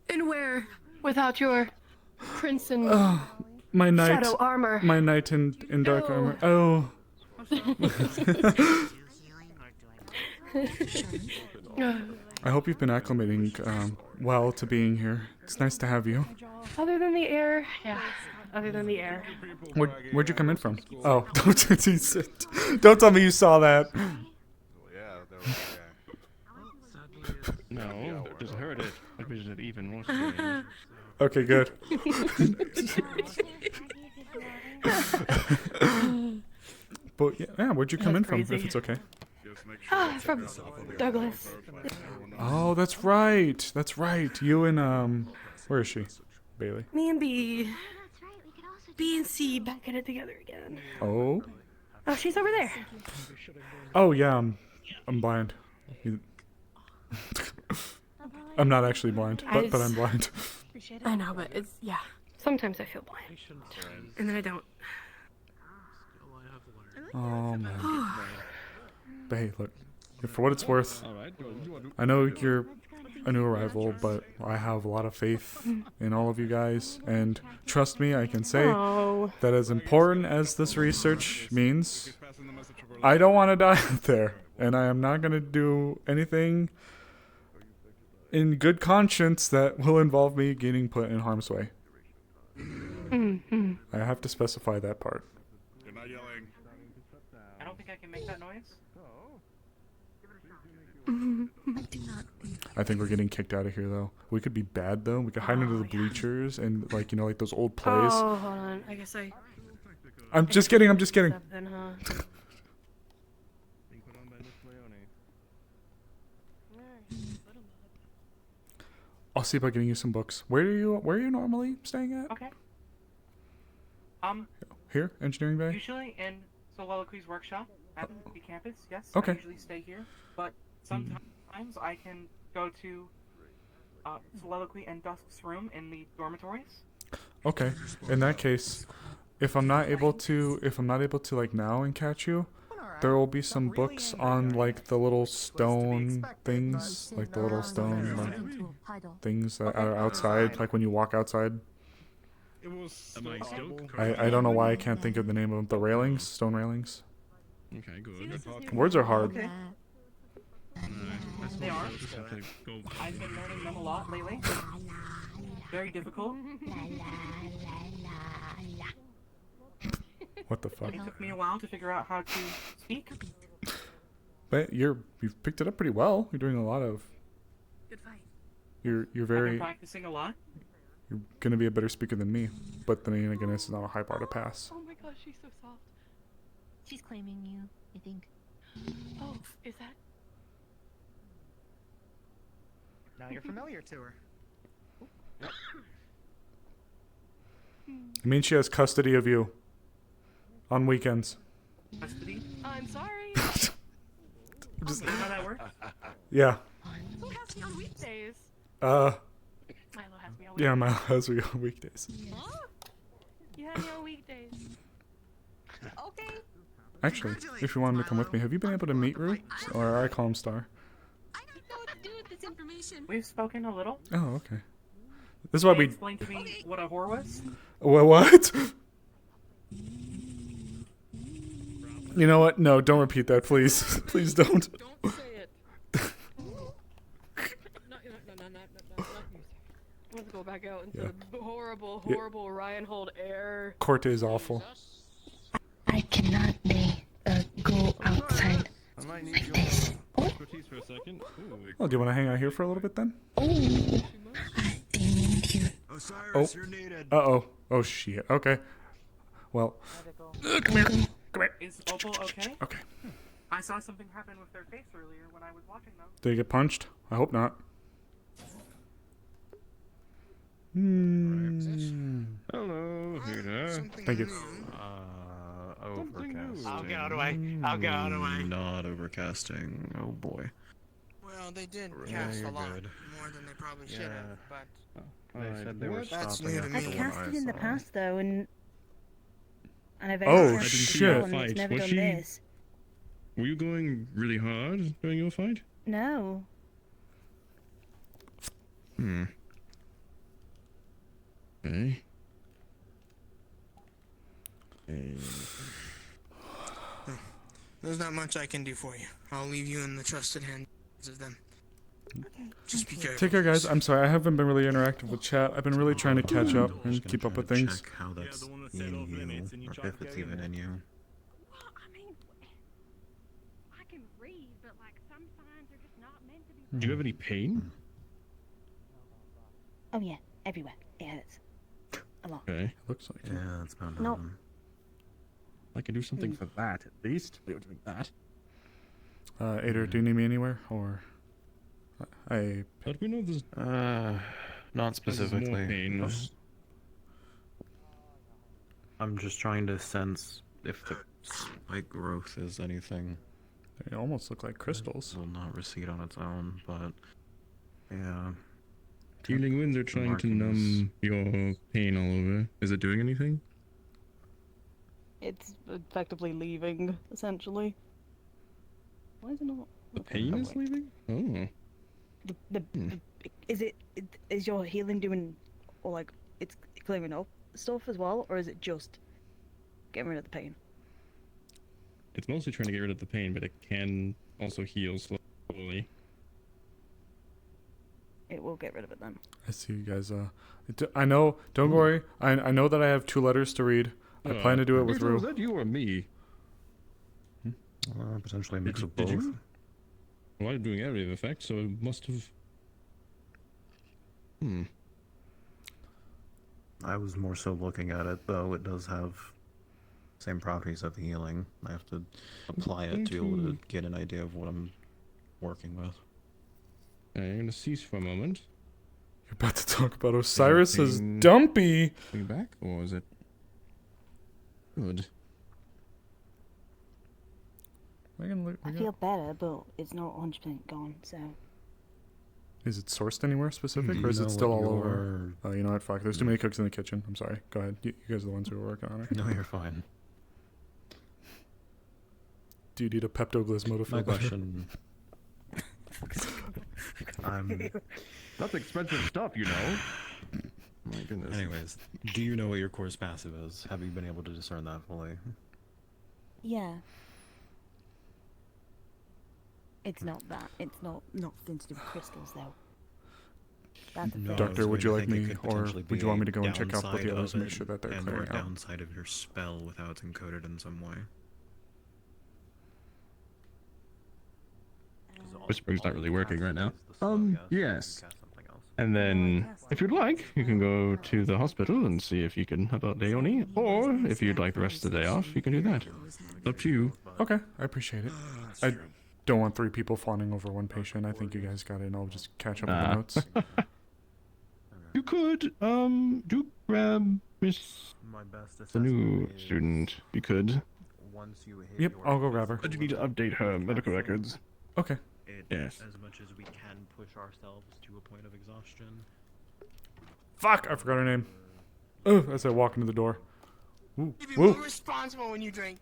S24: and where without your crimson
S1: My knight.
S24: shadow armor?
S1: My knight in dark armor. Oh. I hope you've been acclimating well to being here. It's nice to have you.
S24: Other than the air, yeah. Other than the air.
S1: Where'd you come in from? Oh, don't tell me you saw that.
S12: No, just heard it. That makes it even more strange.
S1: Okay, good. But yeah, where'd you come in from, if it's okay?
S24: From Douglas.
S1: Oh, that's right. That's right. You and where is she? Bailey.
S24: Me and B. B and C back at it together again.
S1: Oh.
S24: Oh, she's over there.
S1: Oh yeah, I'm blind. I'm not actually blind, but I'm blind.
S24: I know, but it's yeah. Sometimes I feel blind, and then I don't.
S1: Oh man. But hey, look. For what it's worth, I know you're a new arrival, but I have a lot of faith in all of you guys, and trust me, I can say that as important as this research means, I don't want to die out there, and I am not going to do anything in good conscience that will involve me getting put in harm's way. I have to specify that part.
S11: You're not yelling.
S15: I don't think I can make that noise.
S1: I think we're getting kicked out of here, though. We could be bad, though. We could hide under the bleachers and, like those old plays.
S24: Oh, hold on. I guess
S1: I'm just kidding.
S24: Then, huh?
S1: I'll see about getting you some books. Where are you normally staying at?
S15: Okay.
S1: Here, Engineering Bay?
S15: Usually in Soliloquy's workshop at the campus, yes.
S1: Okay.
S15: I usually stay here, but sometimes Sometimes I can go to Soliloquy and Dusk's room in the dormitories.
S1: Okay. In that case, if I'm not able to like now and catch you, there will be some books on like the little stone things, like the little stone like, things that are outside, like when you walk outside. I don't know why I can't think of the name of them. The railings, stone railings.
S12: Okay, good.
S1: Words are hard.
S15: Okay. They are. I've been learning them a lot lately. Very difficult.
S1: What the fuck?
S15: It took me a while to figure out how to speak.
S1: But you've picked it up pretty well. You're doing a lot of.
S15: Good fight.
S1: You're
S15: I've
S1: very.
S15: been practicing a lot.
S1: You're gonna be a better speaker than me, but then again, it's not a high bar to pass.
S24: Oh my gosh, she's so soft.
S5: She's claiming you, I think.
S24: Oh, is that?
S22: Now you're familiar to her.
S1: I mean, she has custody of you. On weekends.
S15: Custody?
S24: I'm sorry.
S15: Is that how that works?
S1: Yeah.
S24: Who has me on weekdays?
S1: Milo
S24: has me on weekdays.
S1: Yeah, Milo has me on weekdays.
S24: Huh? You have me on weekdays.
S16: Okay.
S1: Actually, if you wanted to come with me, have you been able to meet Rue? Or I call him Star.
S16: I don't know what to do with this information.
S15: We've spoken a little.
S1: Oh, okay. This is why we.
S15: Explain to me what a whore was.
S1: What? You know what? No, don't repeat that, please. Please don't.
S24: Don't say it. No. Let's go back out into the horrible Ryan Hold air.
S1: Court is awful.
S5: I cannot go outside like this.
S12: For a second.
S1: Oh, do you want to hang out here for a little bit then?
S23: Osiris, you're needed.
S1: Uh-oh. Oh, shit. Okay. Well. Come here. Come here.
S15: Is Opal okay?
S1: Okay.
S15: I saw something happen with their face earlier when I was watching them.
S1: Did he get punched? I hope not.
S12: Hello, Huda.
S1: Thank you.
S10: Overcasting.
S23: I'll get out of the way. I'll get out of the way.
S10: Not overcasting. Oh boy.
S6: Well, they did
S10: Yeah,
S6: cast a
S10: you're
S6: lot
S10: good.
S6: more than they probably should have, but
S10: They said they were
S6: That's
S10: stopping
S6: new to
S10: at
S6: me.
S10: the
S20: I've
S10: one
S20: casted
S10: I
S20: in the
S10: saw.
S20: past though, and I've
S1: Oh,
S20: casted
S1: shit.
S20: before, and it's never
S12: Was
S20: done
S12: she-
S20: this.
S12: Were you going really hard during your fight?
S20: No.
S12: Okay.
S6: there's not much I can do for you. I'll leave you in the trusted hands of them. Just be careful.
S1: Take care, guys. I'm sorry. I haven't been really interactive with chat. I've been really trying to catch up and keep up with things.
S10: Check how that's in you, or if it's even in you.
S3: Well, I mean, I can read, but like some signs are just not meant to be.
S12: Do you have any pain?
S20: Oh yeah, everywhere. It hurts. A lot.
S12: Okay.
S1: Looks like
S10: it. Yeah, that's about
S20: Nope.
S12: I can do something for that, at least. We were doing that.
S1: Ader, do you need me anywhere? Or. I.
S12: But we know there's.
S10: Not specifically.
S12: More pain.
S10: I'm just trying to sense if the spike growth is anything.
S1: They almost look like crystals.
S10: It will not recede on its own, but yeah.
S12: Healing winds are trying to numb your pain all over. Is it doing anything?
S20: It's effectively leaving, essentially. Why is it not?
S12: The pain is leaving? Oh.
S20: Is your healing doing, or like it's clearing up stuff as well, or is it just getting rid of the pain?
S12: It's mostly trying to get rid of the pain, but it can also heal slowly.
S20: It will get rid of it then.
S1: I see you guys. I know. Don't worry. I know that I have 2 letters to read. I plan to do it with Rue.
S12: Was that you or me?
S10: Potentially a mix of
S12: Did
S10: both.
S12: you? Well, I'm doing area of effect, so it must have.
S10: I was more so looking at it, though. It does have same properties of healing. I have to apply it to be able to get an idea of what I'm working with.
S12: I'm gonna cease for a moment.
S1: You're about to talk about Osiris as dumpy.
S12: Are you back, or is it good?
S20: I feel better, but it's not 100% gone, so
S1: Is it sourced anywhere specific,
S10: Do
S1: or is
S10: you
S1: it
S10: know
S1: still
S10: what
S1: all over?
S10: your-
S1: Oh, you know what? Fuck. There's too many cooks in the kitchen. I'm sorry. Go ahead. You guys are the ones who are working on it.
S10: No, you're fine.
S1: Do you need a Pepto-Glismo to feel
S10: My
S1: better?
S10: question.
S12: That's expensive stuff, you know. My goodness.
S10: Anyways, do you know what your course passive is? Have you been able to discern that fully?
S20: Yeah. It's not that. It's not nothing to do with crystals, though. That's a
S10: No,
S20: thing.
S1: Doctor, would you like me,
S10: It could
S1: or
S10: potentially
S1: would
S10: be
S1: you want
S10: a
S1: me to go and check out both the
S10: downside
S1: others
S10: of
S1: and make
S10: it
S1: sure that they're
S10: and
S1: clearing
S10: or
S1: out?
S10: downside of your spell with how it's encoded in some way.
S12: Whispering's not really working right now. Yes. And then, if you'd like, you can go to the hospital and see if you can help out Leonie, or if you'd like the rest of the day off, you can do that. It's up to you.
S1: Okay, I appreciate it. I don't want 3 people fawning over one patient. I think you guys got it, and I'll just catch up with the notes.
S12: You could, do grab Miss, the new student. You could.
S1: Yep, I'll go grab her.
S12: But you need to update her medical records.
S1: Okay.
S12: Yes.
S10: As much as we can push ourselves to a point of exhaustion.
S1: Fuck! I forgot her name. Ugh, as I walk into the door. Ooh,
S6: Be
S1: woo.
S6: more responsible when you drink.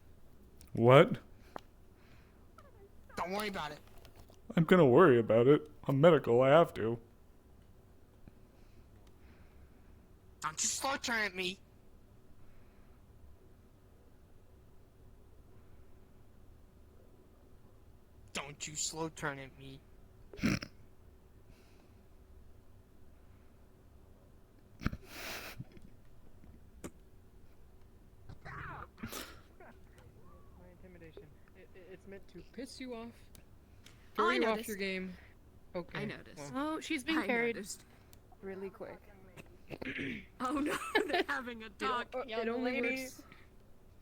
S1: What?
S6: Don't worry about it.
S1: I'm gonna worry about it. I'm medical. I have to.
S6: Don't you slow turn at me. Don't you slow turn at me.
S7: My intimidation. It's meant to piss you off.
S24: Oh,
S7: Throw
S24: I
S7: you off
S24: noticed.
S7: your game. Okay.
S24: I noticed.
S7: well.
S24: Oh, she's being I carried. noticed.
S17: Really quick.
S24: Oh no, they're having a talk.
S7: It only works.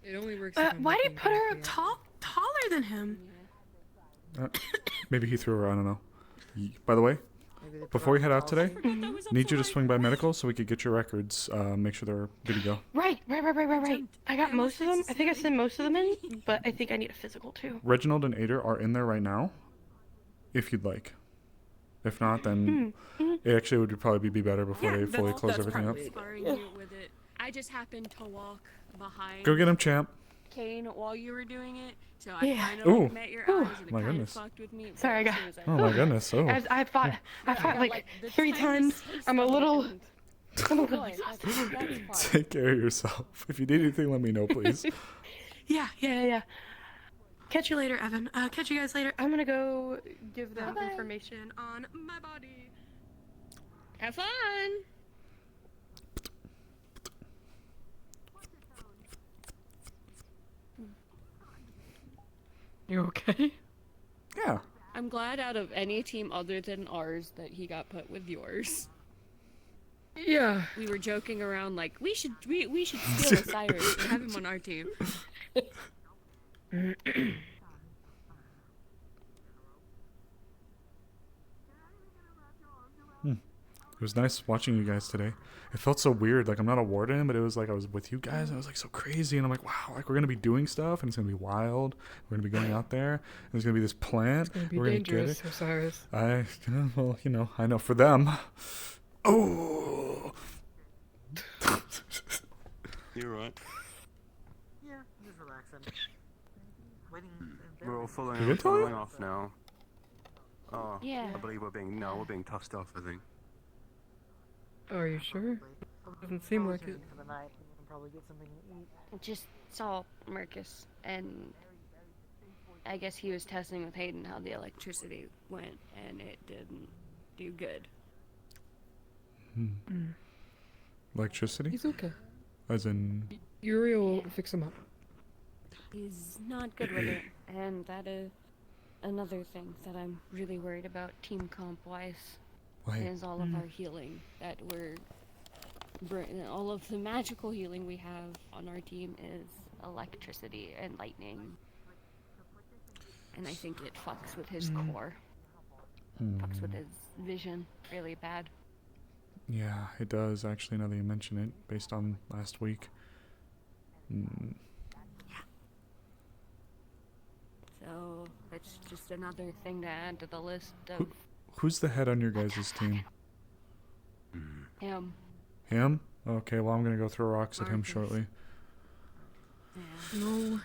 S7: It only works.
S24: Why did he put her taller than him?
S1: Maybe he threw her. I don't know. By the way, before you head out today, need you to swing by medical so we could get your records. Make sure they're good to go.
S24: Right. I got most of them. I think I sent most of them in, but I think I need a physical too.
S1: Reginald and Ader are in there right now, if you'd like. If not, then it actually would probably be better before they fully close everything up.
S24: Sparring you with it. I just happened to walk behind.
S1: Go get him, champ.
S24: Kane while you were doing it, so
S1: Yeah.
S24: I kind of
S1: Ooh.
S24: met your
S1: Ooh.
S24: eyes and it
S1: My
S24: kind of
S1: goodness.
S24: fucked with me. Sorry, I got.
S1: Oh my goodness. Oh.
S24: I fought like 3 times. I'm a little.
S1: Take care of yourself. If you need anything, let me know, please.
S24: Yeah. Catch you later, Evan. Catch you guys later. I'm gonna go give them information on my body.
S17: Have fun.
S7: You okay?
S1: Yeah.
S17: I'm glad out of any team other than ours that he got put with yours.
S7: Yeah.
S17: We were joking around like we should steal Osiris and have him on our team.
S1: It was nice watching you guys today. It felt so weird. Like, I'm not a warden, but it was like I was with you guys. And it was like so crazy. And I'm like, wow, like we're going to be doing stuff and it's going to be wild. We're going to be going out there. And there's going to be this plant.
S7: It's gonna be
S1: we're going to get
S7: dangerous,
S1: it.
S7: Osiris.
S1: Well, you know, I know for them. Oh.
S9: You're right.
S13: Yeah, just relaxing. Waiting.
S9: We're all
S1: You
S9: following,
S1: good, Talia?
S9: following off now. Oh,
S24: Yeah.
S9: I believe we're being tossed off, I think.
S7: Are you sure? Doesn't seem like it.
S13: For the night, we can probably get something to eat.
S17: Just saw Marcus, and I guess he was testing with Hayden how the electricity went, and it didn't do good.
S1: Electricity?
S7: He's okay.
S1: As in.
S7: Yuri will fix him up.
S17: He's not good with it, and that is another thing that I'm really worried about team comp wise.
S1: Why?
S17: Is all of our healing that all of the magical healing we have on our team is electricity and lightning, and I think it fucks with his core, fucks with his vision really bad.
S1: Yeah, it does, actually, now that you mention it, based on last week.
S17: So it's just another thing to add to the list of
S1: Who's the head on your guys' team?
S17: Him.
S1: Him? Okay, well, I'm going to go throw rocks at him shortly.
S7: No.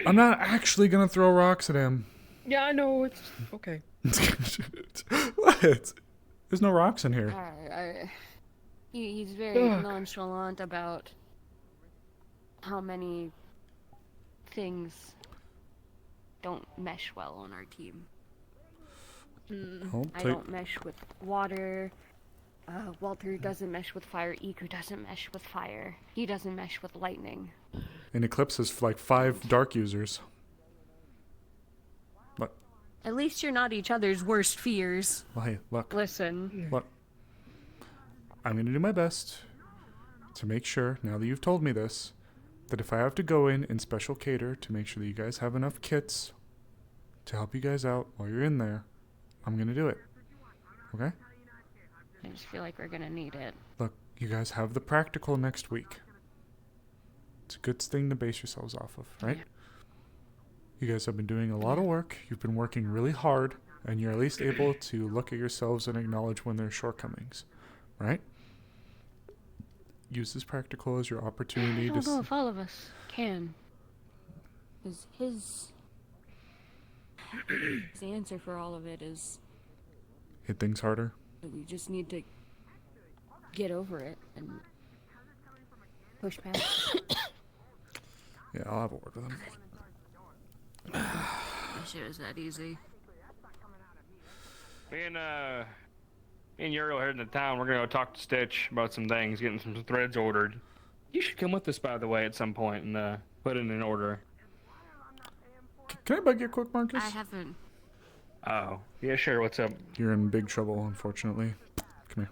S1: I'm not actually going to throw rocks at him.
S7: Yeah, I know. It's okay.
S1: What? There's no rocks in here.
S17: He's very
S7: Ugh.
S17: nonchalant about how many things don't mesh well on our team. I don't mesh with water. Walter doesn't mesh with fire. Iku doesn't mesh with fire. He doesn't mesh with lightning.
S1: And Eclipse has like 5 dark users. Look.
S17: At least you're not each other's worst fears.
S1: Well, hey, look.
S17: Listen.
S1: Look. I'm going to do my best to make sure, now that you've told me this, that if I have to go in and special cater to make sure that you guys have enough kits to help you guys out while you're in there, I'm going to do it. Okay?
S17: I just feel like we're gonna need it.
S1: Look, you guys have the practical next week. It's a good thing to base yourselves off of, right? You guys have been doing a lot of work. You've been working really hard, and you're at least able to look at yourselves and acknowledge when there's shortcomings, right? Use this practical as your opportunity
S17: I don't know if all of us can. His answer for all of it is
S1: hit things harder.
S17: we just need to get over it and push past it.
S1: Yeah, I'll have a word with him.
S17: I wish it was that easy.
S8: Me and Uriel heading to town. We're gonna go talk to Stitch about some things, getting some threads ordered. You should come with us, by the way, at some point and put it in order.
S1: Can I bug you quick, Marcus?
S17: I haven't.
S8: Oh, yeah, sure. What's up?
S1: You're in big trouble, unfortunately. Come here.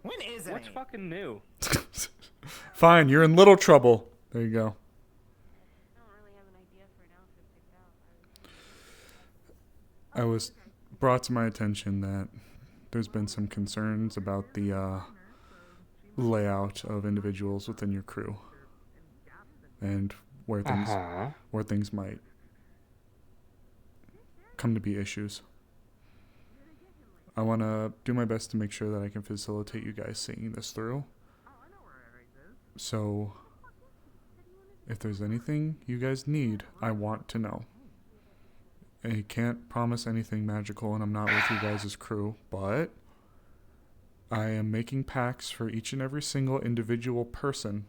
S22: When is it?
S8: What's fucking new?
S1: Fine, you're in little trouble. There you go. I was brought to my attention that there's been some concerns about the layout of individuals within your crew and where things might come to be issues. I want to do my best to make sure that I can facilitate you guys seeing this through. So, if there's anything you guys need, I want to know. I can't promise anything magical, and I'm not with you guys' crew, but I am making packs for each and every single individual person.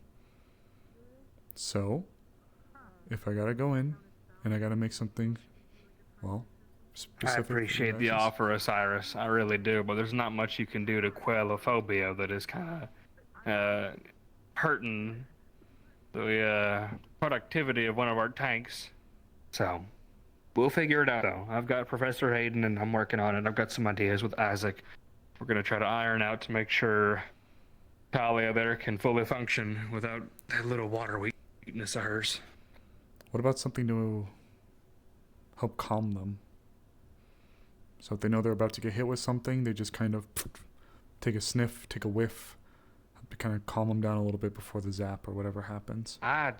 S1: So, if I gotta go in, and I gotta make something, well,
S8: I appreciate the offer, Osiris. I really do, but there's not much you can do to quell a phobia that is kind of hurting the productivity of one of our tanks. So, we'll figure it out, though. I've got Professor Hayden, and I'm working on it. I've got some ideas with Isaac. We're going to try to iron out to make sure Talia there can fully function without that little water weakness of hers.
S1: What about something to help calm them? So if they know they're about to get hit with something, they just kind of take a sniff, take a whiff, to kind of calm them down a little bit before the zap or whatever happens.
S8: I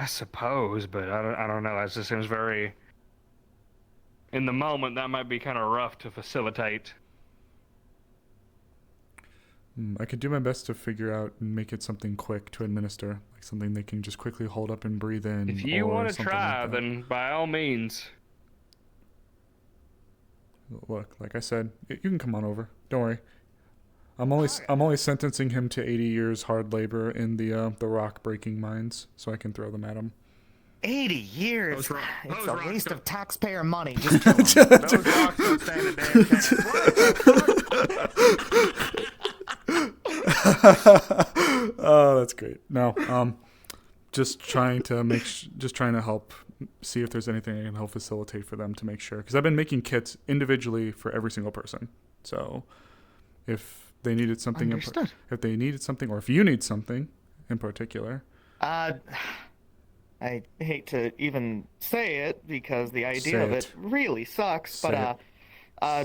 S8: suppose, but I don't know. That just seems very... In the moment, that might be kind of rough to facilitate.
S1: I could do my best to figure out and make it something quick to administer, like something they can just quickly hold up and breathe in.
S8: If you want to try, then by all means.
S1: Look, like I said, you can come on over. Don't worry. I'm only sentencing him to 80 years hard labor in the rock breaking mines, so I can throw them at him.
S22: 80 years? It's a waste of taxpayer money. Just
S8: Those rocks don't stand a damn chance.
S1: Oh, that's great. No, just trying to help see if there's anything I can help facilitate for them to make sure, because I've been making kits individually for every single person. So if they needed something, if they needed something, or if you need something in particular,
S22: I hate to even say it because the idea of it really sucks, but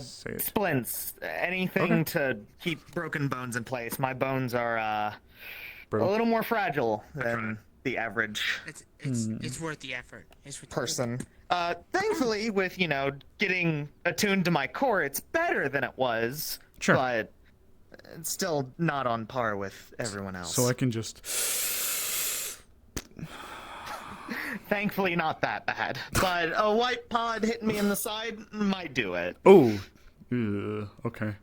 S22: splints, anything to keep broken bones in place. My bones are a little more fragile than the average
S6: It's worth the effort. It's worth
S22: person. Thankfully, with getting attuned to my core, it's better than it was.
S1: Sure.
S22: But it's still not on par with everyone else.
S1: So I can just.
S22: Thankfully, not that bad. But a white pod hitting me in the side might do it.
S1: Oh. Okay.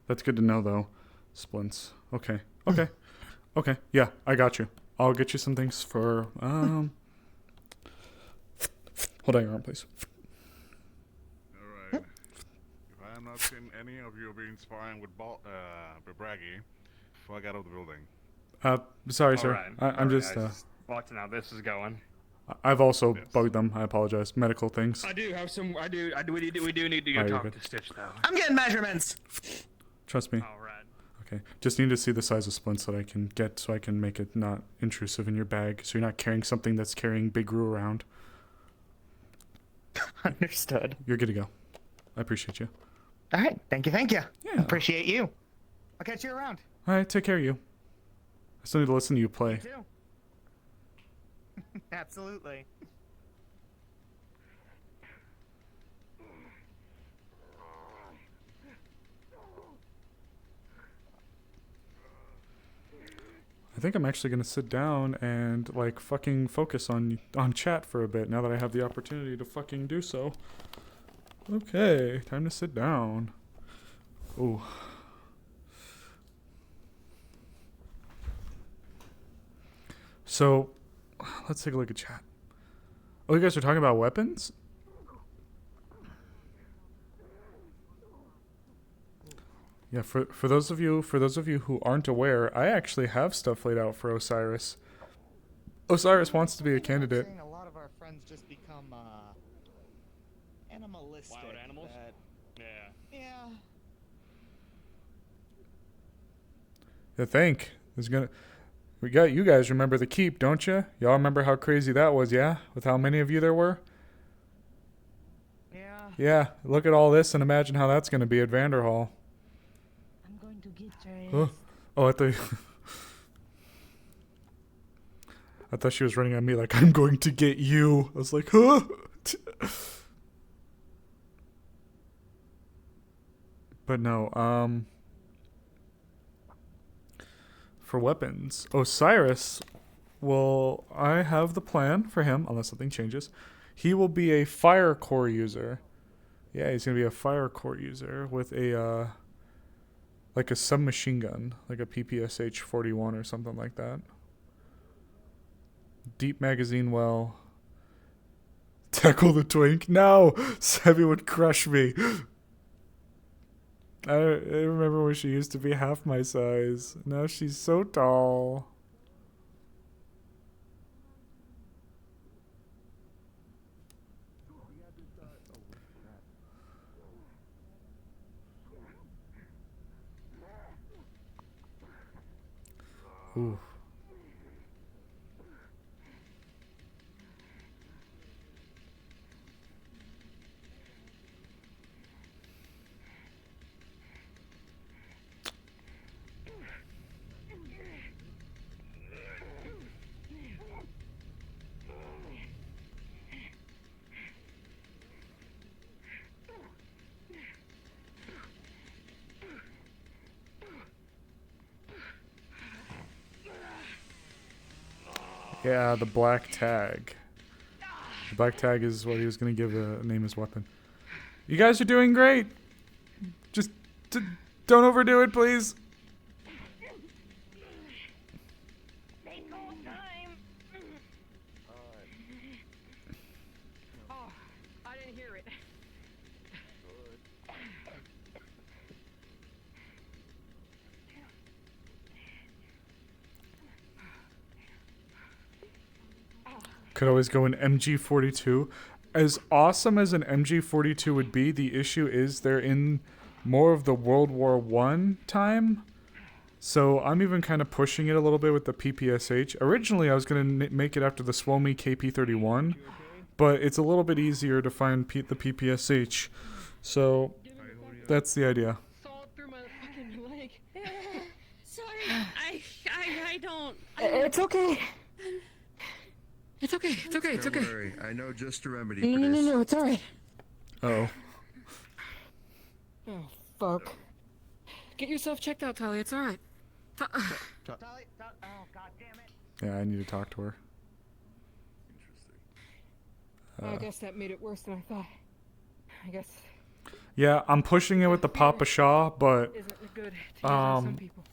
S1: That's good to know, though. Splints. Okay. Okay. Yeah, I got you. I'll get you some things for. Hold on your arm, please.
S11: Alright. If I am not seeing any of you being sparring with Braggy before I got out of the building.
S1: Sorry, sir.
S8: Alright.
S1: I'm just.
S8: Watching how this is going.
S1: I've also bugged them. I apologize. Medical things.
S8: I do have some. We do need to go talk to Stitch though.
S22: I'm getting measurements.
S1: Trust me.
S8: All right.
S1: Okay. Just need to see the size of splints that I can get, so I can make it not intrusive in your bag, so you're not carrying something that's carrying Big Roo around.
S22: Understood.
S1: You're good to go. I appreciate you.
S22: All right. Thank you.
S1: Yeah.
S22: Appreciate you. I'll catch you around.
S1: All right. Take care of you. I still need to listen to you play.
S22: You too. Absolutely.
S1: I think I'm actually gonna sit down and like fucking focus on chat for a bit now that I have the opportunity to fucking do so. Okay, time to sit down. Ooh. So, let's take a look at chat. Oh, you guys are talking about weapons? Yeah, for those of you who aren't aware, I actually have stuff laid out for Osiris. Osiris wants to be a candidate.
S22: A lot of our friends just become animalistic.
S8: Wild animals? Yeah.
S1: I think we got you guys remember the keep, don't you? Y'all remember how crazy that was, yeah? With how many of you there were?
S22: Yeah.
S1: Yeah, look at all this and imagine how that's going to be at Vanderhall.
S20: I'm going to get dressed.
S1: Oh, I thought she was running at me like, I'm going to get you. I was like, huh? But no, for weapons, Osiris I have the plan for him, unless something changes. He will be a fire core user. Yeah, he's going to be a fire core user with like a submachine gun, like a PPSH 41 or something like that. Deep magazine well. Tackle the twink. No! Sevi would crush me. I remember when she used to be half my size. Now she's so tall. Ooh. Yeah, the black tag. The black tag is what he was going to give a name his weapon. You guys are doing great. Just don't overdo it, please.
S24: Oh, I didn't hear it.
S1: Could always go an MG42. As awesome as an MG42 would be, the issue is they're in more of the World War I time. So I'm even kind of pushing it a little bit with the PPSH. Originally, I was going to make it after the Swomi KP31, but it's a little bit easier to find the PPSH. So that's the idea.
S16: Sorry, I don't.
S7: It's okay.
S24: It's okay. It's okay. It's okay.
S9: Don't worry, I know just a remedy
S24: No,
S9: for
S24: no, no,
S9: this.
S24: no. It's all right.
S1: Oh.
S24: Oh, fuck. Get yourself checked out, Tali. It's all right.
S1: Yeah, I need to talk to her.
S24: I guess that made it worse than I thought. I guess.
S1: Yeah, I'm pushing it with the Papa Shaw, but
S24: Isn't good to use on some people.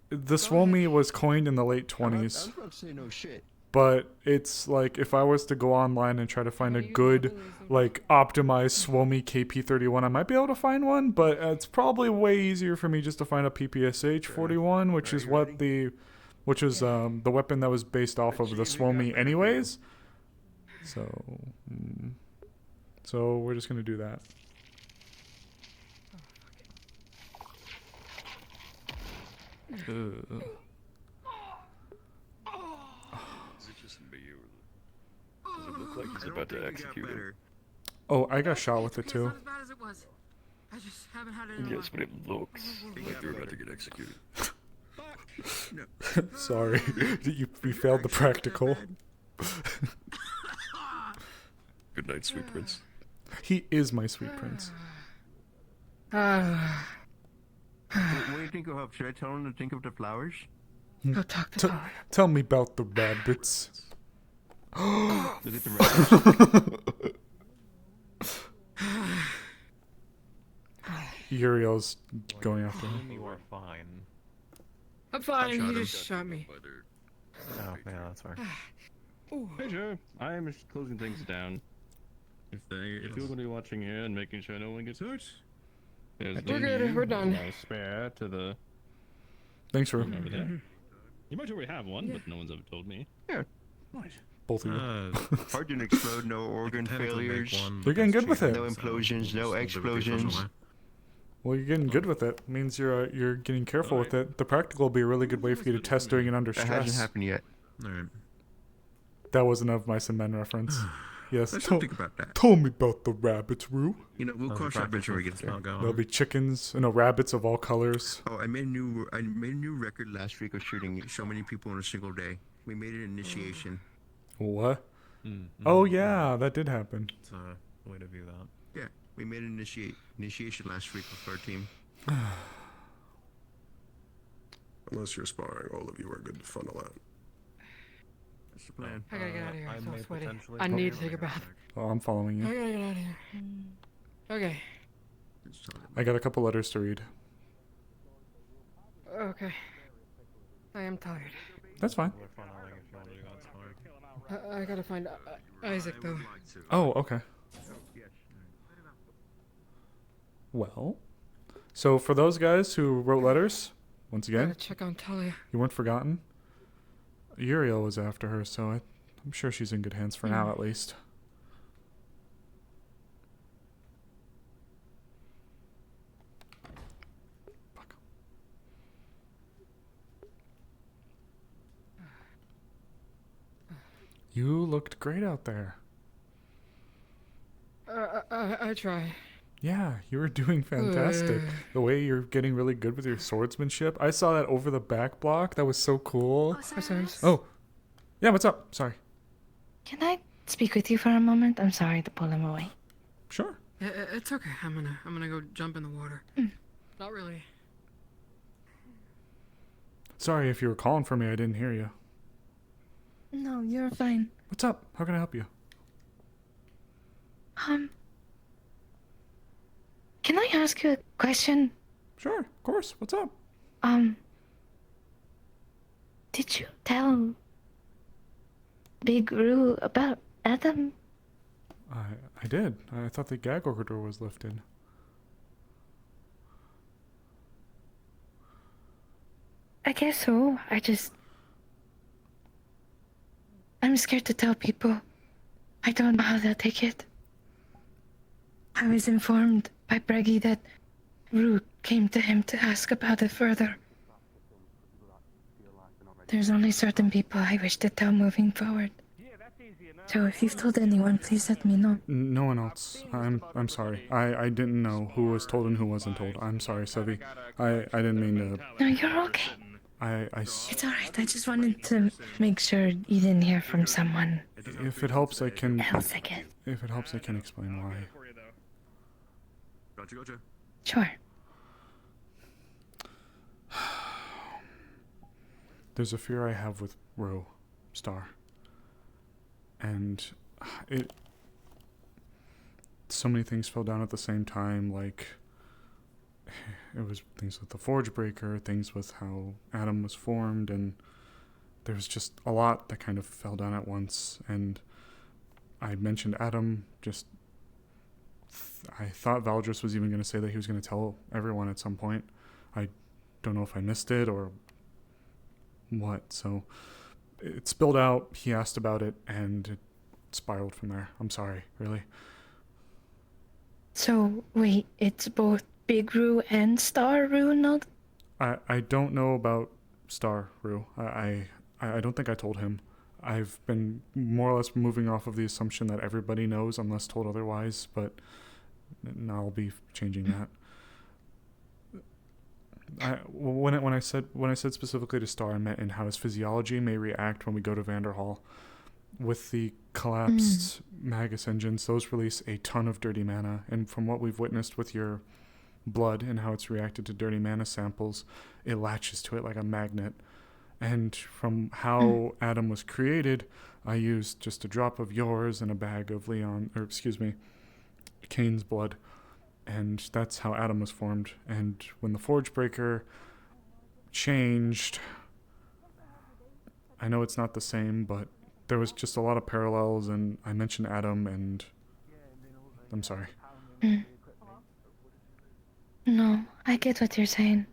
S1: the Swomi was coined in the late 20s.
S9: I was about to say no shit.
S1: But it's like if I was to go online and try to find a good, like, optimized Swomi KP31, I might be able to find one, but it's probably way easier for me just to find a PPSH 41, which is what the weapon that was based off of the Swomi anyways. So we're just gonna do that. Ugh.
S4: Is it just me, or does it look like he's about to execute him?
S1: Oh, I got shot with it too.
S24: Not as bad as it was. I just haven't had it in a
S4: Yes, but it looks like they're about to get executed.
S1: Sorry, you failed the practical.
S4: Good night, sweet prince.
S1: He is my sweet prince.
S9: What do you think of? Should I tell him to think of the flowers?
S24: Go talk to Tali.
S1: Tell me about the rabbits.
S9: Look at the rabbits.
S1: Uriel's going after him.
S10: You are fine.
S24: I'm fine. He just shot me.
S10: Oh, yeah, that's fair.
S12: Hey Joe, I am just closing things down. If you're going to be watching here and making sure no one gets hurt, there's
S24: We're good. We're done.
S12: a spare to the.
S1: Thanks for.
S12: Over there. You might already have one, but no one's ever told me.
S9: Yeah.
S1: Both of you.
S9: Heart didn't explode, no organ failures.
S1: You're getting good with it.
S9: No implosions, no explosions.
S1: Well, you're getting good with it. Means you're getting careful with it. The practical will be a really good way for you to test doing it under stress.
S9: That hasn't happened yet. Alright.
S1: That wasn't a Mice and Men reference. Yes.
S9: Let's think about that.
S1: Tell me about the rabbits, Rue.
S9: You know, we'll cross that bridge when we get there.
S1: There'll be chickens, rabbits of all colors.
S9: Oh, I made a new record last week of shooting so many people in a single day. We made an initiation.
S1: What? Oh yeah, that did happen.
S10: It's a way to view that.
S9: Yeah, we made an initiation last week with our team.
S14: Unless you're sparring, all of you are good to funnel out.
S9: That's the plan.
S24: I gotta get out of here. I'm so sweaty. I need to take a bath.
S1: Oh, I'm following
S24: I
S1: you.
S24: gotta get out of here. Okay.
S1: I got a couple letters to read.
S24: Okay. I am tired.
S1: That's fine.
S24: I gotta find Isaac though.
S1: Oh, okay. Well, so for those guys who wrote letters, once again,
S24: Gotta check on Talia.
S1: you weren't forgotten. Uriel was after her, so I'm sure she's in good hands for now, at least. Fuck. You looked great out there.
S24: I try.
S1: Yeah, you were doing fantastic. The way you're getting really good with your swordsmanship. I saw that over the back block. That was so cool.
S24: Osiris.
S1: Oh. Yeah, what's up? Sorry.
S5: Can I speak with you for a moment? I'm sorry to pull him away.
S1: Sure.
S24: It's okay. I'm gonna go jump in the water. Not really.
S1: Sorry if you were calling for me. I didn't hear you.
S5: No, you're fine.
S1: What's up? How can I help you?
S5: Can I ask you a question?
S1: Sure, of course. What's up?
S5: Did you tell Big Roo about Adam?
S1: I did. I thought the gag order was lifted.
S5: I guess so. I'm scared to tell people. I don't know how they'll take it. I was informed by Breggy that Roo came to him to ask about it further. There's only certain people I wish to tell moving forward. So if you've told anyone, please let me know.
S1: No one else. I'm sorry. I didn't know who was told and who wasn't told. I'm sorry, Sevi. I didn't mean to.
S5: No, you're okay. It's alright. I just wanted to make sure you didn't hear from someone.
S1: If it helps, I can.
S5: Else, I guess.
S1: If it helps, I can explain why.
S9: Gotcha.
S5: Sure.
S1: There's a fear I have with Rue, Star. And so many things fell down at the same time, like it was things with the Forge Breaker, things with how Adam was formed, and there was just a lot that kind of fell down at once. And I mentioned Adam, I thought Valdris was even going to say that he was going to tell everyone at some point. I don't know if I missed it or what, so it spilled out, he asked about it, and it spiraled from there. I'm sorry, really.
S5: So, wait, it's both Big Roo and Star Roo, not?
S1: I don't know about Star Roo. I don't think I told him. I've been more or less moving off of the assumption that everybody knows unless told otherwise, but I'll be changing that. When I said specifically to Star, I meant in how his physiology may react when we go to Vanderhall. With the collapsed Magus engines, those release a ton of dirty mana, and from what we've witnessed with your blood and how it's reacted to dirty mana samples, it latches to it like a magnet. And from how Adam was created, I used just a drop of yours and a bag of Kane's blood. And that's how Adam was formed. And when the Forge Breaker changed, I know it's not the same, but there was just a lot of parallels, and I mentioned Adam, and I'm sorry.
S5: No, I get what you're saying.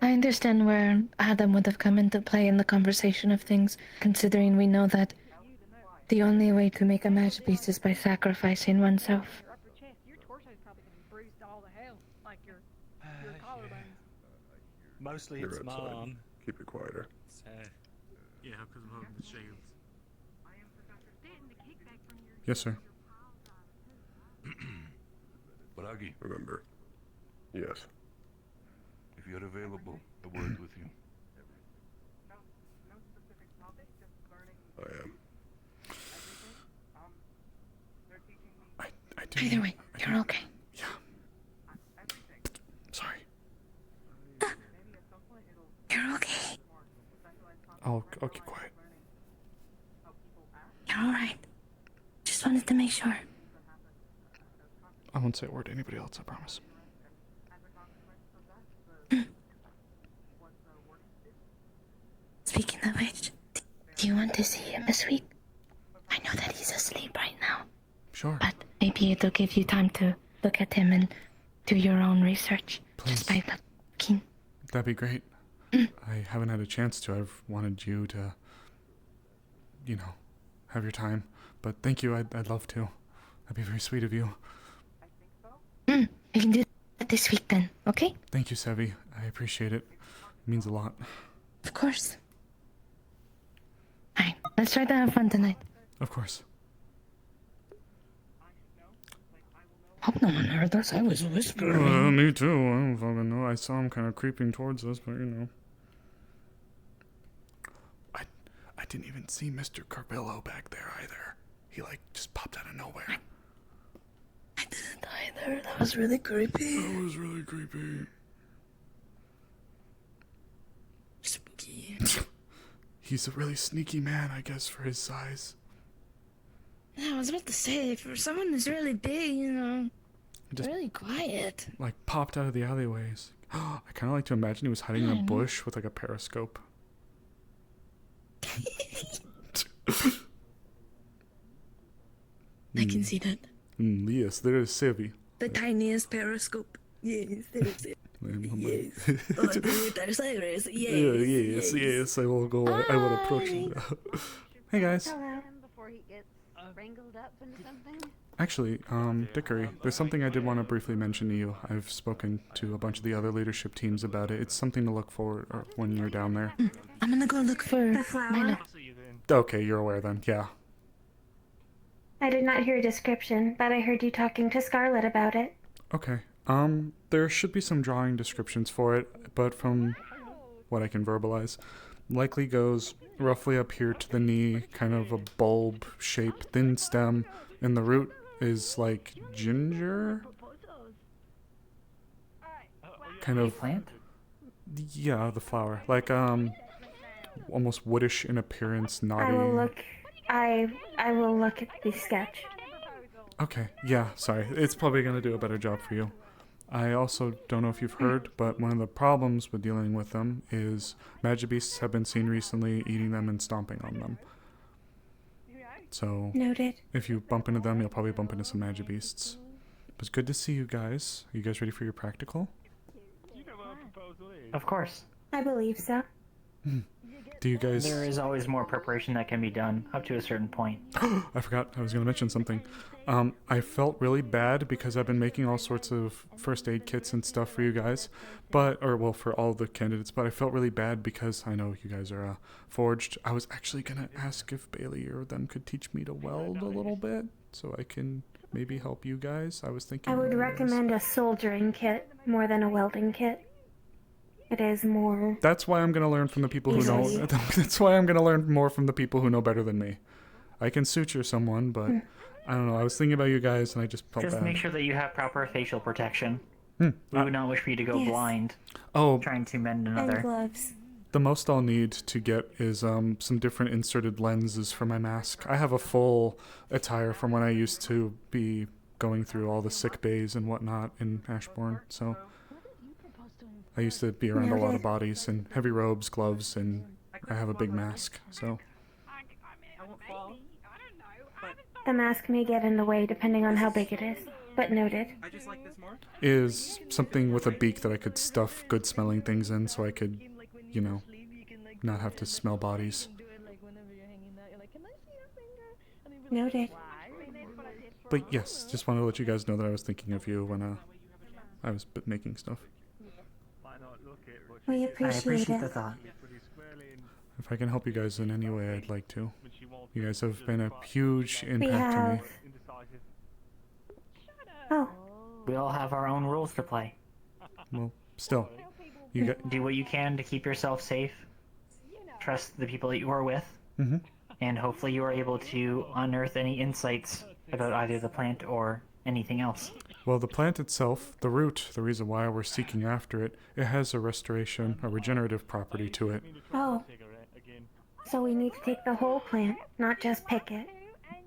S5: I understand where Adam would have come into play in the conversation of things, considering we know that the only way to make a masterpiece is by sacrificing oneself.
S23: Mostly
S14: You're
S23: it's
S14: outside.
S23: Mom.
S14: Keep it quieter.
S23: Yeah, because I'm holding the shields.
S1: Yes, sir.
S4: Bragi,
S14: Remember. Yes.
S4: if you're available, a word with you.
S14: I am.
S5: Either way, you're okay.
S1: Yeah. Sorry.
S5: You're okay.
S1: I'll keep quiet.
S5: You're alright. Just wanted to make sure.
S1: I won't say a word to anybody else, I promise.
S5: Speaking of which, do you want to see him this week? I know that he's asleep right now.
S1: Sure.
S5: But maybe it'll give you time to look at him and do your own research.
S1: Please.
S5: Just by looking.
S1: That'd be great. I haven't had a chance to. I've wanted you to, have your time. But thank you. I'd love to. That'd be very sweet of you.
S5: We can do that this week then, okay?
S1: Thank you, Sevi. I appreciate it. It means a lot.
S5: Of course. Alright, let's try to have fun tonight.
S1: Of course.
S5: Hope no one heard us. I was whispering.
S1: Me too. I don't fucking know. I saw him kind of creeping towards us, but I didn't even see Mr. Carbillo back there either. He just popped out of nowhere.
S5: I didn't either. That was really creepy.
S1: That was really creepy.
S5: Spooky.
S1: He's a really sneaky man, I guess, for his size.
S5: Yeah, I was about to say, for someone who's really big,
S1: Just,
S5: really quiet.
S1: Popped out of the alleyways. I kind of like to imagine he was hiding in a bush with a periscope.
S5: I can see that.
S1: Yes, there is Sevi.
S5: The tiniest periscope. Yes, there is it. Yes. Osiris. Yes.
S1: Yes. I will go. I will approach him. Hey guys.
S17: Before he gets wrangled up into something.
S1: Actually, Dickory, there's something I did want to briefly mention to you. I've spoken to a bunch of the other leadership teams about it. It's something to look for when you're down there.
S5: I'm gonna go look for Milo.
S1: Okay, you're aware then. Yeah.
S2: I did not hear a description, but I heard you talking to Scarlet about it.
S1: Okay. There should be some drawing descriptions for it, but from what I can verbalize. Likely goes roughly up here to the knee, kind of a bulb shape, thin stem, and the root is like ginger. Kind of
S15: plant?
S1: Yeah, the flower. Like almost woodish in appearance, knotty.
S2: I will look at the sketch.
S1: Okay, yeah, sorry. It's probably going to do a better job for you. I also don't know if you've heard, but one of the problems with dealing with them is Magibeasts have been seen recently eating them and stomping on them. So,
S2: noted.
S1: If you bump into them, you'll probably bump into some Magibeasts. It was good to see you guys. Are you guys ready for your practical?
S15: Of course.
S2: I believe so.
S1: Do you guys...
S15: There is always more preparation that can be done, up to a certain point.
S1: I forgot, I was going to mention something. I felt really bad because I've been making all sorts of first aid kits and stuff for you guys, for all the candidates, but I felt really bad because I know you guys are forged. I was actually going to ask if Bailey or them could teach me to weld a little bit, so I can maybe help you guys. I was thinking...
S2: I would recommend a soldering kit more than a welding kit. It is more...
S1: That's why I'm going to learn from the people who know...
S2: easily.
S1: That's why I'm going to learn more from the people who know better than me. I can suture someone, but I don't know. I was thinking about you guys, and I just felt
S15: Just
S1: bad.
S15: make sure that you have proper facial protection. We would not wish for you to go blind trying to mend another.
S2: And gloves.
S1: The most I'll need to get is some different inserted lenses for my mask. I have a full attire from when I used to be going through all the sick bays and whatnot in Ashbourne, so... I used to be around a lot of bodies and heavy robes, gloves, and I have a big mask, so...
S2: The mask may get in the way depending on how big it is, but noted.
S1: Is something with a beak that I could stuff good-smelling things in so I could, you know, not have to smell bodies.
S2: Noted.
S1: But yes, just wanted to let you guys know that I was thinking of you when I was making stuff.
S2: We
S15: I
S2: appreciate
S15: appreciate
S2: it.
S15: the thought.
S1: If I can help you guys in any way, I'd like to. You guys have been a huge impact to me.
S2: Oh.
S15: We all have our own rules to play.
S1: Well, still.
S15: Do what you can to keep yourself safe. Trust the people that you are with.
S1: Mhm.
S15: And hopefully you are able to unearth any insights about either the plant or anything else.
S1: Well, the plant itself, the root, the reason why we're seeking after it, it has a regenerative property to it.
S2: Oh. So we need to take the whole plant, not just pick it.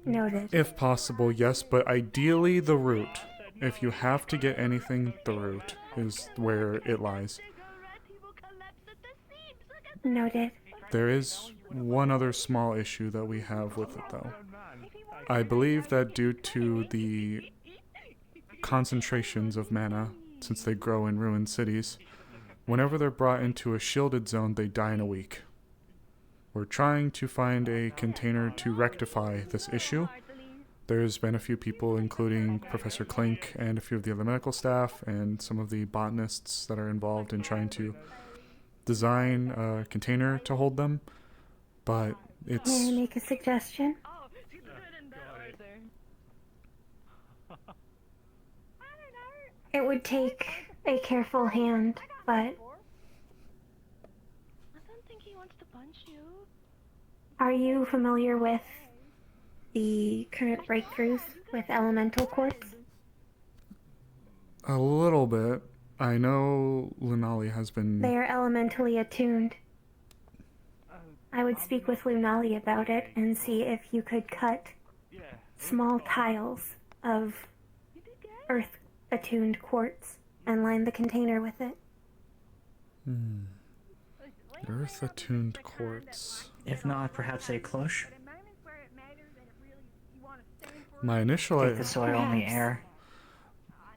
S2: Noted.
S1: If possible, yes, but ideally the root. If you have to get anything, the root is where it lies.
S2: Noted.
S1: There is one other small issue that we have with it, though. I believe that due to the concentrations of mana, since they grow in ruined cities, whenever they're brought into a shielded zone, they die in a week. We're trying to find a container to rectify this issue. There's been a few people, including Professor Klink and a few of the other medical staff and some of the botanists that are involved in trying to design a container to hold them, but it's...
S2: May I make a suggestion? It would take a careful hand, but...
S3: I don't think he wants to punch you.
S2: Are you familiar with the current breakthroughs with elemental quartz?
S1: A little bit. I know Lunali has been...
S2: They are elementally attuned. I would speak with Lunali about it and see if you could cut small tiles of earth-attuned quartz and line the container with it.
S1: Earth-attuned quartz.
S15: If not, perhaps a cloche.
S1: My initial
S15: Take the soil and the air.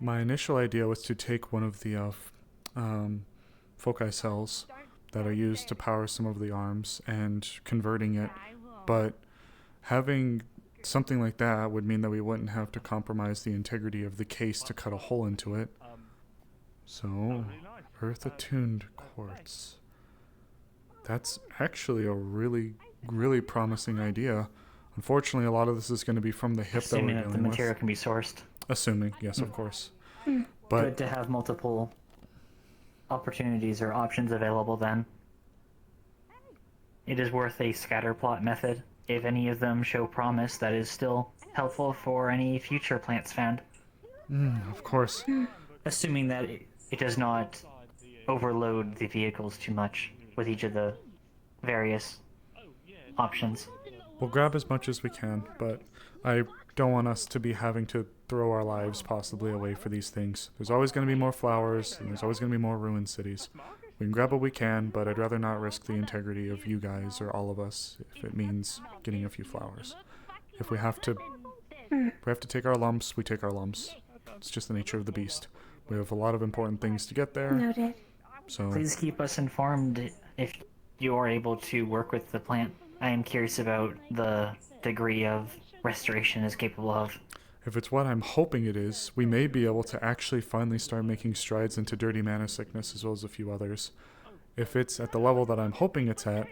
S1: My initial idea was to take one of the foci cells that are used to power some of the arms and converting it, but having something like that would mean that we wouldn't have to compromise the integrity of the case to cut a hole into it. So, earth-attuned quartz. That's actually a really, really promising idea. Unfortunately, a lot of this is going to be from the hip
S15: Assuming
S1: that we're
S15: that the
S1: dealing
S15: material
S1: with.
S15: can be sourced.
S1: Assuming, yes, of course.
S15: Good to have multiple opportunities or options available then. it is worth a scatter plot method. If any of them show promise, that is still helpful for any future plants found.
S1: Of course.
S15: Assuming that it does not overload the vehicles too much with each of the various options.
S1: We'll grab as much as we can, but I don't want us to be having to throw our lives possibly away for these things. There's always going to be more flowers, and there's always going to be more ruined cities. We can grab what we can, but I'd rather not risk the integrity of you guys or all of us if it means getting a few flowers. If we have to take our lumps, we take our lumps. It's just the nature of the beast. We have a lot of important things to get there.
S2: Noted.
S1: So
S15: please keep us informed if you are able to work with the plant. I am curious about the degree of restoration it is capable of.
S1: If it's what I'm hoping it is, we may be able to actually finally start making strides into dirty mana sickness as well as a few others. If it's at the level that I'm hoping it's at,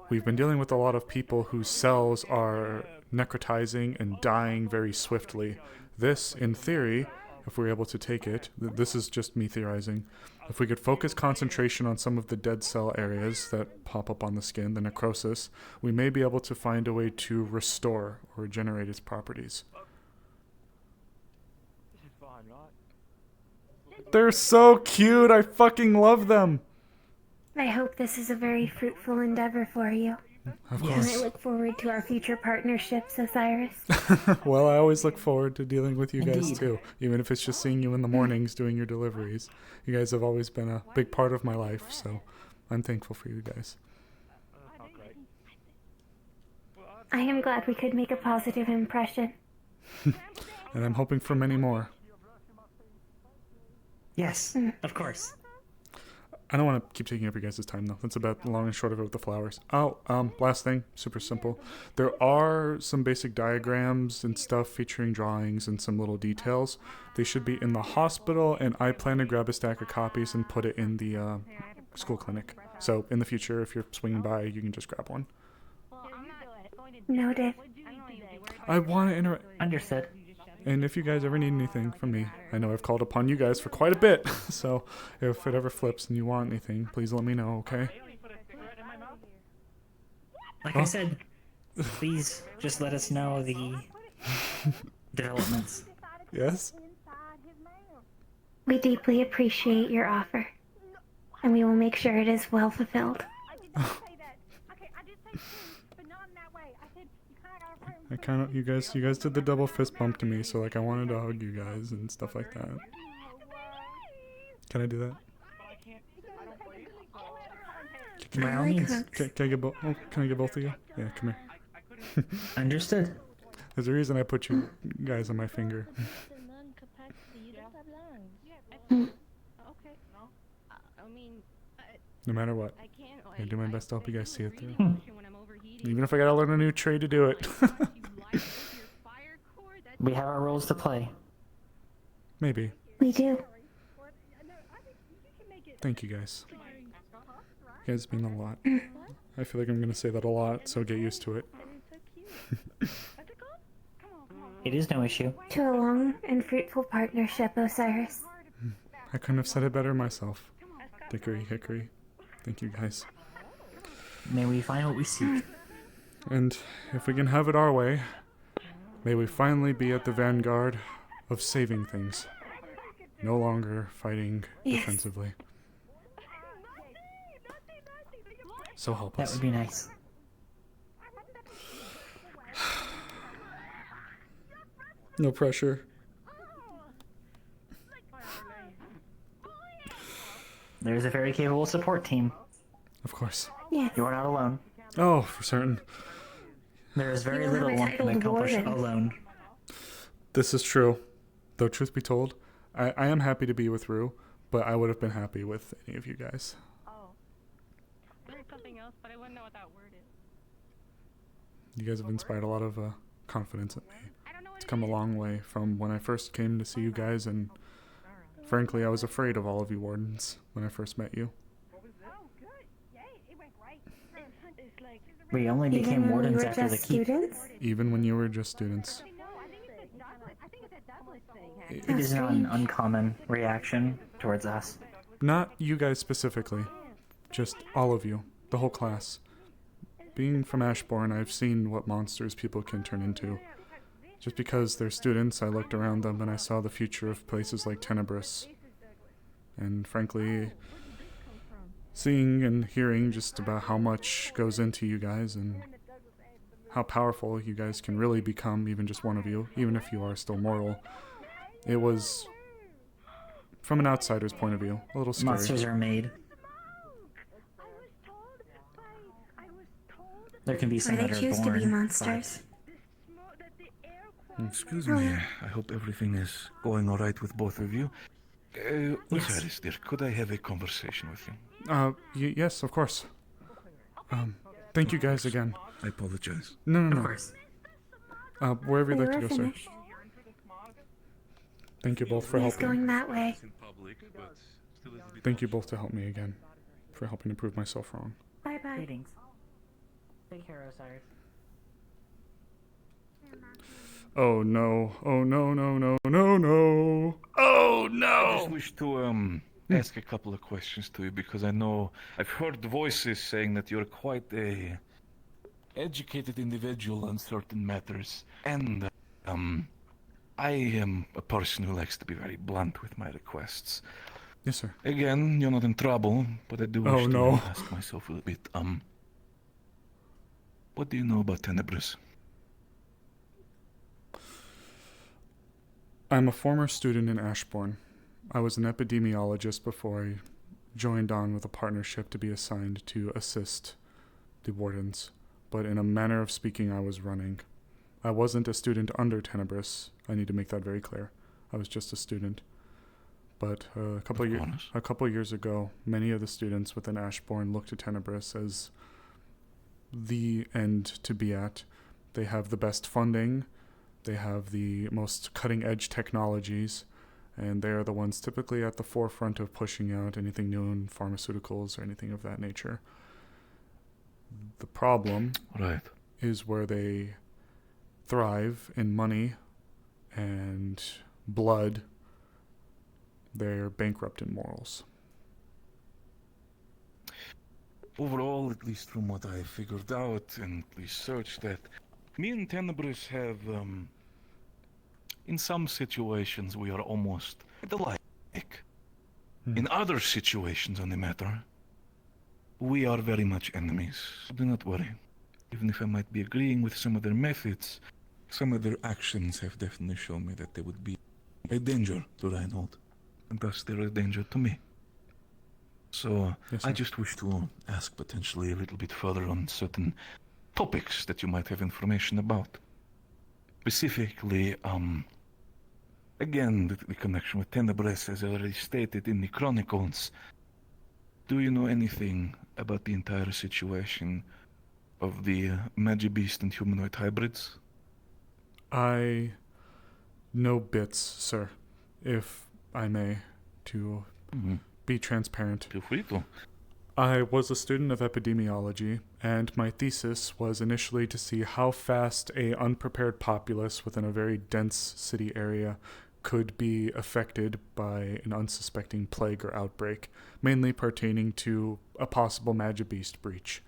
S1: we've been dealing with a lot of people whose cells are necrotizing and dying very swiftly. This, in theory, if we're able to take it, this is just me theorizing, if we could focus concentration on some of the dead cell areas that pop up on the skin, the necrosis, we may be able to find a way to restore or regenerate its properties. They're so cute! I fucking love them!
S2: I hope this is a very fruitful endeavor for you.
S1: Of
S2: And
S1: course.
S2: I look forward to our future partnerships, Osiris.
S1: Well, I always look forward to dealing with you guys
S2: Indeed.
S1: too, even if it's just seeing you in the mornings doing your deliveries. You guys have always been a big part of my life, so I'm thankful for you guys.
S2: I am glad we could make a positive impression.
S1: And I'm hoping for many more.
S15: Yes, of course.
S1: I don't want to keep taking up your guys' time, though. That's about the long and short of it with the flowers. Oh, last thing, super simple. There are some basic diagrams and stuff featuring drawings and some little details. They should be in the hospital, and I plan to grab a stack of copies and put it in the school clinic. So in the future, if you're swinging by, you can just grab one.
S2: Noted.
S1: I want to interact.
S15: Understood.
S1: And if you guys ever need anything from me, I know I've called upon you guys for quite a bit, so if it ever flips and you want anything, please let me know, okay?
S15: Like I said, please just let us know the developments.
S1: Yes?
S2: We deeply appreciate your offer, and we will make sure it is well fulfilled.
S1: I kind of, you guys did the double fist bump to me, so like I wanted to hug you guys and stuff like that. Can I do that?
S15: By all means.
S1: Can I get both? Oh, can I get both of you? Yeah, come here.
S15: Understood.
S1: There's a reason I put you guys on my finger. No matter what, I do my best to help you guys see it through. Even if I gotta learn a new trade to do it.
S15: We have our roles to play.
S1: Maybe.
S2: We do.
S1: Thank you guys. You guys mean a lot. I feel like I'm gonna say that a lot, so get used to it.
S15: It is no issue.
S2: To a long and fruitful partnership, Osiris.
S1: I couldn't have said it better myself. Dickory hickory. Thank you guys.
S15: May we find what we seek.
S1: And if we can have it our way, may we finally be at the vanguard of saving things. No longer fighting defensively. So help us.
S15: That would be nice.
S1: No pressure.
S15: There's a very capable support team.
S1: Of course.
S2: Yes.
S15: You are not alone.
S1: Oh, for certain.
S15: There is very
S2: You
S15: little
S2: have a
S15: one can
S2: titled
S15: accomplish
S2: warden.
S15: alone.
S1: This is true. Though truth be told, I am happy to be with Rue, but I would have been happy with any of you guys.
S3: There's something else, but I wouldn't know what that word is.
S1: You guys have inspired a lot of confidence in me. It's come a long way from when I first came to see you guys, and frankly, I was afraid of all of you wardens when I first met you.
S15: We only
S2: Even
S15: became
S2: when we
S15: wardens
S2: were
S15: after the
S2: just
S15: keep.
S2: students?
S1: Even when you were just students.
S15: It is not an uncommon reaction towards us.
S1: Not you guys specifically. Just all of you. The whole class. being from Ashbourne, I've seen what monsters people can turn into. Just because they're students, I looked around them and I saw the future of places like Tenebris. And frankly, seeing and hearing just about how much goes into you guys and how powerful you guys can really become, even just one of you, even if you are still mortal, it was, from an outsider's point of view, a little scary.
S15: Monsters are made. There can be some
S2: Or they
S15: that are
S2: choose to be
S15: born,
S2: monsters.
S13: Excuse me, I hope everything is going alright with both of you. Osiris, dear, could I have a conversation with you?
S1: Yes, of course. Thank you guys again.
S13: I apologize.
S1: No.
S15: Of course.
S1: Wherever you'd like to
S2: We
S1: go,
S2: were
S1: sir.
S2: finished.
S1: Thank you both for
S2: He's
S1: helping.
S2: going that way.
S1: Thank you both to help me again, for helping to prove myself wrong.
S2: Bye-bye.
S15: Greetings. Take care, Osiris.
S1: Oh no, oh no, no, no, no, no. Oh no!
S13: I just wish to ask a couple of questions to you because I know I've heard voices saying that you're quite a educated individual on certain matters, and I am a person who likes to be very blunt with my requests.
S1: Yes, sir.
S13: Again, you're not in trouble, but I do wish to
S1: no.
S13: ask myself a little bit. What do you know about Tenebris?
S1: I'm a former student in Ashbourne. I was an epidemiologist before I joined on with a partnership to be assigned to assist the wardens, but in a manner of speaking, I was running. I wasn't a student under Tenebris. I need to make that very clear. I was just a student. But a couple years ago, many of the students within Ashbourne looked to Tenebris as the end to be at. They have the best funding. They have the most cutting-edge technologies, and they are the ones typically at the forefront of pushing out anything new in pharmaceuticals or anything of that nature. The problem is where they thrive in money and blood. They're bankrupt in morals.
S13: Overall, at least from what I figured out and researched, that me and Tenebris have, in some situations, we are almost alike. In other situations on the matter, we are very much enemies. Do not worry. Even if I might be agreeing with some of their methods, some of their actions have definitely shown me that they would be a danger to Reinhold, and thus they're a danger to me. So,
S1: Yes,
S13: I just wish to ask potentially a little bit further on certain topics that you might have information about. Specifically, again, the connection with Tenebris, as already stated in the Chronicles. Do you know anything about the entire situation of the Magibeast and humanoid hybrids?
S1: I know bits, sir, if I may, to be transparent.
S13: Feel free to.
S1: I was a student of epidemiology, and my thesis was initially to see how fast a unprepared populace within a very dense city area could be affected by an unsuspecting plague or outbreak, mainly pertaining to a possible Magibeast breach.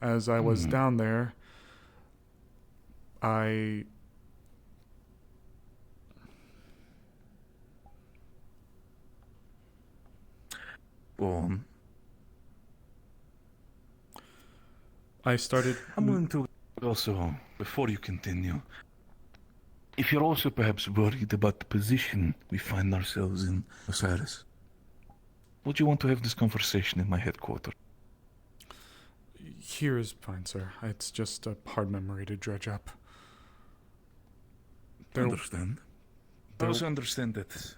S1: As I was down there, I started...
S13: I'm going to also, before you continue, if you're also perhaps worried about the position we find ourselves in, Osiris, would you want to have this conversation in my headquarters?
S1: Here is fine, sir. It's just a hard memory to dredge up.
S13: Understand. I also understand that,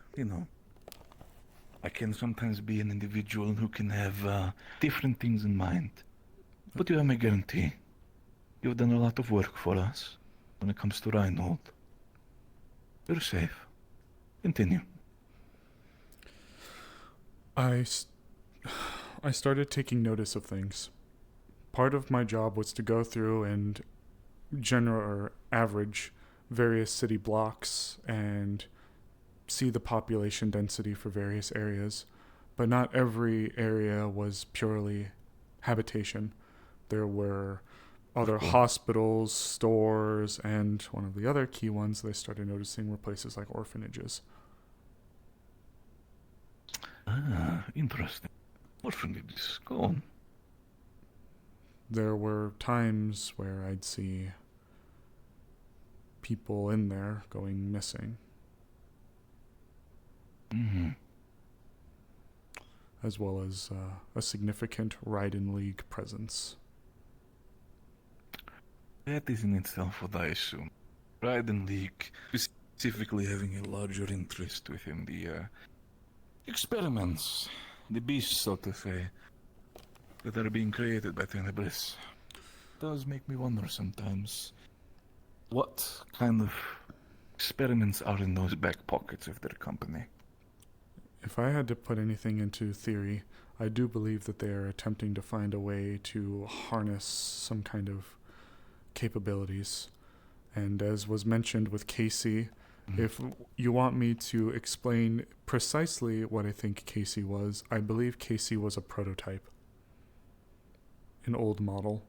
S13: I can sometimes be an individual who can have different things in mind. But you have my guarantee. You've done a lot of work for us when it comes to Reinhold. You're safe. Continue.
S1: I started taking notice of things. Part of my job was to go through and average various city blocks and see the population density for various areas, but not every area was purely habitation. There were other hospitals, stores, and one of the other key ones they started noticing were places like orphanages.
S13: Ah, interesting. Orphanages. Go on.
S1: There were times where I'd see people in there going missing.
S13: Mm-hmm.
S1: As well as a significant Raiden League presence.
S13: That is in itself what I assume. Raiden League specifically having a larger interest within the experiments, the beasts, so to say, that are being created by Tenebris. Does make me wonder sometimes what kind of experiments are in those back pockets of their company.
S1: If I had to put anything into theory, I do believe that they are attempting to find a way to harness some kind of capabilities. And as was mentioned with Casey, if you want me to explain precisely what I think Casey was, I believe Casey was a prototype. An old model.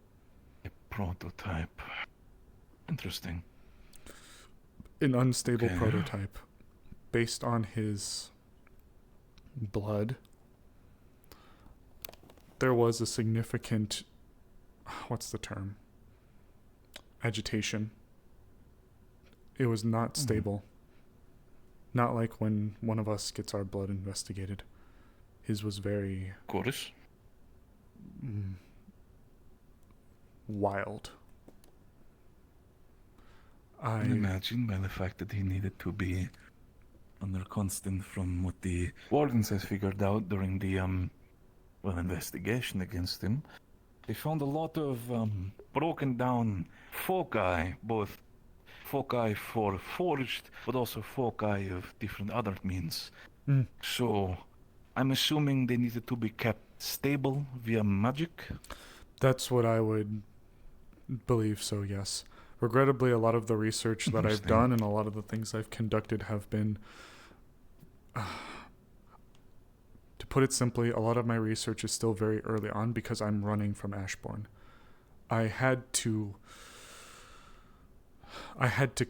S13: A prototype. Interesting.
S1: An unstable prototype. Based on his blood, there was a significant, what's the term? Agitation. It was not stable. Not like when one of us gets our blood investigated. His was very...
S13: Chorus?
S1: Wild.
S13: I can imagine by the fact that he needed to be under constant, from what the wardens has figured out during the investigation against him. They found a lot of broken down foci, both foci for forged, but also foci of different other means. So I'm assuming they needed to be kept stable via magic.
S1: That's what I would believe, so yes. Regrettably, a lot of the research that I've done and a lot of the things I've conducted have been, to put it simply, a lot of my research is still very early on because I'm running from Ashbourne. I had to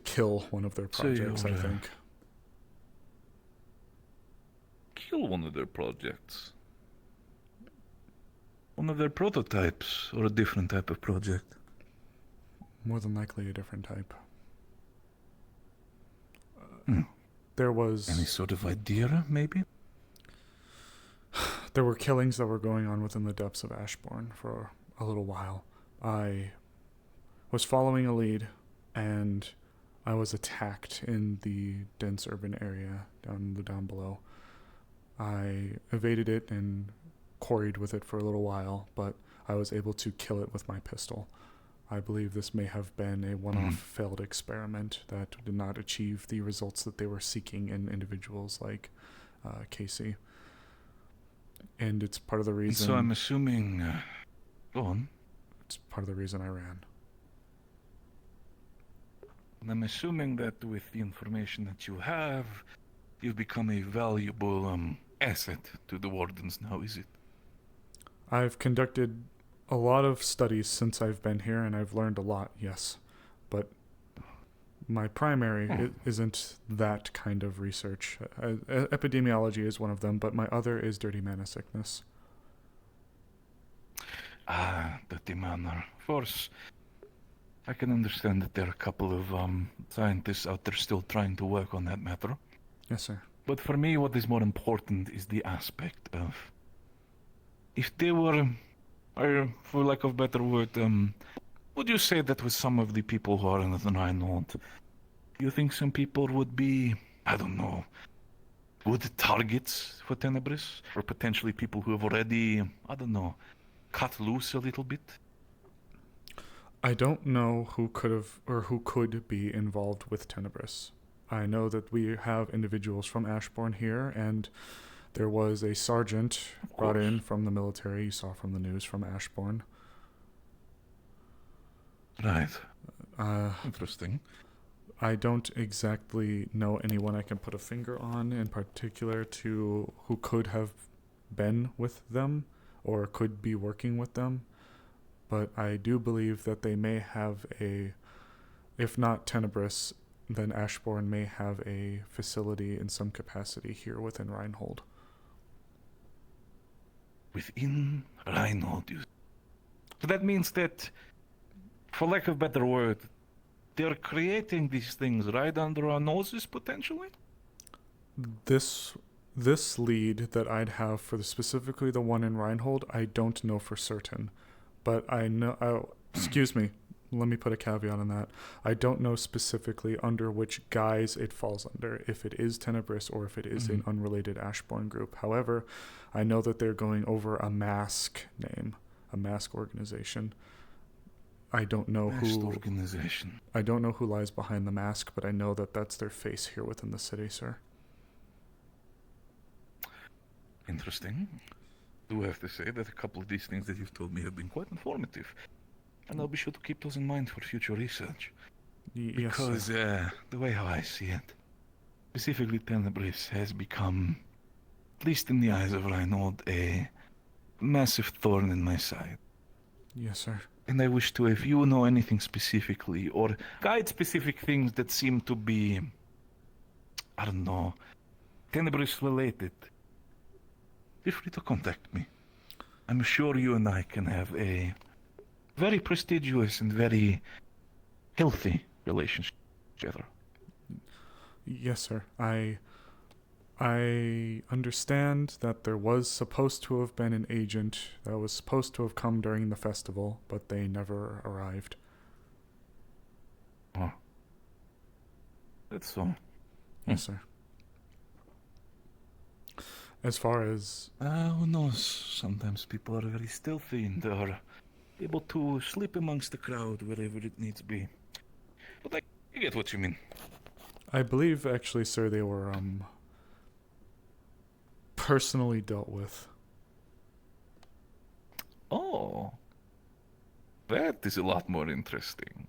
S1: kill one of their projects, I think.
S13: Kill one of their projects? One of their prototypes, or a different type of project?
S1: More than likely a different type. There was...
S13: Any sort of idea, maybe?
S1: There were killings that were going on within the depths of Ashbourne for a little while. I was following a lead, and I was attacked in the dense urban area down below. I evaded it and quarried with it for a little while, but I was able to kill it with my pistol. I believe this may have been a one-off failed experiment that did not achieve the results that they were seeking in individuals like Casey. And it's part of the reason...
S13: So I'm assuming... go on.
S1: It's part of the reason I ran.
S13: And I'm assuming that with the information that you have, you've become a valuable asset to the Wardens now, is it?
S1: I've conducted a lot of studies since I've been here, and I've learned a lot, yes. But my primary isn't that kind of research. Epidemiology is one of them, but my other is dirty mana sickness.
S13: Ah, dirty mana. Of course, I can understand that there are a couple of scientists out there still trying to work on that matter.
S1: Yes, sir.
S13: But for me, what is more important is the aspect of... If they were... or for lack of a better word, would you say that with some of the people who are in the Nine Old, you think some people would be, I don't know, good targets for Tenebris? Or potentially people who have already, I don't know, cut loose a little bit?
S1: I don't know who could have, or who could be involved with Tenebris. I know that we have individuals from Ashbourne here, and there was a sergeant brought in from the military, you saw from the news, from Ashbourne.
S13: Right. Interesting.
S1: I don't exactly know anyone I can put a finger on in particular to who could have been with them or could be working with them. but I do believe that they may have if not Tenebris, then Ashbourne may have a facility in some capacity here within Reinhold.
S13: Within Reinhold, so that means that, for lack of a better word, they're creating these things right under our noses, potentially?
S1: This lead that I'd have for specifically the one in Reinhold, I don't know for certain. But I know... excuse me. Let me put a caveat on that. I don't know specifically under which guise it falls under, if it is Tenebris or if it is an unrelated Ashbourne group. However, I know that they're going over a mask name, a mask organization. I don't know
S13: organization.
S1: I don't know who lies behind the mask, but I know that that's their face here within the city, sir.
S13: Interesting. I do have to say that a couple of these things that you've told me have been quite informative. And I'll be sure to keep those in mind for future research. Because, the way how I see it, specifically Tenebris has become, at least in the eyes of Reinhold, a massive thorn in my side.
S1: Yes, sir.
S13: And I wish to, if you know anything specifically, or guide specific things that seem to be, I don't know, Tenebris related, feel free to contact me. I'm sure you and I can have a very prestigious and very healthy relationship together.
S1: Yes, sir. I understand that there was supposed to have been an agent that was supposed to have come during the festival, but they never arrived.
S13: Oh. That's so.
S1: Yes, sir. As far as...
S13: who knows? Sometimes people are very stealthy and are able to slip amongst the crowd wherever it needs to be. But I get what you mean.
S1: I believe, actually, sir, they were, personally dealt with.
S13: Oh. That is a lot more interesting.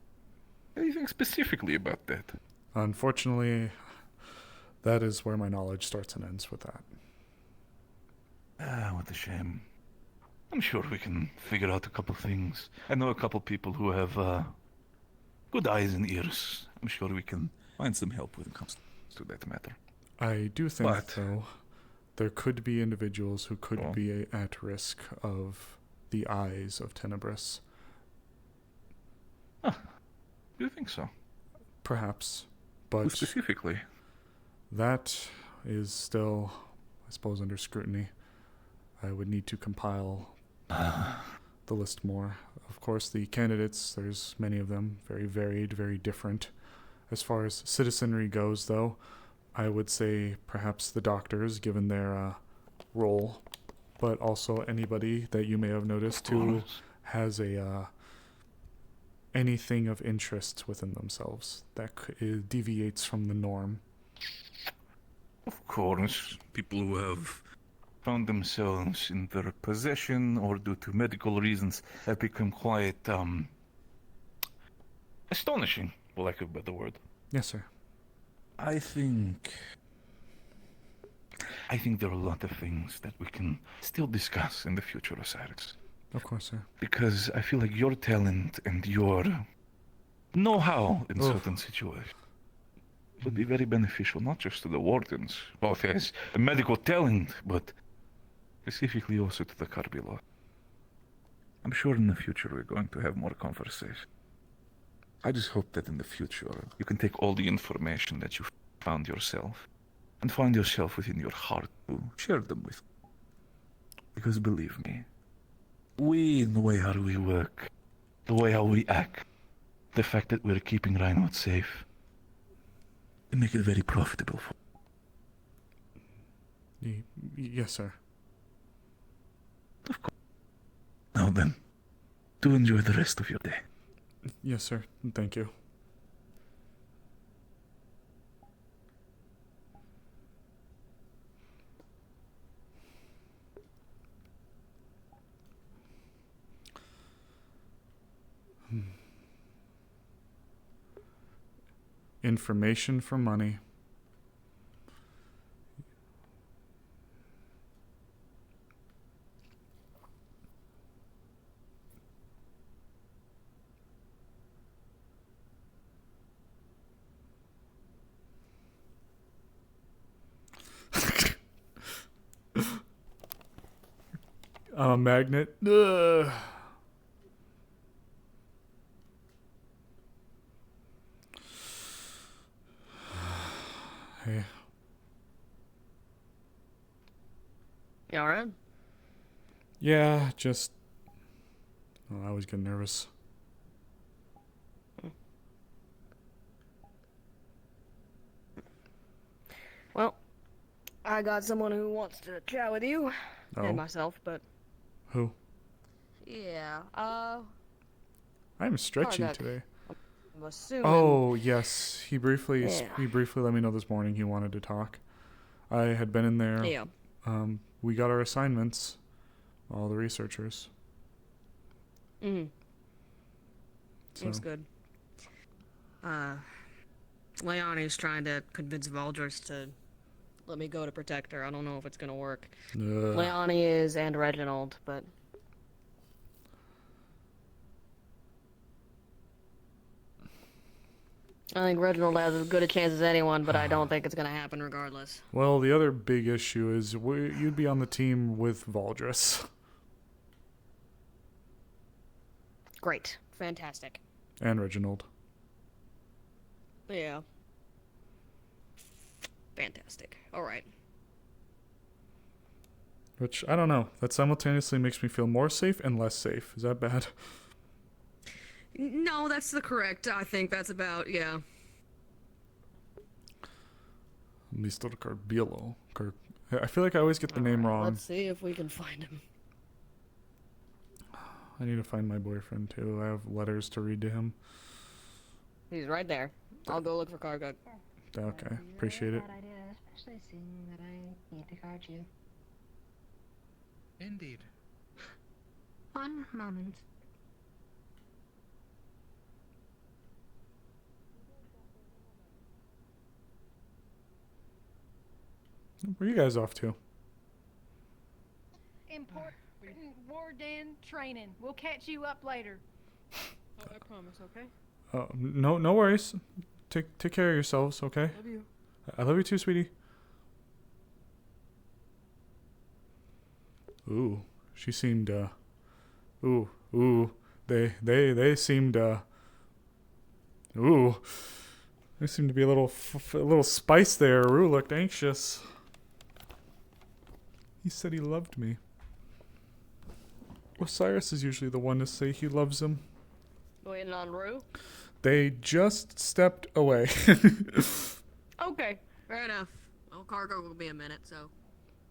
S13: Anything specifically about that?
S1: Unfortunately, that is where my knowledge starts and ends with that.
S13: What a shame. I'm sure we can figure out a couple things. I know a couple people who have good eyes and ears. I'm sure we can find some help when it comes to that matter.
S1: I do think, though, there could be individuals who could be at risk of the eyes of Tenebris.
S13: Do you think so?
S1: Perhaps, but...
S13: Who specifically?
S1: That is still, I suppose, under scrutiny. I would need to compile the list more. Of course, the candidates, there's many of them, very varied, very different. As far as citizenry goes, though, I would say perhaps the doctors, given their role, but also anybody that you may have noticed who has anything of interest within themselves that deviates from the norm.
S13: Of course, people who have found themselves in their possession or due to medical reasons have become quite astonishing, for lack of a better word.
S1: Yes, sir.
S13: I think there are a lot of things that we can still discuss in the future, Osiris.
S1: Of course, sir.
S13: Because I feel like your talent and your know-how in certain situations would be very beneficial, not just to the wardens, both as a medical talent, but specifically also to the Carbillo. I'm sure in the future we're going to have more conversation. I just hope that in the future you can take all the information that you've found yourself and find yourself within your heart to share them with. Because believe me, we, in the way how we work, the way how we act, the fact that we're keeping Reinhold safe, can make it very profitable for
S1: Yes, sir.
S13: Of course. Now then, do enjoy the rest of your day.
S1: Yes, sir. Thank you. Information for money. I'm a magnet. Ugh. Hey.
S7: You alright?
S1: Yeah, just... Oh, I always get nervous.
S7: Well, I got someone who wants to chat with you.
S1: Oh.
S7: And myself, but...
S1: Who?
S7: Yeah,
S1: I'm stretchy
S7: Karguk.
S1: today.
S7: I'm assuming...
S1: Oh, yes. He briefly
S7: Yeah.
S1: let me know this morning he wanted to talk. I had been in there.
S7: Yeah.
S1: We got our assignments. All the researchers.
S7: Mm-hmm.
S1: So.
S7: That's good. Leonie's trying to convince Valdris to let me go to protect her. I don't know if it's gonna work. Leonie is and Reginald, but... I think Reginald has as good a chance as anyone, but I don't think it's gonna happen regardless.
S1: Well, the other big issue is you'd be on the team with Valdris.
S7: Great. Fantastic.
S1: And Reginald.
S7: Yeah. Fantastic. Alright.
S1: Which, I don't know. That simultaneously makes me feel more safe and less safe. Is that bad?
S7: No, that's the correct. I think that's about, yeah.
S1: Mr. Carbillo. I feel like I always get the name wrong.
S7: Let's see if we can find him.
S1: I need to find my boyfriend, too. I have letters to read to him.
S7: He's right there. I'll go look for Karguk.
S1: Okay, appreciate it.
S5: Bad idea, especially seeing that I need to guard you.
S6: Indeed.
S5: One moment.
S1: Where are you guys off to?
S16: Important Warden training. We'll catch you up later.
S7: Oh, I promise, okay?
S1: No worries. Take care of yourselves, okay?
S7: Love you.
S1: I love you too, sweetie. Ooh, she seemed, ooh, they seemed, ooh, there seemed to be a little spice there. Rue looked anxious. He said he loved me. Osiris is usually the one to say he loves him.
S7: Waiting on Rue?
S1: They just stepped away.
S7: Okay, fair enough. Well, Karguk will be a minute, so...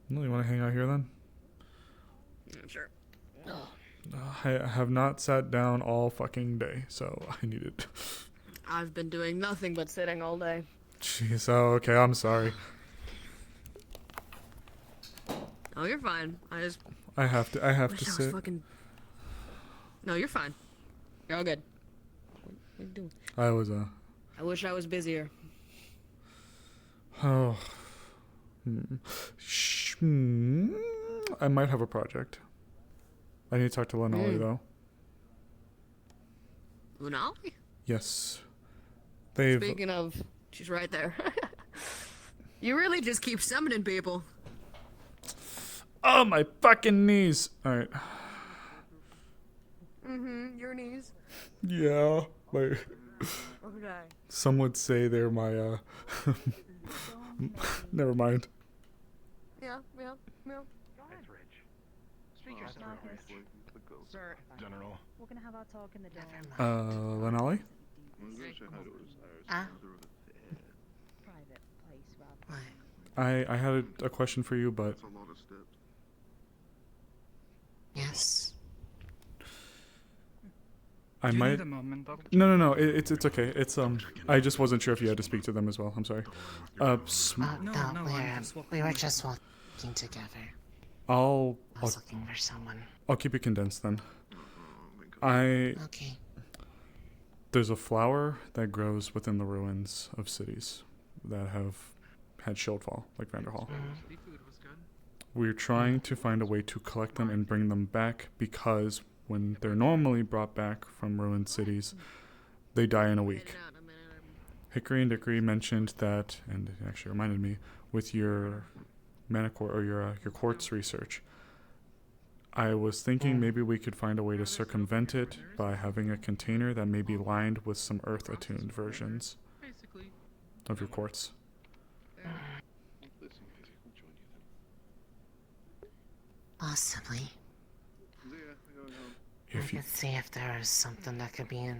S1: Well, you want to hang out here then?
S7: Sure.
S1: I have not sat down all fucking day, so I need it.
S7: I've been doing nothing but sitting all day.
S1: Jeez, oh, okay, I'm sorry.
S7: Oh, you're fine. I
S1: have to
S7: wish I was
S1: sit.
S7: fucking... No, you're fine. You're all good. What are you doing?
S1: I
S7: wish I was busier.
S1: Oh. I might have a project. I need to talk to Lenali, though.
S7: Lunali?
S1: Yes.
S7: Speaking of, she's right there. You really just keep summoning people.
S1: Oh, my fucking knees. Alright.
S7: Your knees.
S1: Yeah.
S7: Okay.
S1: Some would say they're my, never mind.
S7: Yeah.
S6: That's rich. Speak your stuff.
S23: Sir,
S6: General.
S20: We're gonna have our talk in the dorm.
S1: Lenali?
S20: Private place, rather.
S1: I had a question for you, but...
S6: Yes.
S1: I
S6: Do you
S1: might...
S6: need a moment, Doctor?
S1: No. It's okay. It's, I just wasn't sure if you had to speak to them as well. I'm sorry.
S6: No, we were just walking together.
S1: I'll
S6: looking for someone.
S1: I'll keep it condensed then. Okay. There's a flower that grows within the ruins of cities that have had shieldfall, like Vanderhall. We're trying to find a way to collect them and bring them back because when they're normally brought back from ruined cities, they die in a week. Hickory and Dickory mentioned that, and it actually reminded me, with your mana or your quartz research, I was thinking maybe we could find a way to circumvent it by having a container that may be lined with some earth-attuned versions of your quartz.
S11: Possibly. I could see if there is something that could be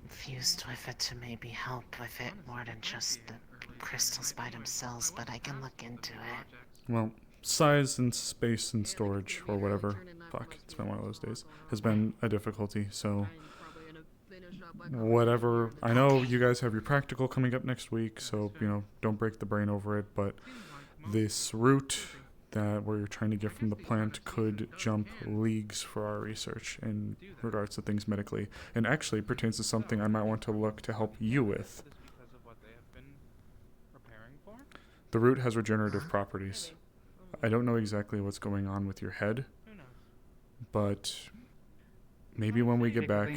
S11: infused with it to maybe help with it more than just the crystals by themselves, but I can look into it.
S1: Well, size and space and storage, or whatever, fuck, it's been one of those days, has been a difficulty, so whatever. I know you guys have your practical coming up next week, so, you know, don't break the brain over it, but this route that where you're trying to get from the plant could jump leagues for our research in regards to things medically, and actually pertains to something I might want to look to help you with. The root has regenerative properties. I don't know exactly what's going on with your head, but maybe when we get back...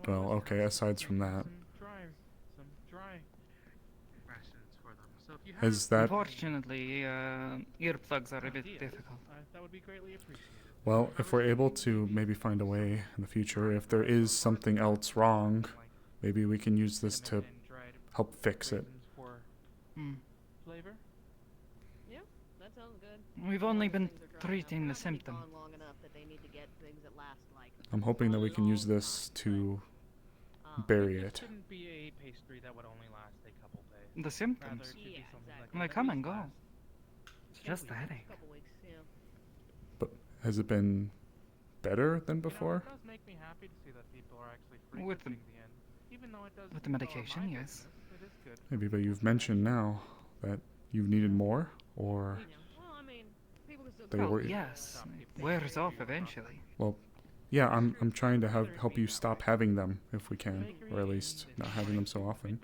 S1: Well, okay, aside from that... Is that...
S8: Unfortunately, earplugs are a bit difficult.
S1: Well, if we're able to maybe find a way in the future, if there is something else wrong, maybe we can use this to help fix it.
S8: Flavor? Yeah, that sounds good. We've only been treating the symptom.
S1: I'm hoping that we can use this to bury it.
S8: The symptoms? They come and go. It's just a headache.
S1: But has it been better than before?
S8: With the medication, yes.
S1: Maybe, but you've mentioned now that you've needed more, or they were...
S8: Yes, it wears off eventually.
S1: Well, yeah, I'm trying to help you stop having them if we can, or at least not having them so often.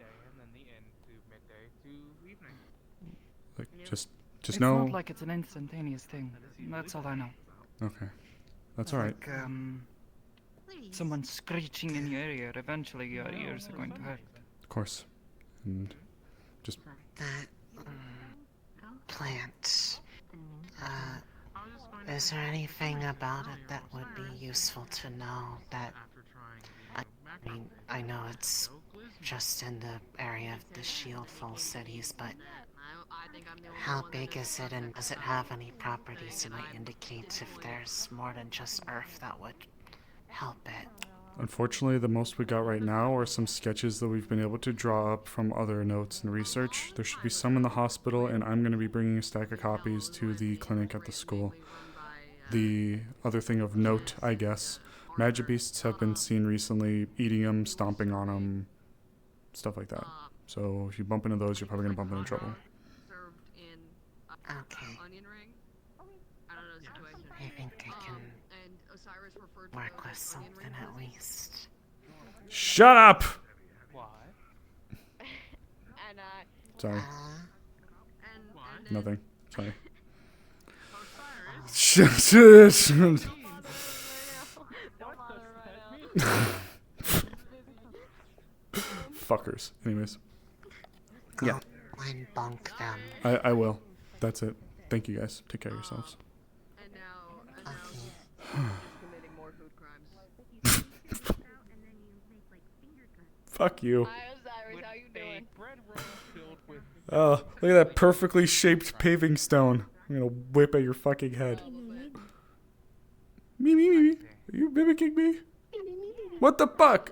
S1: Like, just know...
S8: It's not like it's an instantaneous thing. That's all I know.
S1: Okay. That's alright.
S8: Like, someone screeching in your ear, eventually your ears are going to hurt.
S1: Of course. And just...
S11: That plant. Is there anything about it that would be useful to know that... I mean, I know it's just in the area of the Shieldful cities, but how big is it, and does it have any properties that might indicate if there's more than just earth that would help it?
S1: Unfortunately, the most we got right now are some sketches that we've been able to draw up from other notes and research. There should be some in the hospital, and I'm going to be bringing a stack of copies to the clinic at the school. The other thing of note, I guess, magic beasts have been seen recently eating them, stomping on them, stuff like that. So if you bump into those, you're probably going to bump into trouble.
S11: Okay. I think I can work with something at least.
S1: Shut up! Sorry. Nothing. Sorry. Fuckers. Anyways. Yeah.
S11: And bunk them.
S1: I will. That's it. Thank you guys. Take care of yourselves. Fuck you. Oh, look at that perfectly shaped paving stone. I'm gonna whip at your fucking head. Me. Are you mimicking me? What the fuck?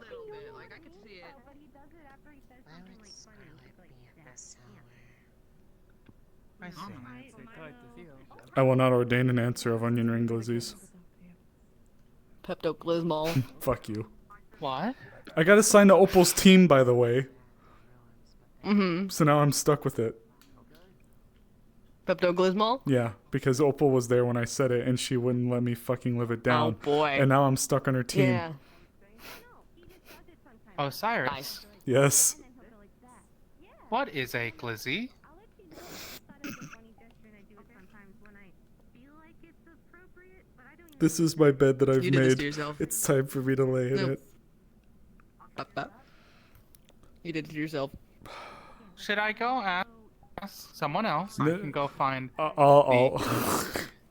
S1: I will not ordain an answer of onion ring glizzies.
S7: Pepto-Glismol.
S1: Fuck you.
S7: What?
S1: I got assigned to Opal's team, by the way.
S7: Mm-hmm.
S1: So now I'm stuck with it.
S7: Pepto-Glismol?
S1: Yeah, because Opal was there when I said it, and she wouldn't let me fucking live it down.
S7: Oh, boy.
S1: And now I'm stuck on her team.
S7: Yeah.
S8: Osiris?
S7: Nice.
S1: Yes.
S8: What is a glizzy?
S1: This is my bed that I've
S7: You did this
S1: made.
S7: to yourself.
S1: It's time for me to lay in it.
S7: You did it to yourself.
S8: Should I go ask someone else? I can go find.
S1: I'll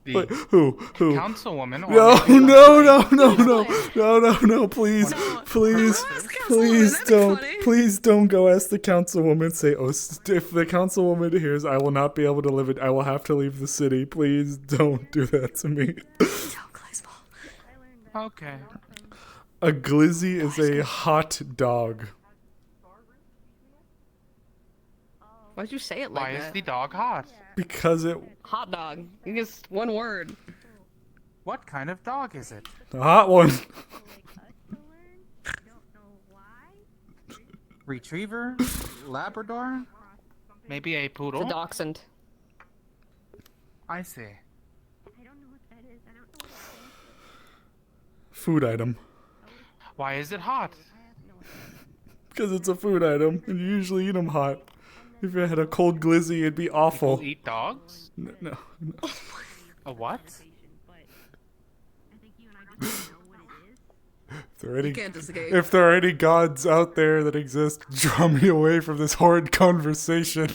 S1: Wait, who?
S8: Councilwoman. Or
S1: No,
S8: maybe
S1: no, please, please don't go ask the councilwoman. Say, oh, if the councilwoman hears, I will not be able to live it. I will have to leave the city. Please don't do that to me.
S8: Okay.
S1: A glizzy is a hot dog.
S7: Why'd you say it like
S8: Why
S7: that?
S8: is the dog hot?
S1: Because it...
S7: Hot dog. Just one word.
S6: What kind of dog is it?
S1: A hot one.
S6: Retriever? Labrador?
S8: Maybe a poodle?
S7: It's a dachshund.
S6: I see.
S1: Food item.
S8: Why is it hot?
S1: Because it's a food item, and you usually eat them hot. If you had a cold glizzy, it'd be awful.
S8: People eat dogs?
S1: No.
S8: A what?
S1: If there are any gods out there that exist, draw me away from this horrid conversation.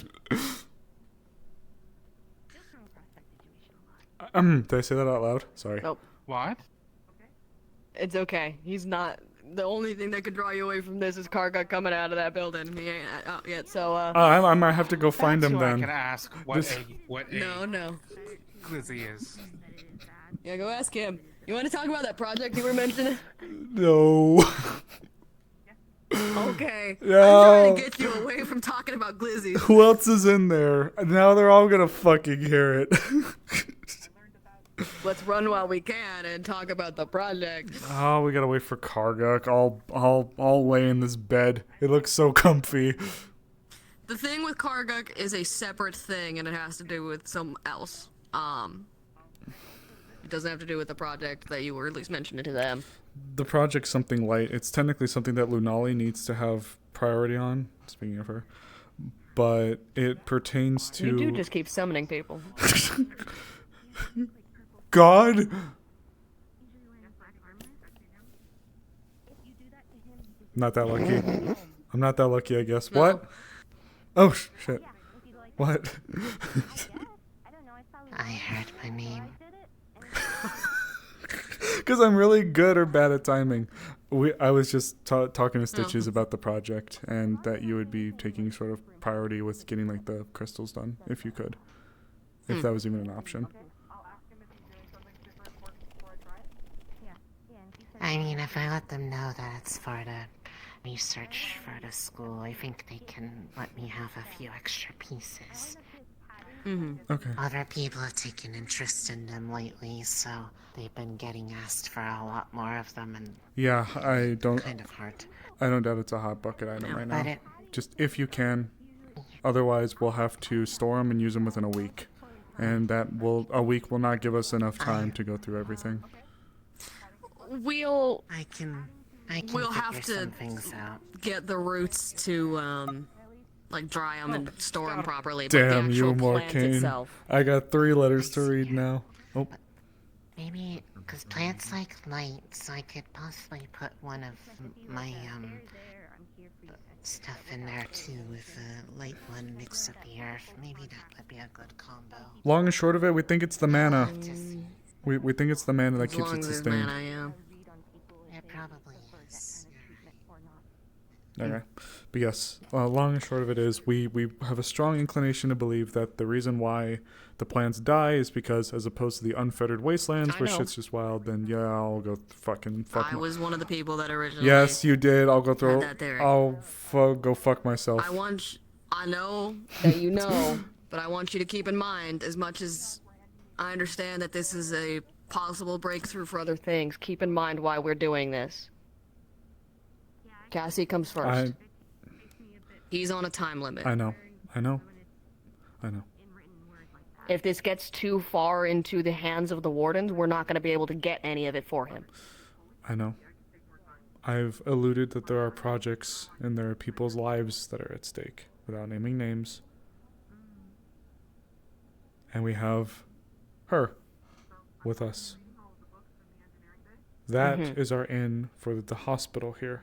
S1: Did I say that out loud? Sorry.
S7: Nope.
S8: What?
S7: It's okay. He's not. The only thing that could draw you away from this is Karga coming out of that building. He ain't out yet, so
S1: I might have to go find him
S8: So
S1: then.
S8: I can ask what a
S7: No.
S6: glizzy is.
S7: Yeah, go ask him. You want to talk about that project you were mentioning?
S1: No.
S7: Okay.
S1: No.
S7: I'm trying to get you away from talking about glizzies.
S1: Who else is in there? Now they're all gonna fucking hear it.
S7: Let's run while we can and talk about the project.
S1: Oh, we gotta wait for Karguk. I'll lay in this bed. It looks so comfy.
S7: The thing with Karguk is a separate thing, and it has to do with something else. It doesn't have to do with the project that you were at least mentioning to them.
S1: The project's something light. It's technically something that Lunali needs to have priority on, speaking of her. But it pertains to...
S7: You do just keep summoning people.
S1: God? I'm not that lucky. I'm not that lucky, I guess.
S7: No.
S1: What? Oh, shit. What?
S11: I heard my name.
S1: Because I'm really good or bad at timing. I was just talking to Stitches about the project, and that you would be taking sort of priority with getting like the crystals done, if you could. If that was even an option.
S11: I mean, if I let them know that it's for the research for the school, I think they can let me have a few extra pieces.
S1: Okay.
S11: Other people have taken interest in them lately, so they've been getting asked for a lot more of them, and
S1: Yeah, I don't...
S11: kind of hard.
S1: I don't doubt it's a hot bucket item right now.
S11: But
S1: Just if you can. Otherwise, we'll have to store them and use them within a week. And a week will not give us enough time to go through everything.
S7: We'll
S11: We'll
S7: have to
S11: some things out.
S7: get the roots to like dry them and store them properly.
S1: Damn
S7: but the
S1: you,
S7: actual plant
S1: Morcane.
S7: itself.
S1: I got 3 letters to read now. Oh.
S11: Maybe, because plants like light, so I could possibly put one of my, stuff in there too, if a light one mixed with the earth. Maybe that would be a good combo.
S1: Long and short of it, we think it's the mana. We think it's the mana that
S7: As
S1: keeps
S7: long
S1: it
S7: as there's
S1: sustained.
S7: mana, yeah.
S11: It probably is.
S1: Okay. But yes, long and short of it is we have a strong inclination to believe that the reason why the plants die is because, as opposed to the unfettered wastelands
S7: I
S1: where
S7: know.
S1: shit's just wild, then yeah, I'll go fuck.
S7: I was one of the people that originally.
S1: Yes, you did. I'll go throw.
S7: that theory.
S1: I'll go fuck myself.
S7: I know that you know, but I want you to keep in mind, as much as I understand that this is a possible breakthrough for other things, keep in mind why we're doing this. Cassie comes first. He's on a time limit.
S1: I know.
S7: If this gets too far into the hands of the wardens, we're not going to be able to get any of it for him.
S1: I know. I've alluded that there are projects and there are people's lives that are at stake, without naming names. And we have her with us. That is our in for the hospital here.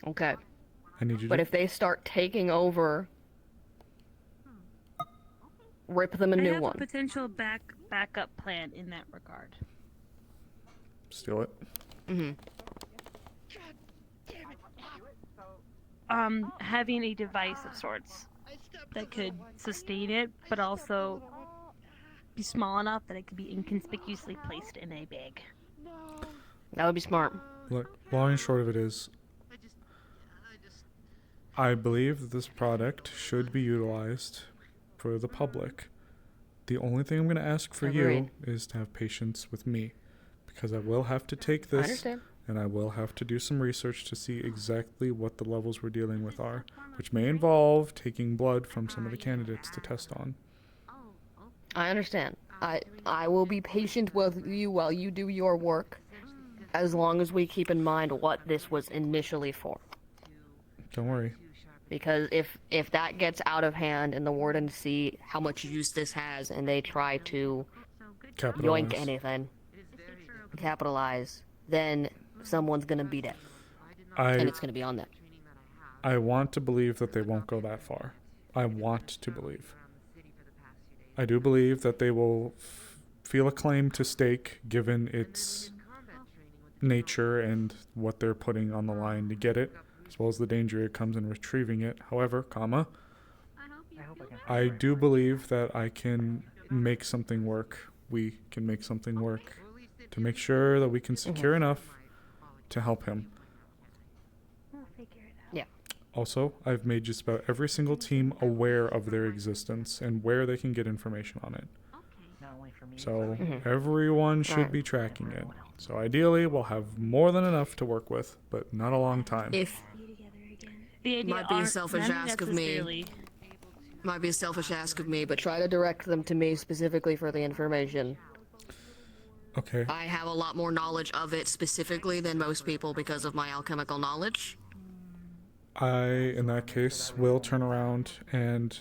S7: Okay.
S1: I need you
S7: But
S1: to...
S7: if they start taking over rip them a
S16: I
S7: new
S16: have
S7: one.
S16: a potential backup plan in that regard.
S1: Steal it.
S7: Mm-hmm.
S16: Having a device of sorts that could sustain it, but also be small enough that it could be inconspicuously placed in a bag.
S7: That would be smart.
S1: Look, long and short of it is, I believe that this product should be utilized for the public. The only thing I'm going to ask for you
S7: Agreed.
S1: is to have patience with me, because I will have to take
S7: I
S1: this
S7: understand.
S1: and I will have to do some research to see exactly what the levels we're dealing with are, which may involve taking blood from some of the candidates to test on.
S7: I understand. I will be patient with you while you do your work, as long as we keep in mind what this was initially for.
S1: Don't worry.
S7: Because if that gets out of hand and the wardens see how much use this has and they try to
S1: Capitalize.
S7: yoink anything, capitalize, then someone's gonna beat it. And it's gonna be on them.
S1: I want to believe that they won't go that far. I want to believe. I do believe that they will feel a claim to stake given its nature and what they're putting on the line to get it, as well as the danger it comes in retrieving it. However, I do believe that I can make something work. We can make something work to make sure that we can secure enough to help him.
S7: Yeah.
S1: Also, I've made just about every single team aware of their existence and where they can get information on it. So everyone should be tracking it. So ideally, we'll have more than enough to work with, but not a long time.
S7: If might be a selfish ask of me. Might be a selfish ask of me, but try to direct them to me specifically for the information.
S1: Okay.
S7: I have a lot more knowledge of it specifically than most people because of my alchemical knowledge.
S1: In that case, will turn around and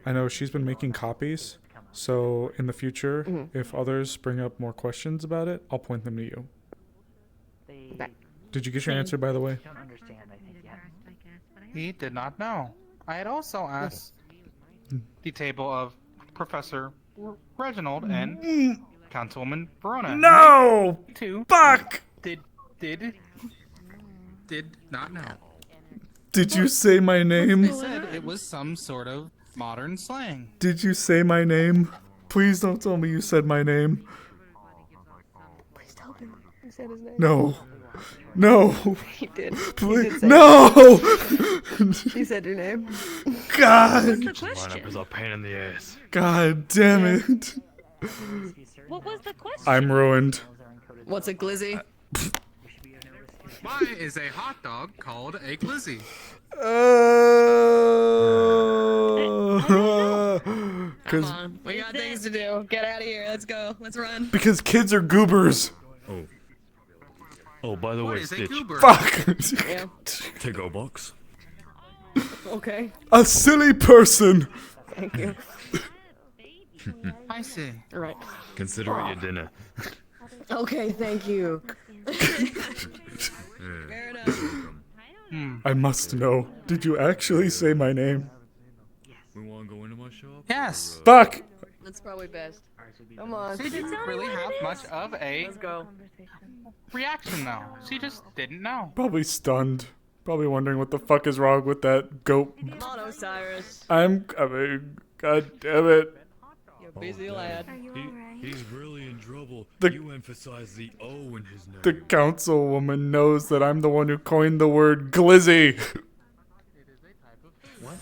S1: I know she's been making copies, so in the future, if others bring up more questions about it, I'll point them to you. Did you get your answer, by the way?
S18: He did not know. I had also asked the table of Professor Reginald and Councilwoman Verona.
S1: No!
S18: Two.
S1: Fuck!
S18: Did not know.
S1: Did you say my name?
S18: They said it was some sort of modern slang.
S1: Did you say my name? Please don't tell me you said my name.
S7: Please tell me you said his name.
S1: No. No.
S7: He did.
S1: Please.
S7: He did say
S1: No!
S7: it. He said your name.
S1: God!
S16: What's the question?
S4: Is a pain in the ass.
S1: God damn it.
S16: What was the question?
S1: I'm ruined.
S7: What's a glizzy?
S18: Why is a hot dog called a glizzy?
S7: Come on, we got things to do. Get out of here. Let's go. Let's run.
S1: Because kids are goobers.
S4: Oh. Oh, by the
S18: What
S4: way,
S18: is a
S4: Stitch.
S18: goober?
S1: Fuck.
S7: Yeah.
S4: To-go box.
S7: Okay.
S1: A silly person.
S7: Thank you.
S18: I see.
S7: All right.
S4: Consider it your dinner.
S7: Okay, thank you.
S4: Fair enough.
S1: I must know. Did you actually say my name?
S4: We want to go into my shop?
S18: Yes.
S1: Fuck.
S7: That's probably best. Come on.
S18: She didn't really have much of a
S7: Let's go.
S18: reaction, though. She just didn't know.
S1: Probably stunned. Probably wondering what the fuck is wrong with that goat.
S7: Come on, Osiris.
S1: I'm coming. God damn it.
S7: You're busy, lad.
S4: He's really in trouble.
S1: The-
S4: You emphasize the O in his name.
S1: The councilwoman knows that I'm the one who coined the word glizzy.
S4: What?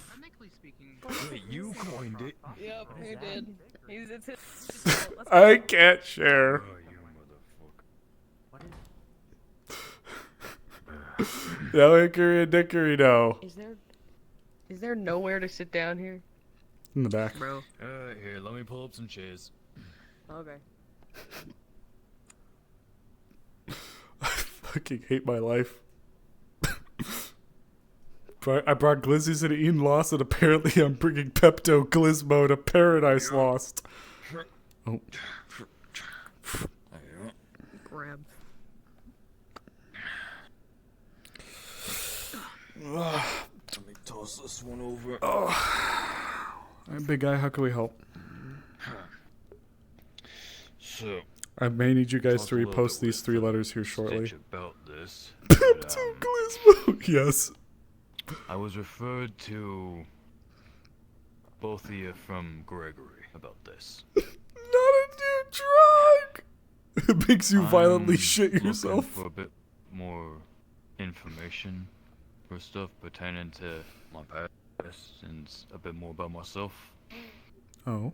S4: Wait, you coined it.
S7: Yep, he did. It's his.
S1: I can't share. No hickory and dickory no.
S7: Is there nowhere to sit down here?
S1: In the back.
S7: Bro.
S4: Here, let me pull up some chairs.
S7: Okay.
S1: I fucking hate my life. I brought glizzies into Eden Lost, and apparently I'm bringing Pepto Glismo to Paradise Lost. Oh.
S7: Grab.
S4: Let me toss this one over.
S1: Oh. Alright, big guy, how can we help?
S4: So,
S1: I may need you guys
S4: talk
S1: to
S4: a little
S1: repost
S4: bit
S1: these
S4: with,
S1: 3 letters here
S4: Stitch
S1: shortly.
S4: about this.
S1: Yes.
S4: I was referred to both of you from Gregory about this.
S1: Not a new drug! It makes you violently shit
S4: looking
S1: yourself.
S4: for a bit more information or stuff pertaining to my past and a bit more about myself.
S1: Oh.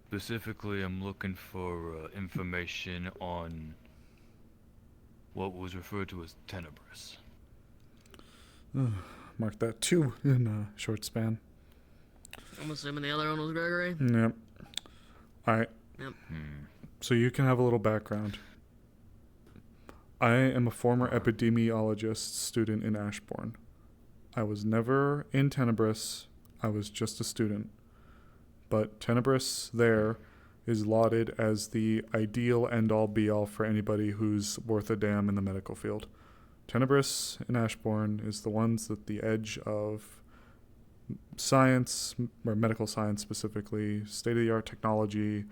S4: Specifically, I'm looking for information on what was referred to as Tenebris.
S1: Mark that 2 in a short span.
S7: I'm assuming the other one was Gregory.
S1: Yep. Alright.
S7: Yep.
S1: So you can have a little background. I am a former epidemiologist student in Ashbourne. I was never in Tenebris. I was just a student. But Tenebris there is lauded as the ideal end-all be-all for anybody who's worth a damn in the medical field. Tenebris and Ashbourne is the ones at the edge of science, or medical science specifically, state-of-the-art technology.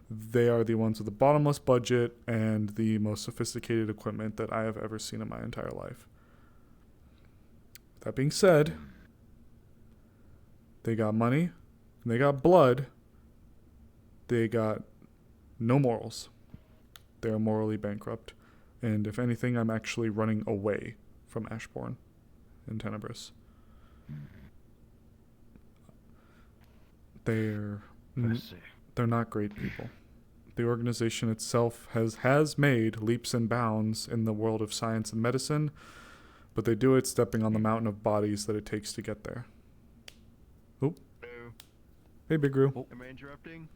S1: They are the ones with the bottomless budget and the most sophisticated equipment that I have ever seen in my entire life. That being said, they got money, and they got blood. They got no morals. They are morally bankrupt. And if anything, I'm actually running away from Ashbourne and Tenebris. They're not great people. The organization itself has made leaps and bounds in the world of science and medicine, but they do it stepping on the mountain of bodies that it takes to get there. Oop.
S9: Hello.
S1: Hey, Big Roo.
S9: Am I interrupting?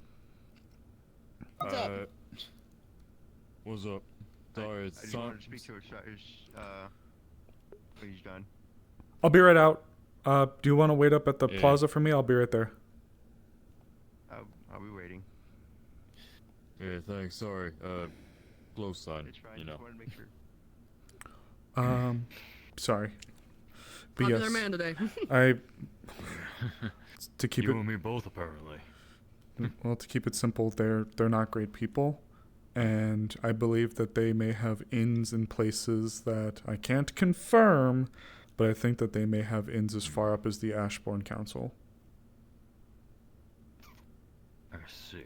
S12: What's up? What's up? Sorry,
S9: I just wanted to speak to Osiris. When he's done.
S1: I'll be right out. Do you want to wait up at the
S12: Yeah.
S1: plaza for me? I'll be right there.
S9: I'll be waiting.
S12: Yeah, thanks. Sorry. Close sign.
S9: It's fine.
S12: You know.
S9: Just wanted to make sure.
S1: Sorry. But
S7: Popular
S1: yes,
S7: man today.
S1: to keep
S4: You
S1: it
S4: and me both, apparently.
S1: well, to keep it simple, they're not great people, and I believe that they may have inns in places that I can't confirm, but I think that they may have inns as far up as the Ashbourne Council.
S4: I see.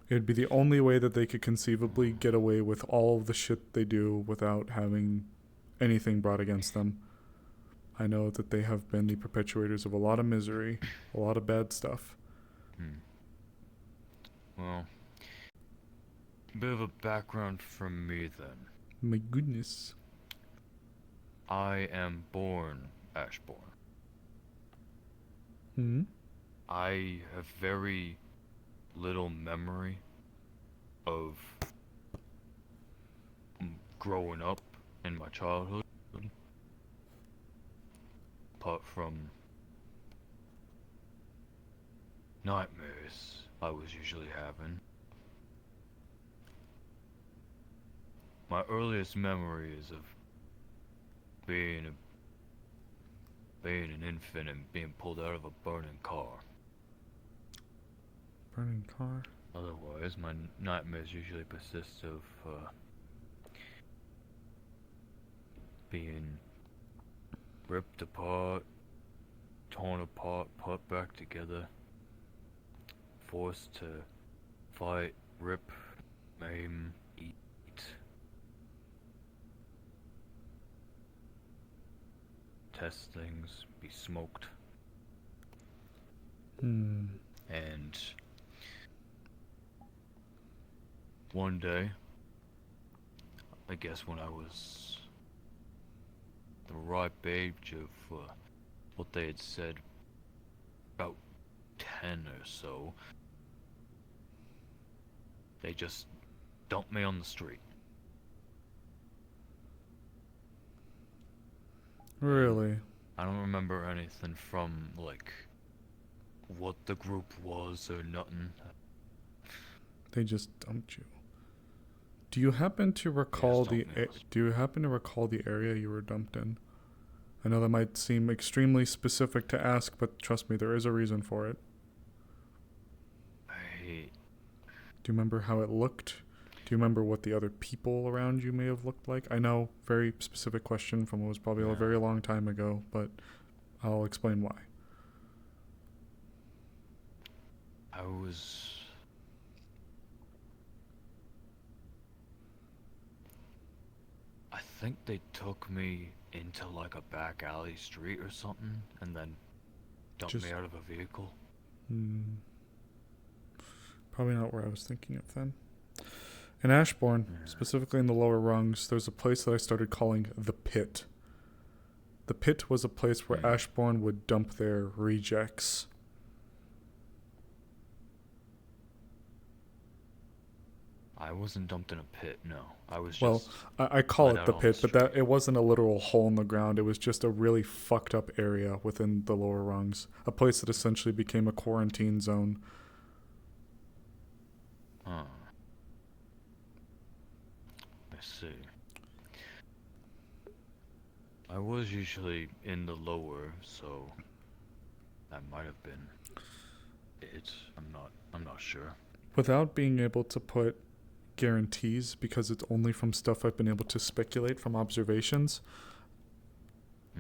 S1: It'd be the only way that they could conceivably get away with all of the shit they do without having anything brought against them. I know that they have been the perpetuators of a lot of misery, a lot of bad stuff.
S4: Well, a bit of a background from me then.
S1: My goodness.
S4: I am born Ashbourne.
S1: Hmm?
S4: I have very little memory of growing up in my childhood, apart from nightmares I was usually having. My earliest memory is of being an infant and being pulled out of a burning car.
S1: Burning car?
S4: Otherwise, my nightmares usually persist of being ripped apart, torn apart, put back together, forced to fight, rip, maim, eat. Test things, be smoked. And one day, I guess when I was the ripe age of what they had said, about 10 or so, they just dumped me on the street.
S1: Really?
S4: I don't remember anything from, like, what the group was or nothing.
S1: They just dumped you. Do you happen to recall
S4: dumped me.
S1: do you happen to recall the area you were dumped in? I know that might seem extremely specific to ask, but trust me, there is a reason for it. Do you remember how it looked? Do you remember what the other people around you may have looked like? I know, very specific question from what was probably a very long time ago, but I'll explain why.
S4: I think they took me into like a back alley street or something, and then dumped me out of a vehicle.
S1: Probably not where I was thinking of then. In Ashbourne, specifically in the lower rungs, there's a place that I started calling the Pit. The Pit was a place where Ashbourne would dump their rejects.
S4: I wasn't dumped in a pit, no. I was just...
S1: Well, I call
S4: let
S1: it
S4: out
S1: the
S4: on
S1: Pit, but
S4: street.
S1: that it wasn't a literal hole in the ground. It was just a really fucked up area within the lower rungs. A place that essentially became a quarantine zone.
S4: Huh. I see. I was usually in the lower, so that might have been it. I'm not sure.
S1: Without being able to put guarantees, because it's only from stuff I've been able to speculate from observations,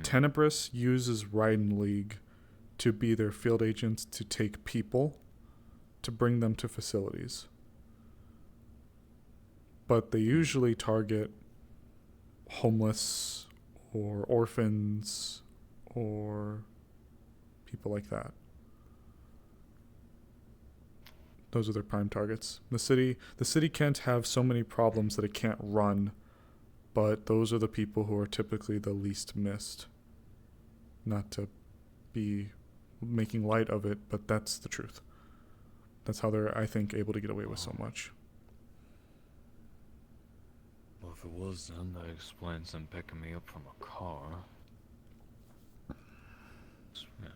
S1: Tenebris uses Raiden League to be their field agents to take people to bring them to facilities. But they usually target homeless or orphans or people like that. Those are their prime targets. The city can't have so many problems that it can't run, but those are the people who are typically the least missed. Not to be making light of it, but that's the truth. That's how they're, I think, able to get away with so much.
S4: Well, if it was, then that explains them picking me up from a car. You know,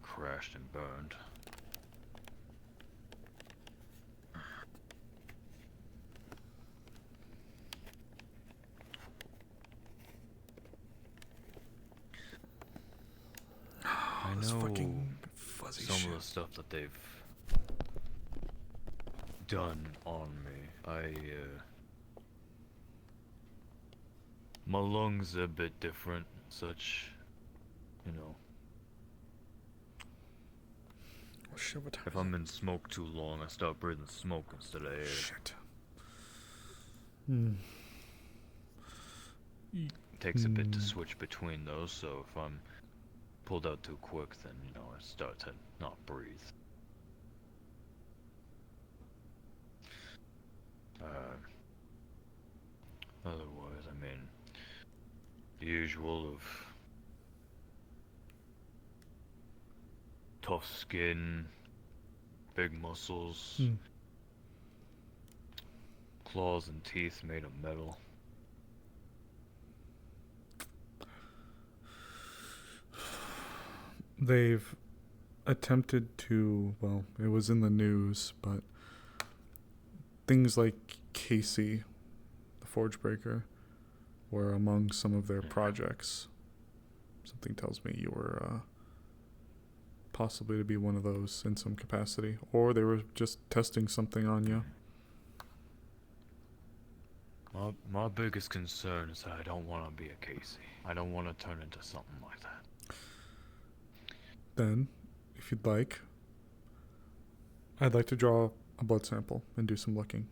S4: crashed and burned. I
S1: This
S4: know
S1: fucking fuzzy
S4: some
S1: shit.
S4: of the stuff that they've done on me. My lungs are a bit different, such, you know.
S1: Shit, what time
S4: If I'm in smoke too long, I start breathing smoke instead of air.
S1: Shit.
S4: Takes a bit to switch between those, so if I'm pulled out too quick, then, you know, I start to not breathe. Otherwise, I mean, the usual of tough skin, big muscles, claws and teeth made of metal.
S1: They've attempted to, well, it was in the news, but things like Casey, the Forge Breaker, were among some of their projects. Something tells me you were possibly to be one of those in some capacity, or they were just testing something on you.
S4: My biggest concern is that I don't want to be a Casey. I don't want to turn into something like that.
S1: Then, if you'd like, I'd like to draw a blood sample and do some looking.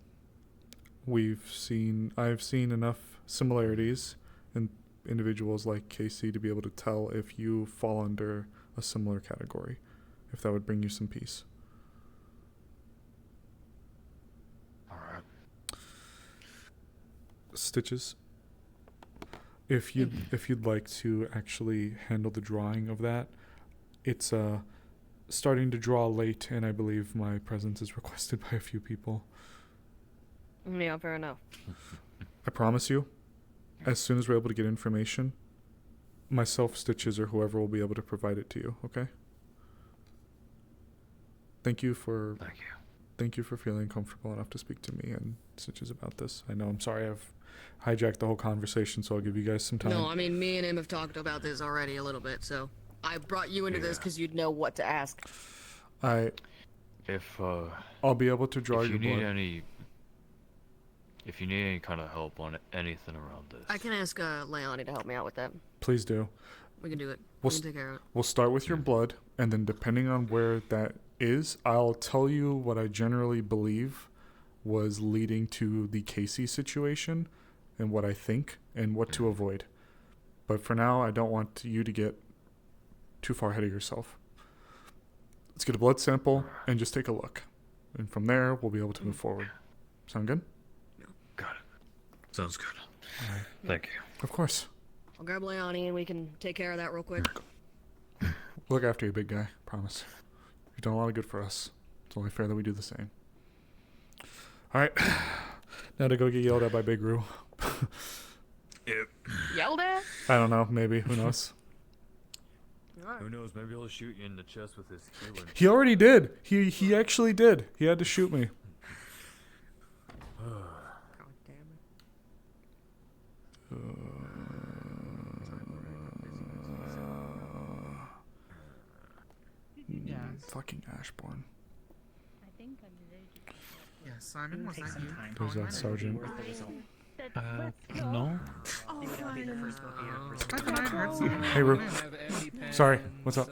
S1: I've seen enough similarities in individuals like Casey to be able to tell if you fall under a similar category, if that would bring you some peace.
S4: Alright.
S1: Stitches, if you'd like to actually handle the drawing of that, it's starting to draw late, and I believe my presence is requested by a few people.
S7: Yeah, fair enough.
S1: I promise you, as soon as we're able to get information, myself, Stitches, or whoever will be able to provide it to you, okay? Thank you for thank you for feeling comfortable enough to speak to me and Stitches about this. I know I'm sorry I've hijacked the whole conversation, so I'll give you guys some time.
S7: No, I mean, me and him have talked about this already a little bit, so I brought you into this because you'd know what to ask.
S4: If
S1: I'll be able to draw
S4: if
S1: your
S4: you need
S1: blood.
S4: if you need any kind of help on anything around this,
S7: I can ask Leonie to help me out with that.
S1: Please do.
S7: We can do it. We can take care of it.
S1: We'll start with your blood, and then depending on where that is, I'll tell you what I generally believe was leading to the Casey situation and what I think and what to avoid. But for now, I don't want you to get too far ahead of yourself. Let's get a blood sample and just take a look. And from there, we'll be able to move forward. Sound good?
S4: Got it.
S12: Sounds good.
S1: All right.
S12: Thank you.
S1: Of course.
S7: I'll grab Leonie and we can take care of that real quick.
S1: Look after you, big guy. Promise. You've done a lot of good for us. It's only fair that we do the same. All right. Now to go get yelled at by Big Roo.
S4: Yep.
S7: Yelled at?
S1: I don't know. Maybe. Who knows?
S4: Who knows? Maybe he'll shoot you in the chest with his healing.
S1: He already did. He actually did. He had to shoot me. Fucking Ashbourne.
S18: Yeah, Simon, was that you?
S1: There's that sergeant.
S13: No.
S1: Hey, Roo. Sorry. What's up?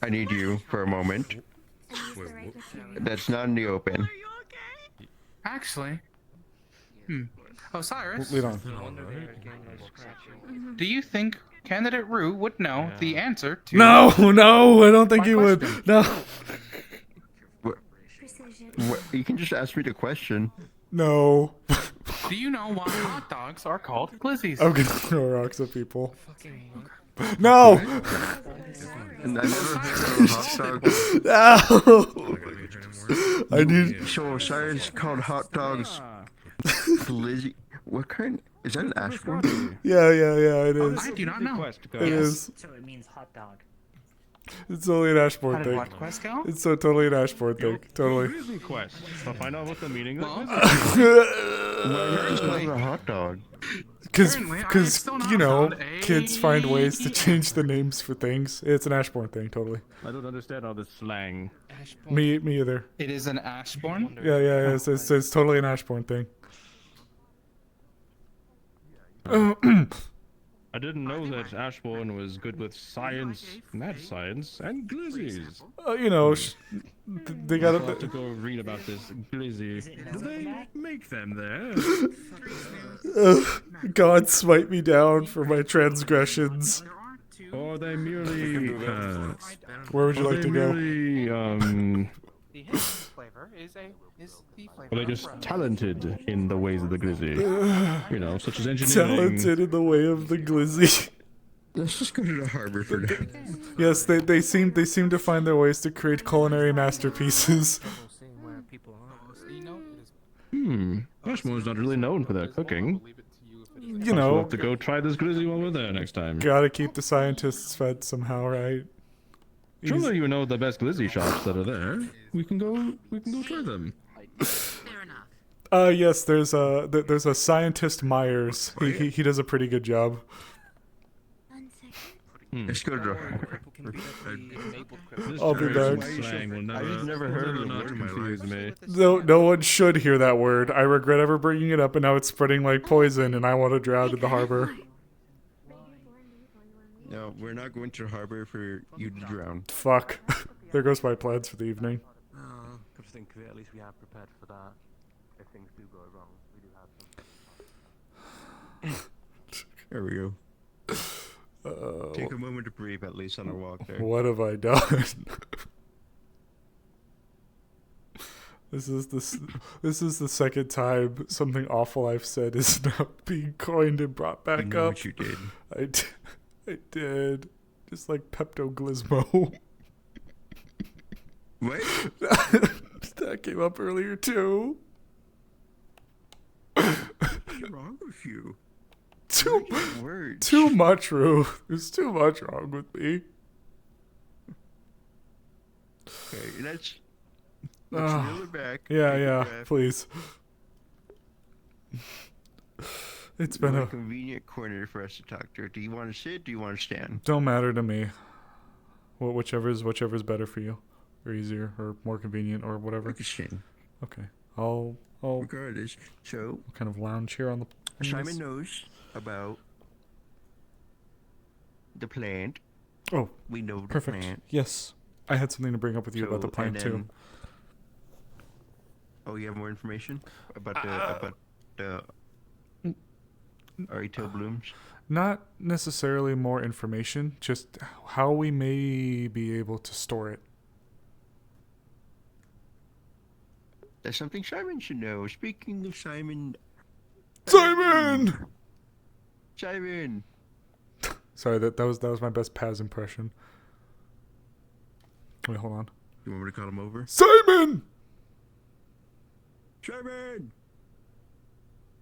S9: I need you for a moment. That's not in the open.
S18: Actually. Osiris.
S1: Lead on.
S18: Do you think candidate Rue would know the answer to...
S1: No, I don't think he would. No.
S9: What? You can just ask me the question.
S1: No.
S18: Do you know why hot dogs are called glizzies?
S1: I'm gonna throw rocks at people. No!
S9: And I never heard of a hot dog.
S1: No! I need...
S9: So Osiris called hot dogs glizzy. What kind? Is that an Ashbourne?
S1: Yeah, it is.
S18: I do not know.
S1: It is.
S15: So it means hot dog.
S1: It's totally an Ashbourne
S18: How did
S1: thing.
S18: what quest go?
S1: It's so totally an Ashbourne thing. Totally.
S12: Grizzly quest. I'll find out what the meaning
S9: Why
S12: is.
S9: a hot dog?
S1: Because you know, kids find ways to change the names for things. It's an Ashbourne thing, totally.
S12: I don't understand all this slang.
S1: Me either.
S18: It is an Ashbourne?
S1: Yeah. It's totally an Ashbourne thing.
S12: I didn't know that Ashbourne was good with science, mad science, and glizzies.
S1: You know, they got
S12: I'll have to go read about this glizzy. Do they make them there?
S1: God smite me down for my transgressions.
S12: Or are they merely?
S1: Where would you like to go?
S12: Merely,
S18: The hint flavor is the flavor.
S12: Are they just talented in the ways of the glizzy? You know, such as engineering.
S1: Talented in the way of the glizzy.
S9: Let's just go to the harbor for now.
S1: Yes, they seem to find their ways to create culinary masterpieces.
S12: Ashbourne's not really known for their cooking.
S1: You know,
S12: we'll have to go try this glizzy while we're there next time.
S1: Gotta keep the scientists fed somehow, right?
S12: Surely you know the best glizzy shops that are there. We can go try them.
S1: Yes, there's a scientist Myers. He does a pretty good job.
S9: Let's go to the
S1: I'll be back.
S12: I've never heard of the word in my life.
S1: No one should hear that word. I regret ever bringing it up, and now it's spreading like poison, and I want to drown in the harbor.
S9: No, we're not going to the harbor for you to drown.
S1: Fuck. There goes my plans for the evening.
S6: I think at least we are prepared for that. If things do go wrong, we do have some.
S9: There we go. Take a moment to breathe, at least on our walk there.
S1: What have I done? This is the second time something awful I've said is now being coined and brought back
S9: I know
S1: up.
S9: what you did.
S1: I did. Just like Pepto Glismo.
S9: What?
S1: That came up earlier too.
S9: What's wrong with you?
S1: Too much, Rue. There's too much wrong with me.
S9: Okay, let's reel it back.
S1: Yeah,
S9: take a
S1: yeah,
S9: breath.
S1: please. It's been
S9: What
S1: a
S9: convenient corner for us to talk to. Do you want to sit? Do you want to stand?
S1: don't matter to me. Well, whichever's better for you, or easier, or more convenient, or whatever.
S9: We can stand.
S1: Okay, I'll
S9: Regardless, so
S1: kind of lounge here on the.
S9: Simon knows about the plant.
S1: Oh,
S9: we know the
S1: perfect.
S9: plant.
S1: Yes, I had something to bring up with you about the plant too.
S9: Oh, you have more information about the Arito blooms?
S1: Not necessarily more information, just how we may be able to store it.
S9: That's something Simon should know. Speaking of Simon.
S1: Simon!
S9: Simon!
S1: Sorry, that was my best Paz impression. Wait, hold on.
S9: You want me to call him over?
S1: Simon!
S9: Simon!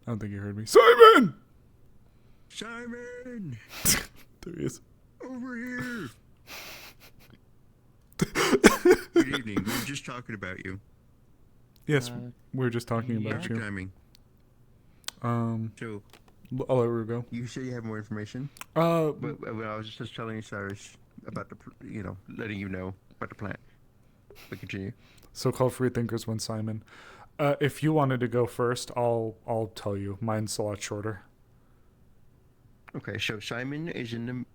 S1: I don't think you heard me. Simon!
S9: Simon!
S1: There he is.
S9: Over here! Good evening. We were just talking about you.
S1: Yes, we were just talking about
S9: Perfect
S1: you.
S9: timing.
S1: So, I'll let Rue go.
S9: You say you have more information? But I was just telling Osiris about letting you know about the plant. But continue.
S1: So-called free thinkers win Simon. If you wanted to go first, I'll tell you. Mine's a lot shorter.
S9: Okay, so Simon is I'm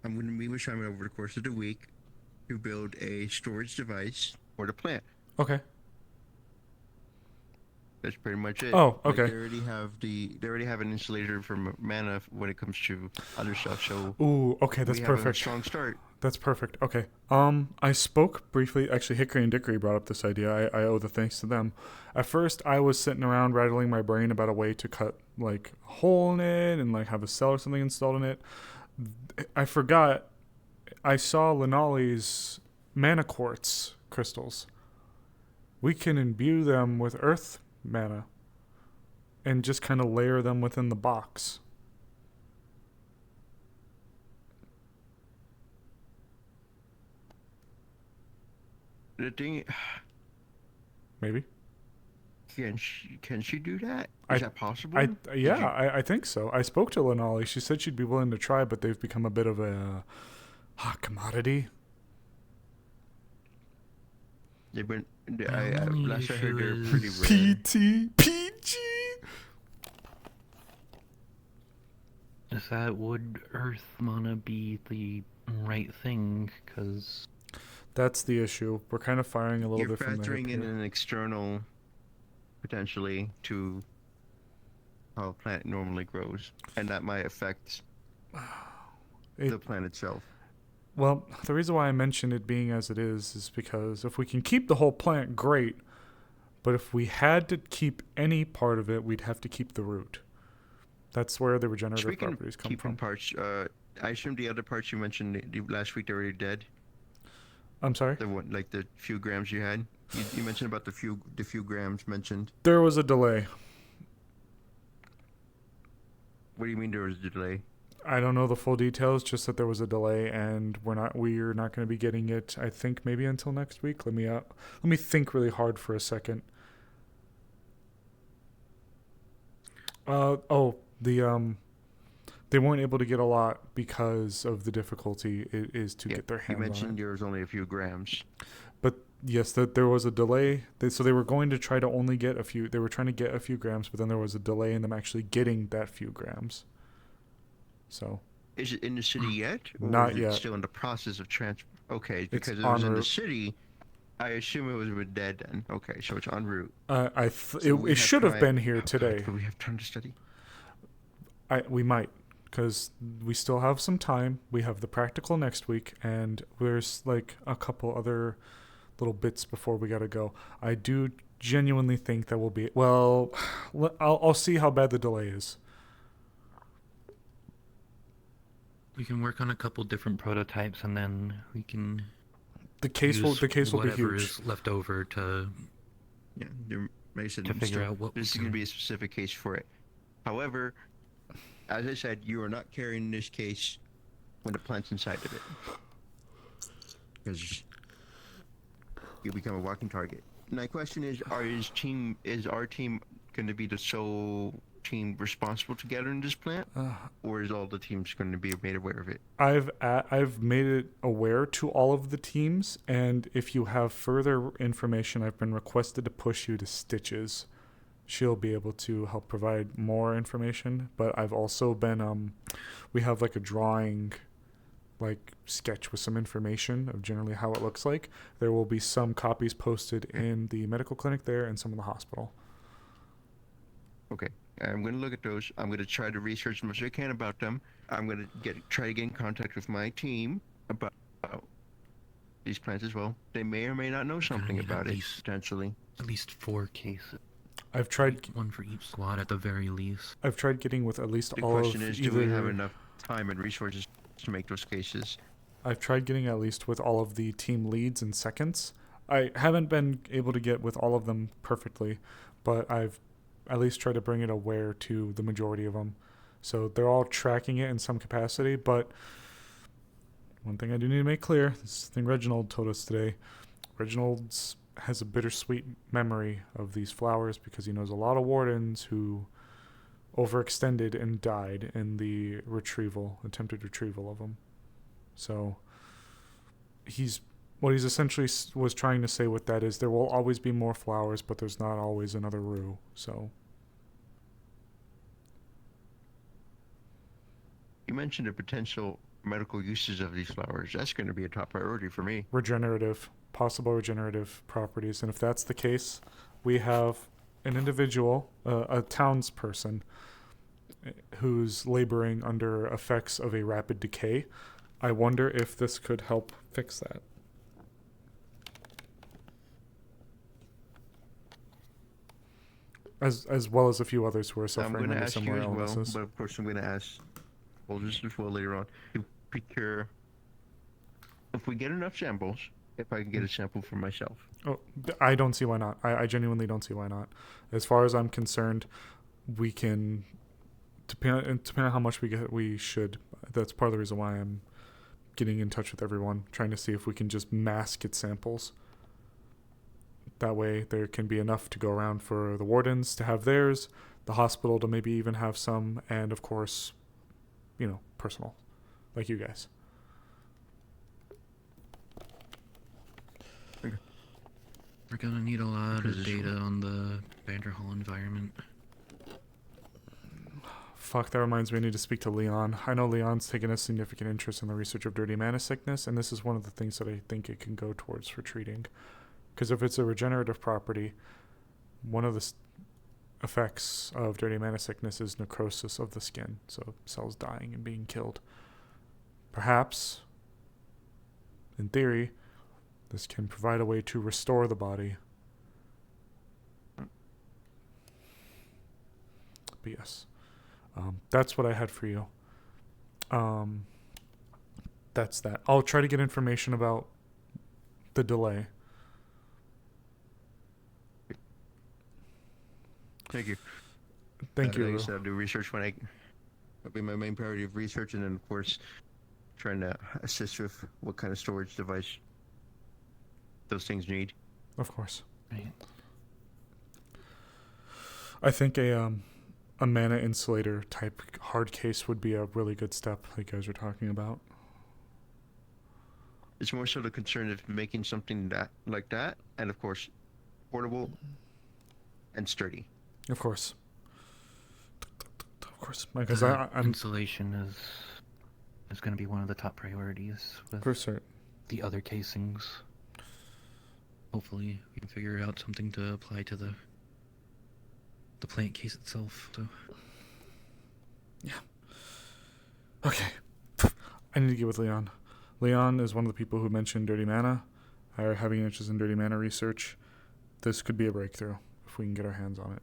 S9: going to meet with Simon over the course of the week to build a storage device for the plant.
S1: Okay.
S9: That's pretty much it.
S1: Oh, okay.
S9: They already have an insulator from mana when it comes to other stuff. So
S1: ooh, okay, that's
S9: we
S1: perfect.
S9: Have a strong start.
S1: That's perfect. Okay. I spoke briefly. Actually, Hickory and Dickory brought up this idea. I owe the thanks to them. At first, I was sitting around rattling my brain about a way to cut like a hole in it and like have a cell or something installed in it. I forgot. I saw Lenali's mana quartz crystals. We can imbue them with earth mana and just kind of layer them within the box.
S9: The thing,
S1: maybe.
S9: Can she do that? Is that possible?
S1: I think so. I spoke to Lenali. She said she'd be willing to try, but they've become a bit of a commodity.
S9: They've been. Last I heard, they're pretty rare.
S1: PG.
S13: Would earth mana be the right thing? Because
S1: that's the issue. We're kind of firing a little bit from the hip
S9: You're factoring in
S1: here.
S9: an external, potentially, to how a plant normally grows, and that might affect the plant itself.
S1: Well, the reason why I mentioned it being as it is because if we can keep the whole plant, great. But if we had to keep any part of it, we'd have to keep the root. That's where the regenerative properties come from.
S9: Parts, I assume the other parts you mentioned last week, they're already dead.
S1: I'm sorry?
S9: The one, like the few grams you had. You mentioned about the few grams mentioned.
S1: There was a delay.
S9: What do you mean there was a delay?
S1: I don't know the full details, just that there was a delay, and we're not going to be getting it. I think maybe until next week. Let me think really hard for a second. They weren't able to get a lot because of the difficulty it is to get their hands on it.
S9: You mentioned there was only a few grams.
S1: But yes, that there was a delay. So they were going to try to only get a few. They were trying to get a few grams, but then there was a delay in them actually getting that few grams. So.
S9: Is it in the city yet? Or
S1: Not
S9: is
S1: yet.
S9: It still in the process of transfer. Okay, because
S1: It's
S9: it was
S1: en
S9: in the
S1: route.
S9: city. I assume it was dead then. Okay, so it's en route.
S1: It should have been here today.
S9: Do we have time to study?
S1: We might, because we still have some time. We have the practical next week, and there's like a couple other little bits before we gotta go. I do genuinely think that will be well. I'll see how bad the delay is.
S13: we can work on a couple different prototypes, and then we can.
S1: The case will be
S13: whatever
S1: huge.
S13: is left over to.
S9: Yeah,
S13: to figure out what
S9: this is going to be a specific case for it. However, as I said, you are not carrying this case when the plant's inside of it. Because you'll become a walking target. My question is, is our team going to be the sole team responsible to gathering this plant, or is all the teams going to be made aware of it?
S1: I've made it aware to all of the teams, and if you have further information, I've been requested to push you to Stitches. She'll be able to help provide more information, but I've also been we have like a drawing like sketch with some information of generally how it looks like. There will be some copies posted in the medical clinic there and some in the hospital.
S9: Okay, I'm going to look at those. I'm going to try to research as much as I can about them. I'm going to try to get in contact with my team about these plants as well. They may or may not know something about it, potentially.
S10: At least 4 cases.
S1: I've tried
S10: one for each squad at the very least.
S1: I've tried getting with at least all of
S9: The question is, do we have enough time and resources to make those cases?
S1: I've tried getting at least with all of the team leads and seconds. I haven't been able to get with all of them perfectly, but I've at least tried to bring it aware to the majority of them. So they're all tracking it in some capacity, but one thing I do need to make clear, this thing Reginald told us today, Reginald's has a bittersweet memory of these flowers because he knows a lot of wardens who overextended and died in the attempted retrieval of them. So what he's essentially was trying to say with that is there will always be more flowers, but there's not always another rue. So
S9: you mentioned the potential medical uses of these flowers. That's going to be a top priority for me.
S1: Possible regenerative properties. And if that's the case, we have an individual, a townsperson, who's laboring under effects of a rapid decay. I wonder if this could help fix that. As well as a few others who are suffering under similar illnesses.
S9: But of course I'm going to ask soldiers as well later on to procure, if we get enough samples, if I can get a sample for myself.
S1: Oh, I don't see why not. I genuinely don't see why not. As far as I'm concerned, we can, depending on how much we get, we should. That's part of the reason why I'm getting in touch with everyone, trying to see if we can just mass get samples. That way there can be enough to go around for the wardens to have theirs, the hospital to maybe even have some, and of course, personal, like you guys.
S10: We're gonna need a lot of data on the Vanderhall environment.
S1: Fuck, that reminds me I need to speak to Leon. I know Leon's taken a significant interest in the research of dirty mana sickness, and this is one of the things that I think it can go towards for treating. Because if it's a regenerative property, one of the effects of dirty mana sickness is necrosis of the skin, so cells dying and being killed. Perhaps, in theory, this can provide a way to restore the body. But yes, that's what I had for you. That's that. I'll try to get information about the delay.
S9: Thank you.
S1: Thank you.
S9: Like I said, I'll do research that'll be my main priority of research, and then of course trying to assist with what kind of storage device those things need.
S1: Of course.
S10: Right.
S1: I think a mana insulator type hard case would be a really good step, like you guys were talking about.
S9: It's more so the concern of making something like that, and of course, portable and sturdy.
S1: Of course. Of course. Because
S10: insulation is going to be one of the top priorities with
S1: for certain.
S10: The other casings. Hopefully we can figure out something to apply to the plant case itself. So
S1: yeah. Okay. I need to get with Leon. Leon is one of the people who mentioned dirty mana, or having an interest in dirty mana research. This could be a breakthrough if we can get our hands on it.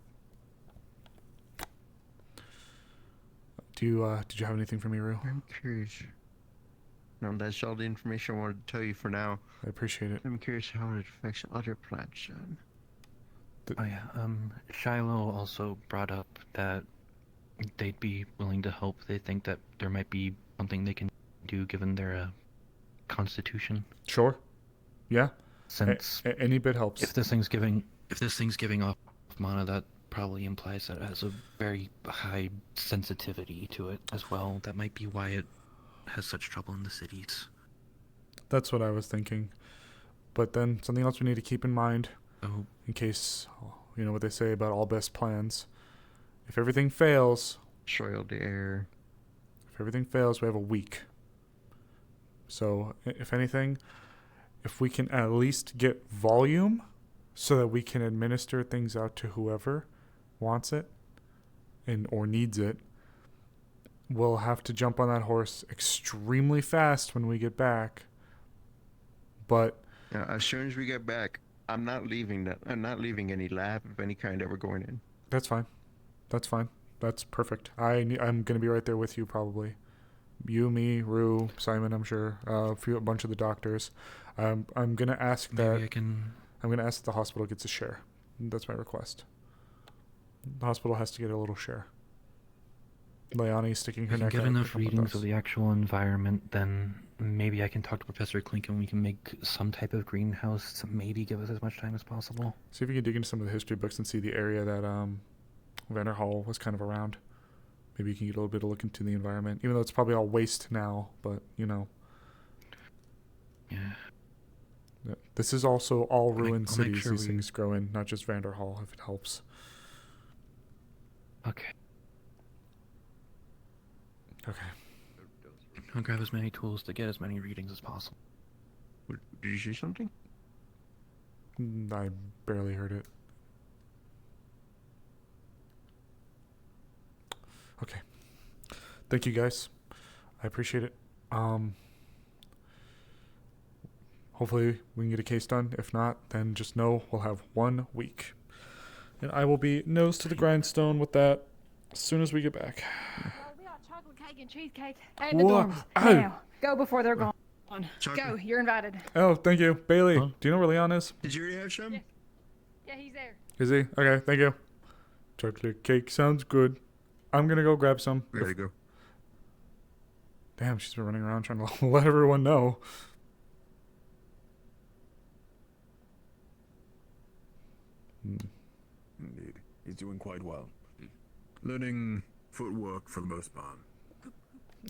S1: Did you have anything for me, Rue?
S9: I'm curious. No, that's all the information I wanted to tell you for now.
S1: I appreciate it.
S9: I'm curious how it affects other plants.
S10: Oh yeah, Shiloh also brought up that they'd be willing to help. They think that there might be something they can do given their constitution.
S1: Sure. Yeah.
S10: since
S1: any bit helps.
S10: If this thing's giving off mana, that probably implies that it has a very high sensitivity to it as well. That might be why it has such trouble in the cities.
S1: That's what I was thinking. But then something else we need to keep in mind, in case, you know what they say about all best plans. If everything fails...
S9: Soil the air.
S1: If everything fails, we have a week. So, if anything, if we can at least get volume so that we can administer things out to whoever wants it or needs it, we'll have to jump on that horse extremely fast when we get back. But
S9: as soon as we get back, I'm not leaving any lab of any kind that we're going in.
S1: That's fine. That's perfect. I'm going to be right there with you probably. You, me, Rue, Simon, I'm sure. A bunch of the doctors. I'm going to ask that... I'm going to ask that the hospital gets a share. That's my request. The hospital has to get a little share. Leonie's sticking her neck out.
S10: Give enough readings of the actual environment, then maybe I can talk to Professor Klink and we can make some type of greenhouse to maybe give us as much time as possible.
S1: See if you can dig into some of the history books and see the area that Vanderhall was kind of around. Maybe you can get a little bit of look into the environment, even though it's probably all waste now, but, you know.
S10: Yeah.
S1: This is also all ruined
S10: I'll make
S1: cities
S10: sure
S1: these things grow in, not just Vanderhall, if it helps.
S10: Okay.
S1: Okay.
S10: I'll grab as many tools to get as many readings as possible.
S9: Did you see something?
S1: I barely heard it. Okay. Thank you guys. I appreciate it. Hopefully we can get a case done. If not, then just know we'll have 1 week. And I will be nose to the grindstone with that as soon as we get back.
S3: We got chocolate cake and cheesecake and the
S1: Whoa.
S3: dorms.
S1: Ow.
S3: Now, go before they're gone.
S9: Chocolate.
S3: Go, you're invited.
S1: Oh, thank you. Bailey, do you know where Leon is?
S9: Did you already have some?
S3: Yeah, he's there.
S1: Is he? Okay, thank you. Chocolate cake sounds good. I'm going to go grab some.
S9: There you go.
S1: Damn, she's been running around trying to let everyone know.
S19: Indeed. He's doing quite well. Learning footwork for the most part.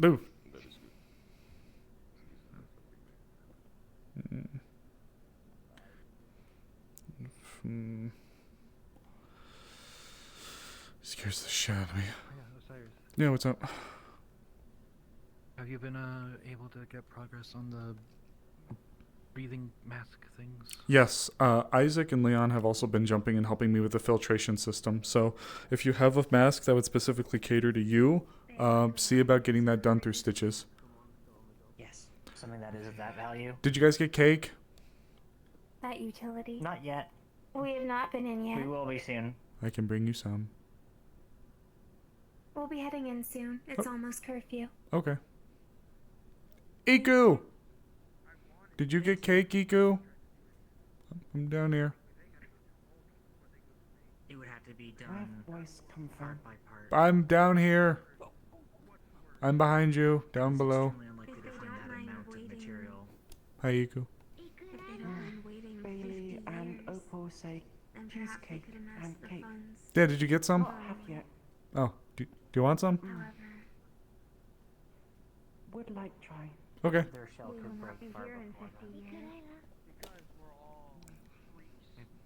S1: Ooh. Scares the shit out of me. Yeah, what's up?
S10: Have you been able to get progress on the breathing mask things?
S1: Yes, Isaac and Leon have also been jumping and helping me with the filtration system. So if you have a mask that would specifically cater to you, see about getting that done through Stitches.
S15: Yes, something that is of that value.
S1: Did you guys get cake?
S2: That utility.
S15: Not yet.
S2: We have not been in yet.
S15: We will be soon.
S1: I can bring you some.
S2: We'll be heading in soon. It's almost curfew.
S1: Okay. Iku! Did you get cake, Iku? I'm down here.
S15: It would have to be done part by part.
S1: I'm down here. I'm behind you, down below. Hi, Iku.
S11: Bailey and Opal say cheesecake and cake.
S1: Yeah, did you get some?
S11: Have yet.
S1: Oh, do you want some?
S11: Would like try.
S1: Okay.
S15: Their shell could break far before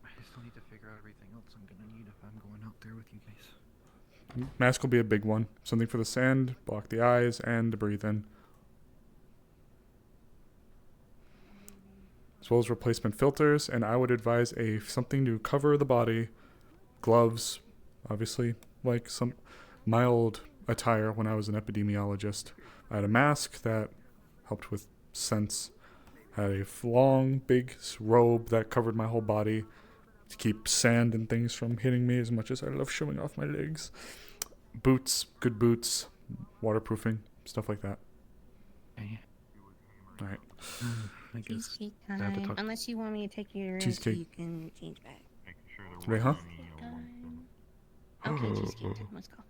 S10: I still need to figure out everything else I'm gonna need if I'm going out there with you guys.
S1: Mask will be a big one. Something for the sand, block the eyes, and to breathe in. As well as replacement filters, and I would advise something to cover the body, gloves, obviously, like some mild attire when I was an epidemiologist. I had a mask that helped with sense. I had a long, big robe that covered my whole body to keep sand and things from hitting me as much as I love showing off my legs. Boots, good boots, waterproofing, stuff like that.
S10: Okay.
S1: Alright.
S10: I guess
S21: Cheesecake
S10: I have to
S21: time.
S10: talk.
S21: Unless you want me to take you to your room
S1: Cheesecake.
S21: so you can change back.
S1: Wait, huh?
S21: Okay, cheesecake time. Let's go.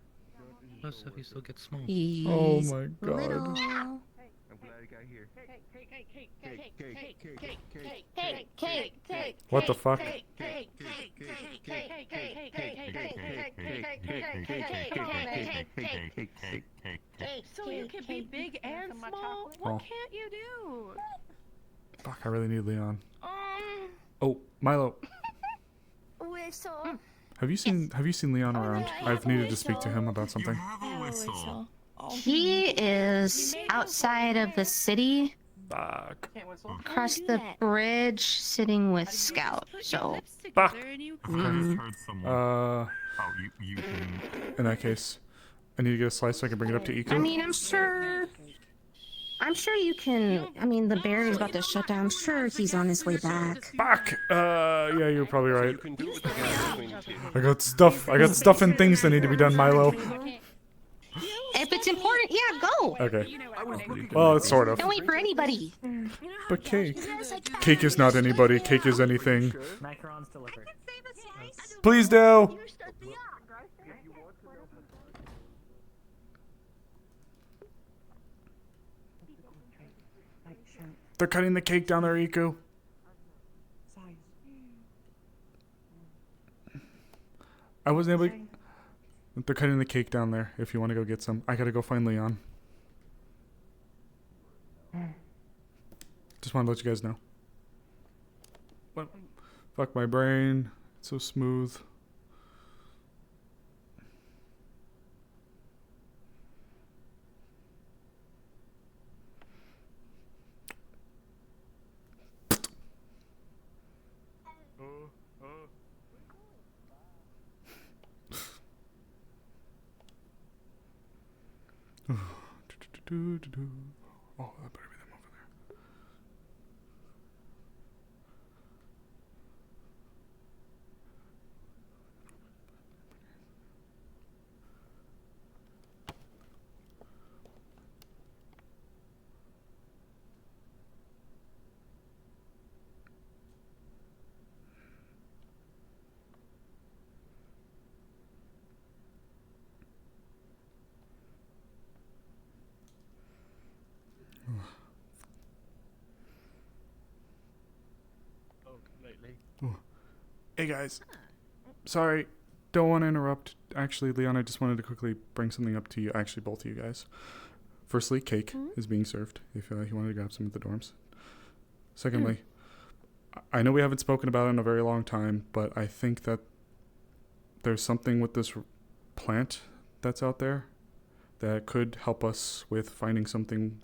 S10: Plus, if you still get small.
S1: Oh my god.
S21: Little.
S9: guy here.
S1: What the fuck?
S3: So you can be big and small?
S1: Oh.
S3: What can't you do?
S1: Fuck, I really need Leon. Oh, Milo.
S5: Whistle.
S1: Have you seen Leon around? I've needed to speak to him about something.
S14: He is outside of the city.
S1: Fuck.
S14: Across the bridge, sitting with Scout. So.
S1: Fuck.
S14: Mm.
S1: In that case, I need to get a slice so I can bring it up to Iku.
S14: I mean, I'm sure you can. I mean, the barrier's about to shut down. I'm sure he's on his way back.
S1: Fuck. Yeah, you're probably right. I got stuff and things that need to be done, Milo.
S14: If it's important, yeah, go.
S1: Okay. Well, it's sort of.
S14: Don't wait for anybody.
S1: But Cake. Cake is not anybody. Cake is anything.
S15: Macarons delivered.
S1: Please do. They're cutting the cake down there, Iku. I wasn't able to... They're cutting the cake down there if you want to go get some. I gotta go find Leon. Just want to let you guys know. What? Fuck my brain. It's so smooth. Oh, that better be them over there. Hey guys, sorry, don't want to interrupt. Actually, Leon, I just wanted to quickly bring something up to you. Actually, both of you guys. Firstly, cake is being served. If you wanted to grab some at the dorms. Secondly, I know we haven't spoken about it in a very long time, but I think that there's something with this plant that's out there that could help us with finding something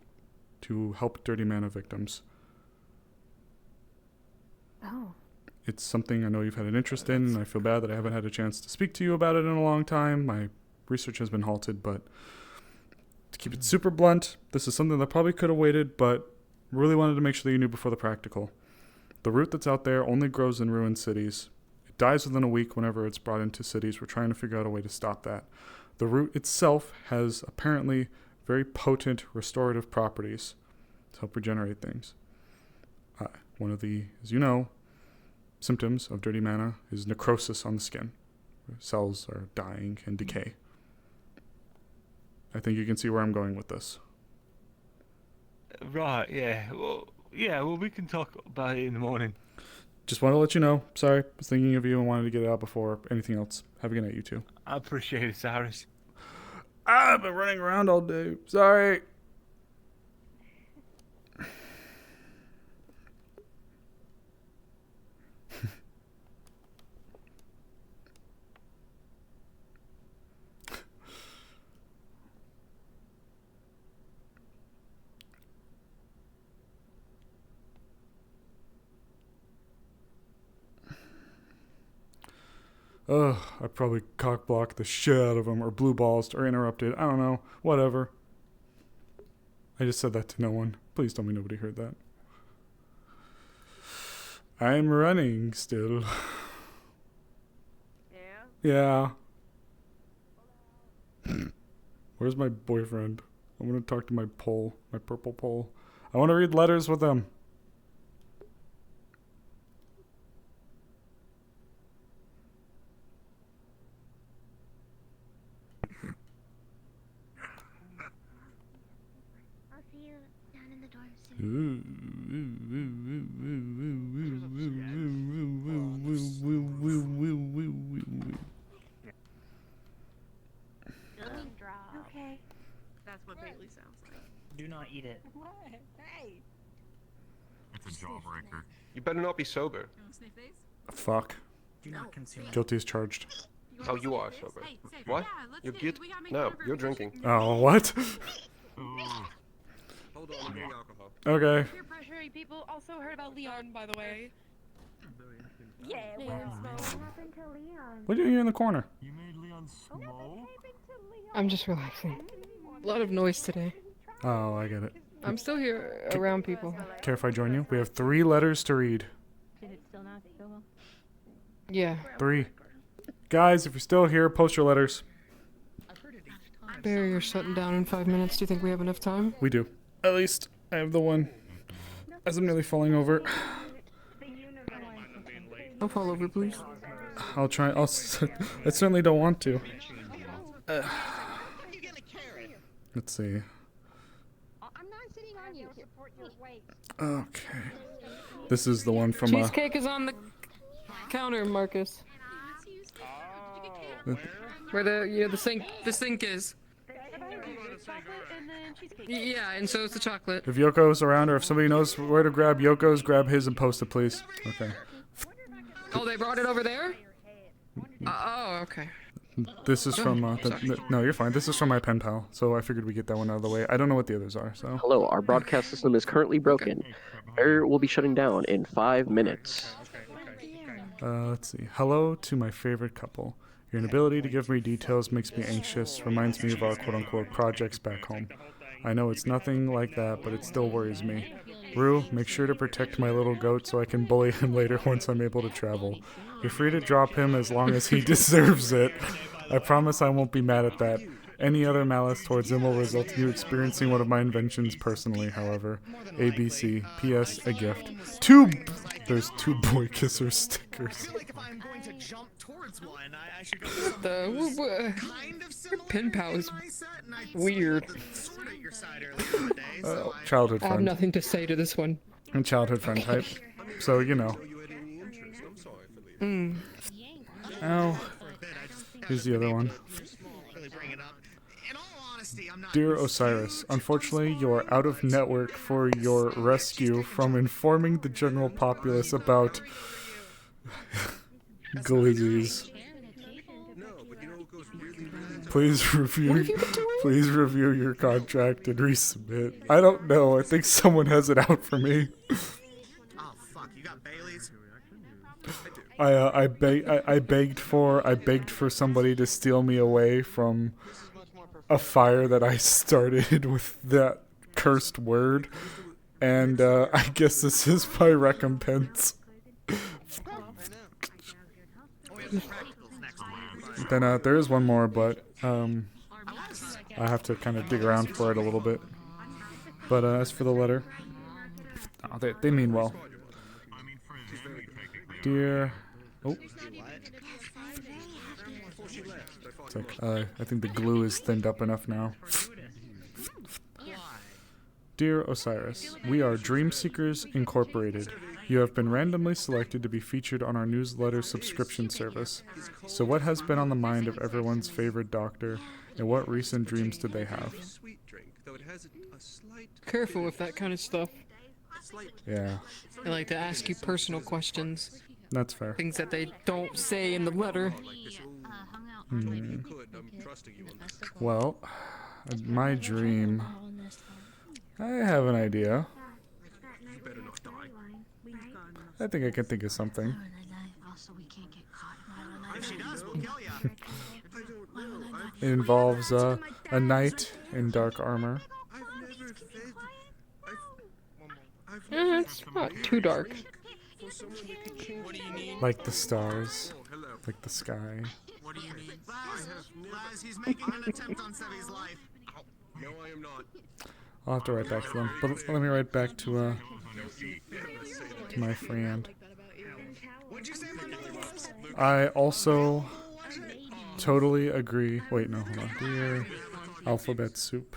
S1: to help dirty mana victims.
S2: Oh.
S1: It's something I know you've had an interest in, and I feel bad that I haven't had a chance to speak to you about it in a long time. My research has been halted, but to keep it super blunt, this is something that probably could have waited, but really wanted to make sure that you knew before the practical. The root that's out there only grows in ruined cities. It dies within a week whenever it's brought into cities. We're trying to figure out a way to stop that. The root itself has apparently very potent restorative properties to help regenerate things. One of the, as you know, symptoms of dirty mana is necrosis on the skin. Cells are dying and decay. I think you can see where I'm going with this.
S4: Right, yeah. Well, we can talk about it in the morning.
S1: Just want to let you know. Sorry, I was thinking of you and wanted to get it out before anything else. Have a good night, you two.
S4: I appreciate it, Cyrus.
S1: I've been running around all day. Sorry. I probably cock-blocked the shit out of them, or blue balls, or interrupted. I don't know. Whatever. I just said that to no one. Please tell me nobody heard that. I'm running still. Yeah? Yeah. Where's my boyfriend? I want to talk to my pole, my purple pole. I want to read letters with him.
S5: I'll see you down in the
S2: Okay.
S7: That's what Bailey sounds like.
S15: Do not eat it.
S7: Hey.
S17: It's a jawbreaker.
S22: You better not be sober.
S1: Fuck.
S15: Do not consume it.
S1: Guilty as charged.
S22: Oh, you are sober. What? You're guilty? No, you're drinking.
S1: Oh, what?
S22: Hold on, I'm getting alcohol.
S1: Okay.
S3: Peer pressuring people also heard about Leon, by the way. Yeah,
S2: What happened to Leon?
S1: What are you doing here in the corner?
S17: You made Leon smoke?
S23: I'm just relaxing. A lot of noise today.
S1: Oh, I get it.
S23: I'm still here around people.
S1: Care if I join you? We have 3 letters to read.
S16: Did it still not go well?
S23: Yeah.
S1: 3. Guys, if you're still here, post your letters.
S23: Barry, you're shutting down in 5 minutes. Do you think we have enough time?
S1: We do. At least I have the one. As I'm nearly falling over.
S23: Don't fall over, please.
S1: I'll try. I certainly don't want to. Let's see. Okay. This is the one from.
S23: Cheesecake is on the counter, Marcus. Where the sink is. Yeah, and so is the chocolate.
S1: If Yoko's around, or if somebody knows where to grab Yoko's, grab his and post it, please. Okay.
S23: Oh, they brought it over there? Oh, okay.
S1: This is from. No, you're fine. This is from my pen pal, so I figured we'd get that one out of the way. I don't know what the others are, so.
S24: Hello, our broadcast system is currently broken. Air will be shutting down in 5 minutes.
S1: Let's see. Hello to my favorite couple. Your inability to give me details makes me anxious, reminds me of our quote-unquote projects back home. I know it's nothing like that, but it still worries me. Rue, make sure to protect my little goat so I can bully him later once I'm able to travel. You're free to drop him as long as he deserves it. I promise I won't be mad at that. Any other malice towards him will result in you experiencing one of my inventions personally, however. ABC. P.S. A gift. There's 2 boy kisser stickers.
S23: Your pen pal is weird.
S1: Childhood
S23: I have
S1: friend.
S23: nothing to say to this one.
S1: And childhood friend type. So, you know. Oh. Here's the other one. Dear Osiris, unfortunately you are out of network for your rescue from informing the general populace about glizzies. Please review your contract and resubmit. I don't know. I think someone has it out for me.
S25: Oh fuck! You got Bailey's.
S1: I begged for somebody to steal me away from a fire that I started with that cursed word, and I guess this is my recompense. Then there is one more, but I have to kind of dig around for it a little bit. But as for the letter, they mean well. Dear, it's like, I think the glue is thinned up enough now. Dear Osiris, we are Dream Seekers Incorporated. You have been randomly selected to be featured on our newsletter subscription service. So what has been on the mind of everyone's favorite doctor, and what recent dreams did they have?
S23: Careful with that kind of stuff.
S1: Yeah,
S23: I like to ask you personal questions.
S1: that's fair.
S23: Things that they don't say in the letter.
S1: Well, my dream. I have an idea. I think I can think of something. It involves a knight in dark armor.
S23: It's not too dark.
S1: Like the stars. Like the sky.
S25: What do you need? Laz, he's making an attempt on Sevi's life. No, I am not.
S1: I'll have to write back to them. But let me write back to my friend. I also totally agree. Wait, no, hold on. Dear Alphabet Soup.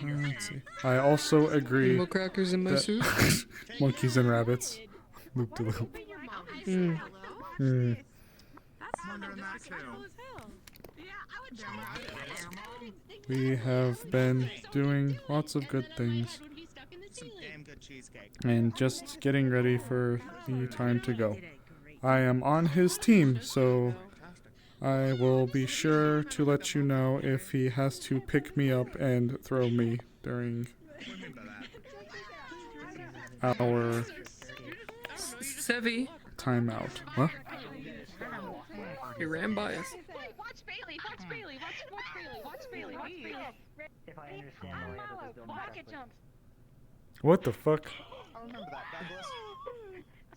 S1: Let's see. I also agree.
S23: Animal crackers in my
S1: that
S23: soup?
S1: monkeys and rabbits. Loop de loop. We have been doing lots of good things. And just getting ready for the time to go. I am on his team, so I will be sure to let you know if he has to pick me up and throw me during our
S23: Sevi.
S1: timeout. What?
S23: He ran by us.
S3: Watch Bailey, watch Bailey, watch Bailey, watch Bailey, watch Bailey.
S15: If I understand the way that this building
S3: Pocket jumps.
S1: What the fuck?
S3: I remember that, Douglas.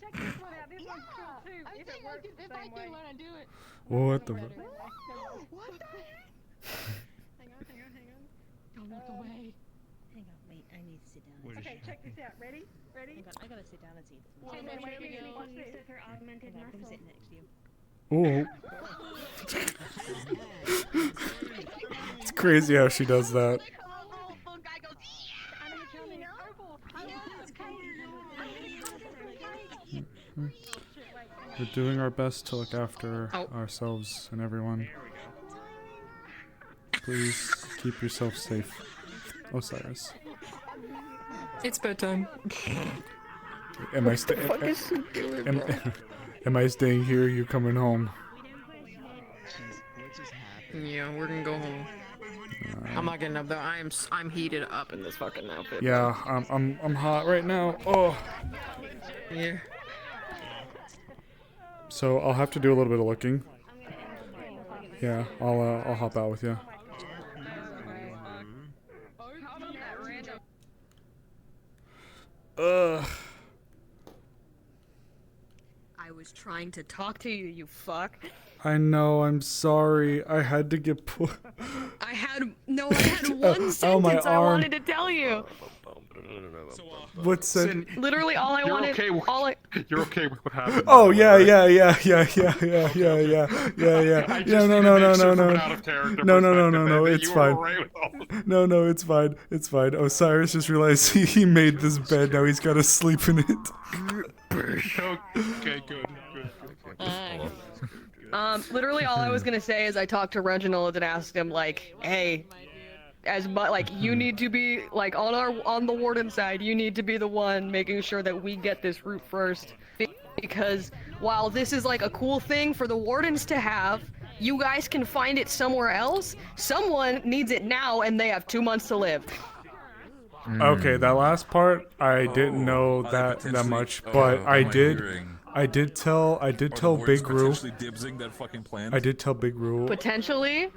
S3: Check this one out. This one's cool too. If it works the same way. When I do it.
S1: What the fuck?
S3: What the heck? Hang on. Don't look away.
S21: Hang on, wait, I need to sit down.
S3: Okay, check this out. Ready?
S21: I gotta sit down and see this.
S3: Wait, wait, wait, wait. Watch this.
S2: Her augmented
S21: I'm
S2: muscle.
S21: sitting next to you.
S1: Oh. It's crazy how she does that. We're doing our best to look after ourselves and everyone. Please keep yourself safe, Osiris.
S23: It's bedtime.
S1: Am I am I staying here? Are you coming home?
S23: Yeah, we're gonna go home. I'm not getting up though. I'm heated up in this fucking outfit.
S1: Yeah, I'm hot right now. Oh.
S23: Yeah.
S1: So I'll have to do a little bit of looking. Yeah, I'll hop out with you.
S7: I was trying to talk to you, you fuck.
S1: I know. I'm sorry. I had to get put.
S7: I had one sentence
S1: my
S7: I
S1: arm.
S7: wanted to tell you.
S1: What's that?
S7: Literally all I wanted.
S17: You're okay with what happened.
S1: Oh yeah. No. It's fine. No, it's fine. It's fine. Osiris just realized he made this bed. Now he's got to sleep in it.
S17: Okay, good.
S7: Literally all I was gonna say is I talked to Reginald and asked him like, hey, you need to be like on the warden side. You need to be the one making sure that we get this route first, because while this is like a cool thing for the wardens to have, you guys can find it somewhere else. Someone needs it now, and they have 2 months to live.
S1: Okay, that last part I didn't know that much, but I did tell Big Roo.
S17: Dibsing that fucking plan.
S1: I did tell Big Roo.
S7: Potentially.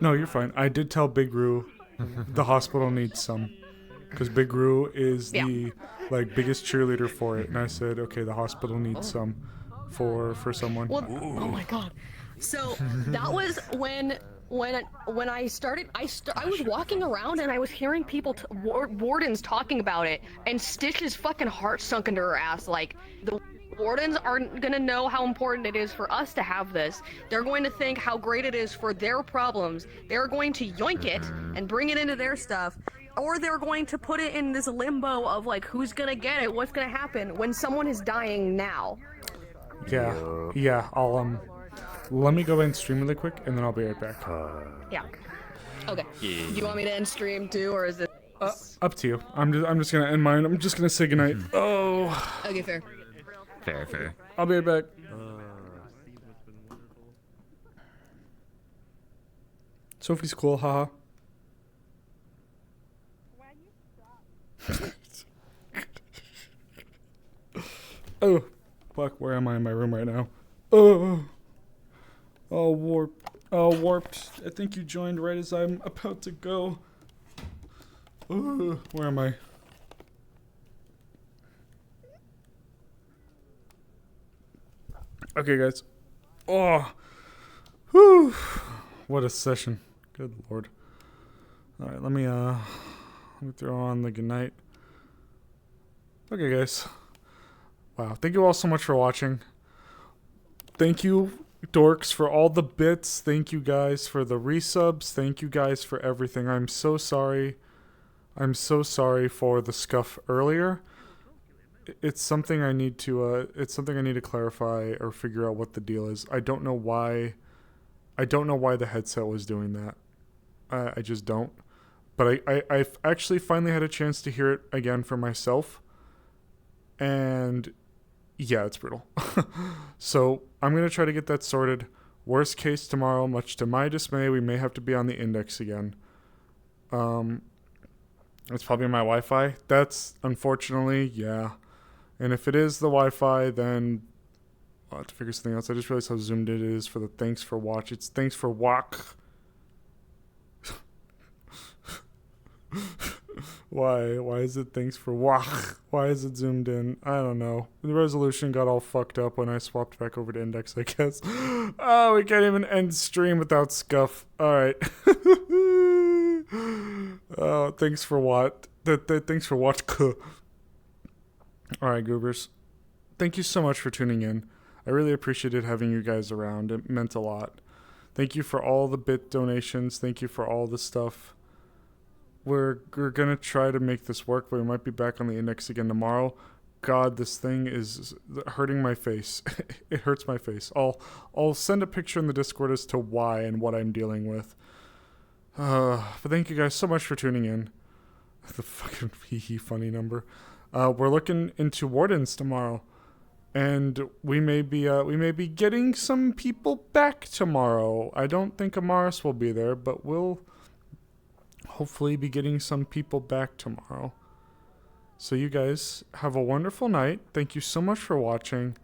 S1: No, you're fine. I did tell Big Roo the hospital needs some, because Big Roo is the biggest cheerleader for it, and I said, okay, the hospital needs some for someone.
S7: Well, oh my god. So that was when I started. I was walking around and I was hearing people, wardens talking about it, and Stitch's fucking heart sunk into her ass. Like, the wardens aren't gonna know how important it is for us to have this. They're going to think how great it is for their problems. They're going to yoink it and bring it into their stuff, or they're going to put it in this limbo of like, who's gonna get it, what's gonna happen when someone is dying now.
S1: Yeah. I'll let me go ahead and stream really quick, and then I'll be right back.
S7: Yeah. Okay. Do you want me to end stream too, or is it?
S1: Up to you. I'm just gonna end mine. I'm just gonna say goodnight. Oh.
S7: Okay, fair.
S4: Fair.
S1: I'll be right back. Sophie's cool, haha. Oh, fuck, where am I in my room right now? Oh, warped. I think you joined right as I'm about to go. Where am I? Okay, guys. Oh, whew. What a session. Good lord. All right, let me throw on the goodnight. Okay, guys. Wow, thank you all so much for watching. Thank you, dorks, for all the bits. Thank you guys for the resubs. Thank you guys for everything. I'm so sorry I'm so sorry for the scuff earlier. It's something I need to clarify or figure out what the deal is. I don't know why the headset was doing that. I just don't. But I've actually finally had a chance to hear it again for myself. And yeah, it's brutal. So I'm going to try to get that sorted. Worst case tomorrow, much to my dismay, we may have to be on the index again. It's probably my Wi-Fi. That's unfortunately, yeah. And if it is the Wi-Fi, then I'll have to figure something else. I just realized how zoomed it is for the thanks for watch. It's thanks for walk. Why? Why is it thanks for walk? Why is it zoomed in? I don't know. The resolution got all fucked up when I swapped back over to index, I guess. Oh, we can't even end stream without scuff. Alright. Oh, thanks for what? Thanks for what? Alright, goobers. Thank you so much for tuning in. I really appreciated having you guys around. It meant a lot. Thank you for all the bit donations. Thank you for all the stuff. We're gonna try to make this work, but we might be back on the index again tomorrow. God, this thing is hurting my face. It hurts my face. I'll send a picture in the Discord as to why and what I'm dealing with. But thank you guys so much for tuning in. The fucking hee funny number. We're looking into wardens tomorrow, and we may be getting some people back tomorrow. I don't think Amaris will be there, but we'll hopefully be getting some people back tomorrow. So you guys have a wonderful night. Thank you so much for watching.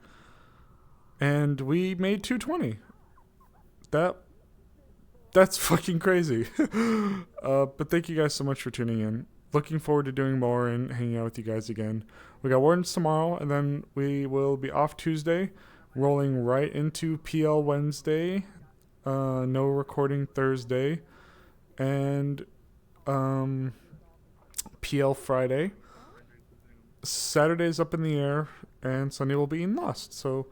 S1: And we made 220. That's fucking crazy. But thank you guys so much for tuning in. Looking forward to doing more and hanging out with you guys again. We got Wardens tomorrow, and then we will be off Tuesday, rolling right into PL Wednesday. No recording Thursday. And PL Friday. Saturday's up in the air, and Sunday will be in Lost. So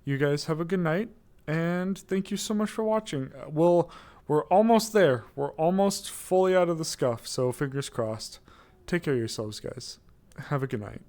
S1: you guys have a good night, and thank you so much for watching. We're almost there. We're almost fully out of the scuff, so fingers crossed. Take care of yourselves, guys. Have a good night.